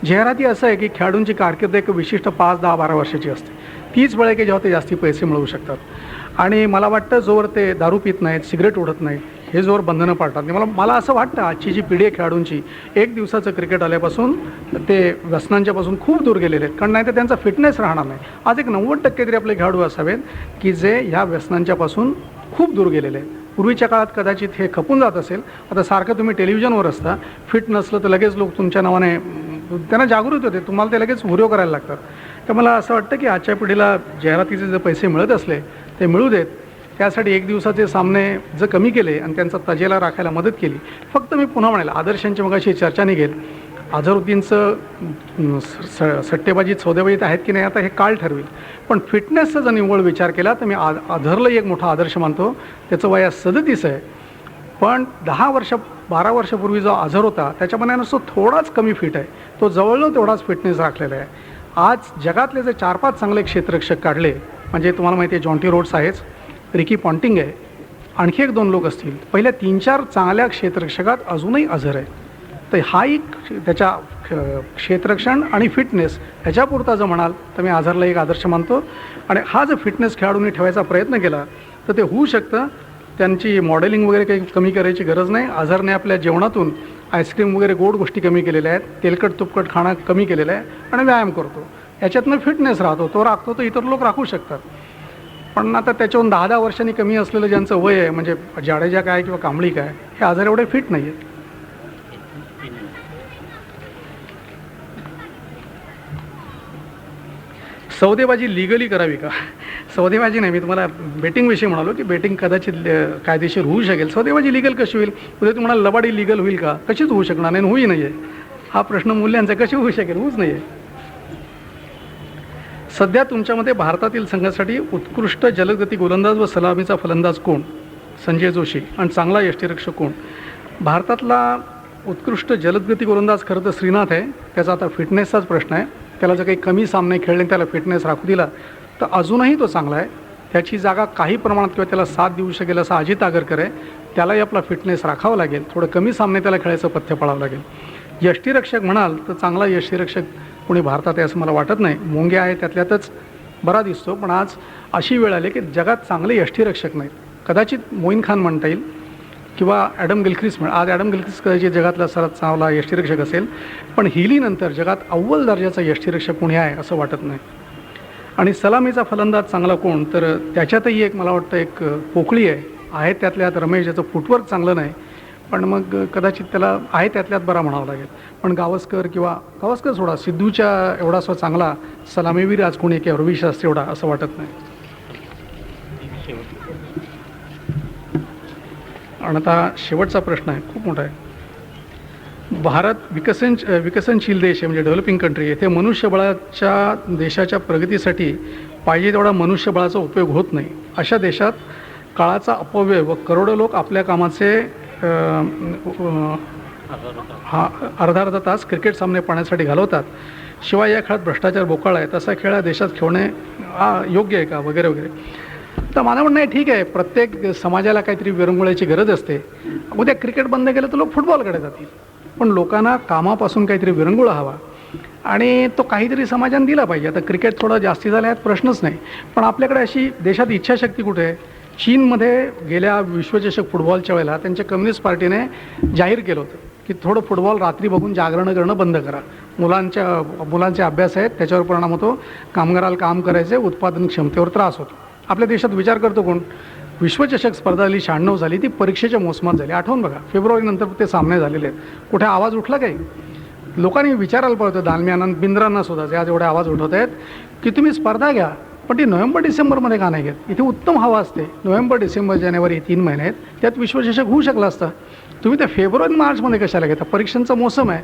जाहिराती असं आहे की खेळाडूंची कारकीर्द एक विशिष्ट 5, 10, 12 वर्षाची असते. तीच वेळ आहे की जेव्हा ते जास्ती पैसे मिळवू शकतात. आणि मला वाटतं जोवर ते दारू पित नाहीत, सिगरेट ओढत नाहीत, हे जोवर बंधनं पाळतात. मला असं वाटतं आजची जी पिढी आहे खेळाडूंची, एक दिवसाचं क्रिकेट आल्यापासून ते व्यसनांच्यापासून खूप दूर गेलेले आहेत. कारण नाही तर त्यांचा फिटनेस राहणार नाही. आज एक 90% तरी आपले खेळाडू असावेत की जे ह्या व्यसनांच्यापासून खूप दूर गेलेले आहेत. पूर्वीच्या काळात कदाचित हे खपून जात असेल. आता सारखं तुम्ही टेलिव्हिजनवर असता, फिट नसलं तर लगेच लोक तुमच्या नावाने त्यांना जागृत होते, तुम्हाला ते लगेच व्हिडिओ करायला लागतात. तर मला असं वाटतं की आजच्या पिढीला जाहिरातीचे जे पैसे मिळत असले ते मिळू देत. त्यासाठी एक दिवसाचे सामने जर कमी केले आणि त्यांचा तजेला राखायला मदत केली. फक्त मी पुन्हा म्हणाल, आदर्शांची मगाशी चर्चा निघेल, अझरुद्दीनचं सट्टेबाजीत सौदेबाजीत आहेत की नाही आता हे काळ ठरवेल. पण फिटनेसचा जर निव्वळ विचार केला तर मी अझरलाही एक मोठा आदर्श मानतो. त्याचं वय 37 आहे, पण 10 वर्ष 12 वर्षापूर्वी जो अझर होता त्याच्यामध्ये नुसतं थोडाच कमी फिट आहे. तो जवळजवळ तेवढाच फिटनेस राखलेला आहे. आज जगातले जे 4-5 चांगले क्षेत्ररक्षक काढले, म्हणजे तुम्हाला माहिती आहे जॉन्टी रोड्स आहेच, रिकी पॉन्टिंग आहे, आणखी 1-2 लोक असतील. पहिल्या 3-4 चांगल्या क्षेत्ररक्षकात अजूनही अझर आहे. तर हा एक त्याच्या क्षेत्ररक्षण आणि फिटनेस ह्याच्यापुरता जर म्हणाल तर मी अझरला एक आदर्श मानतो. आणि हा जर फिटनेस खेळाडूंनी ठेवायचा प्रयत्न केला तर ते होऊ शकतं. त्यांची मॉडेलिंग वगैरे काही कमी करायची गरज नाही. अझरने आपल्या जेवणातून आईस्क्रीम वगैरे गोड गोष्टी कमी केलेल्या आहेत, तेलकट तुपकट खाणं कमी केलेलं आहे आणि व्यायाम करतो, याच्यातनं फिटनेस राहतो, तो राखतो तर इतर लोक राखू शकतात. पण आता त्याच्याहून 10-10 वर्षांनी कमी असलेलं ज्यांचं वय आहे, म्हणजे जाडेजा काय किंवा कांबळी काय, हे आजार एवढे फिट नाही आहेत. सौदेबाजी लिगली करावी का? सौदेबाजी नाही, मी तुम्हाला बेटिंगविषयी म्हणालो की बेटिंग कदाचित कायदेशीर होऊ शकेल. सौदेबाजी लिगल कशी होईल? उद्या तुम्हाला लबाडी लिगल होईल का? कशीच होऊ शकणार नाही, होई नाही आहे. हा प्रश्न मूल्यांचा कशी होऊ शकेल? होऊच नाही आहे. सध्या तुमच्यामध्ये भारतातील संघासाठी उत्कृष्ट जलदगती गोलंदाज व सलामीचा फलंदाज कोण? संजय जोशी. आणि चांगला यष्टिरक्षक कोण? भारतातला उत्कृष्ट जलदगती गोलंदाज खरं तर श्रीनाथ आहे. त्याचा आता फिटनेसचाच प्रश्न आहे. त्याला जर काही कमी सामने खेळले, त्याला फिटनेस राखू दिला तर अजूनही तो चांगला आहे. त्याची जागा काही प्रमाणात किंवा त्याला साथ देऊ शकेल असा अजित आगरकर आहे. त्यालाही आपला फिटनेस राखावा लागेल. थोडं कमी सामने त्याला खेळायचं पथ्य पाळावं लागेल. यष्टिरक्षक म्हणाल तर चांगला यष्टिरक्षक कोणी भारतात आहे असं मला वाटत नाही. मोंगे आहे, त्यातल्यातच बरा दिसतो. पण आज अशी वेळ आली की जगात चांगले यष्टिरक्षक नाहीत. कदाचित मोईन खान म्हणता येईल किंवा ॲडम गिलख्रिस्ट आज ॲडम गिलख्रिस्ट कदाचित जगातला सर्वात चांगला यष्टिरक्षक असेल. पण हिलीनंतर जगात अव्वल दर्जाचा यष्टिरक्षक कोणी आहे असं वाटत नाही. आणि सलामीचा फलंदाज चांगला कोण? तर त्याच्यातही एक मला वाटतं एक पोकळी आहे त्यातल्यात रमेश, ज्याचं फुटवर्क चांगलं नाही, पण मग कदाचित त्याला आहे त्यातल्यात बरा म्हणावं लागेल. पण गावस्कर सोडा, सिद्धूच्या एवढा असा चांगला सलामीवीर आज कोणी किंवा रवी शास्त्री एवढा असं वाटत नाही. आणि आता शेवटचा प्रश्न आहे, खूप मोठा आहे. भारत विकसनशील देश आहे, म्हणजे डेव्हलपिंग कंट्री. येथे मनुष्यबळाच्या देशाच्या प्रगतीसाठी पाहिजे तेवढा मनुष्यबळाचा उपयोग होत नाही. अशा देशात काळाचा अपव्यय व करोडो लोक आपल्या कामाचे अर्धा तास क्रिकेट सामने पाहण्यासाठी घालवतात. शिवाय या खेळात भ्रष्टाचार बोकाळा आहे. तसा खेळ देशात खेळणे योग्य आहे का? वगैरे वगैरे. तर माझं म्हणणं आहे, ठीक आहे, प्रत्येक समाजाला काहीतरी विरंगुळ्याची गरज असते. उद्या क्रिकेट बंद केलं तर लोक फुटबॉलकडे जातील. पण लोकांना कामापासून काहीतरी विरंगुळा हवा आणि तो काहीतरी समाजाने दिला पाहिजे. आता क्रिकेट थोडं जास्ती झालं यात प्रश्नच नाही. पण आपल्याकडे अशी देशात इच्छाशक्ती कुठे आहे? चीनमध्ये गेल्या विश्वचषक फुटबॉलच्या वेळेला त्यांच्या कम्युनिस्ट पार्टीने जाहीर केलं होतं की थोडं फुटबॉल रात्री बघून जागरण करणं बंद करा. मुलांचे अभ्यास आहेत, त्याच्यावर परिणाम होतो. कामगाराला काम करायचे, उत्पादन क्षमतेवर त्रास होतो. आपल्या देशात विचार करतो कोण? विश्वचषक स्पर्धा झाली 96 झाली, ती परीक्षेच्या मोसमात झाली. आठवून बघा, फेब्रुवारीनंतर ते सामने झालेले आहेत. कुठे आवाज उठला काही? लोकांनी विचारायला पाहिजे दालम्यांना, बिंद्रांना सुद्धा, जे आज एवढे आवाज उठवत आहेत की तुम्ही स्पर्धा घ्या, पण ती नोव्हेंबर-डिसेंबरमध्ये का नाही घेत? इथे उत्तम हवा असते. नोव्हेंबर, डिसेंबर, जानेवारी 3 महिने आहेत, त्यात विश्वचषक होऊ शकला असता. तुम्ही त्या फेब्रुवारी-मार्चमध्ये कशाला घेता? परीक्षांचा मोसम आहे.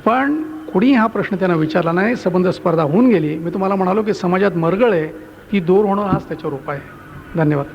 पण कोणीही हा प्रश्न त्यांना विचारला नाही. संबंध स्पर्धा होऊन गेली. मी तुम्हाला म्हणालो की समाजात मरगळ आहे, ती दूर होणं हाच त्याच्यावर उपाय आहे. धन्यवाद.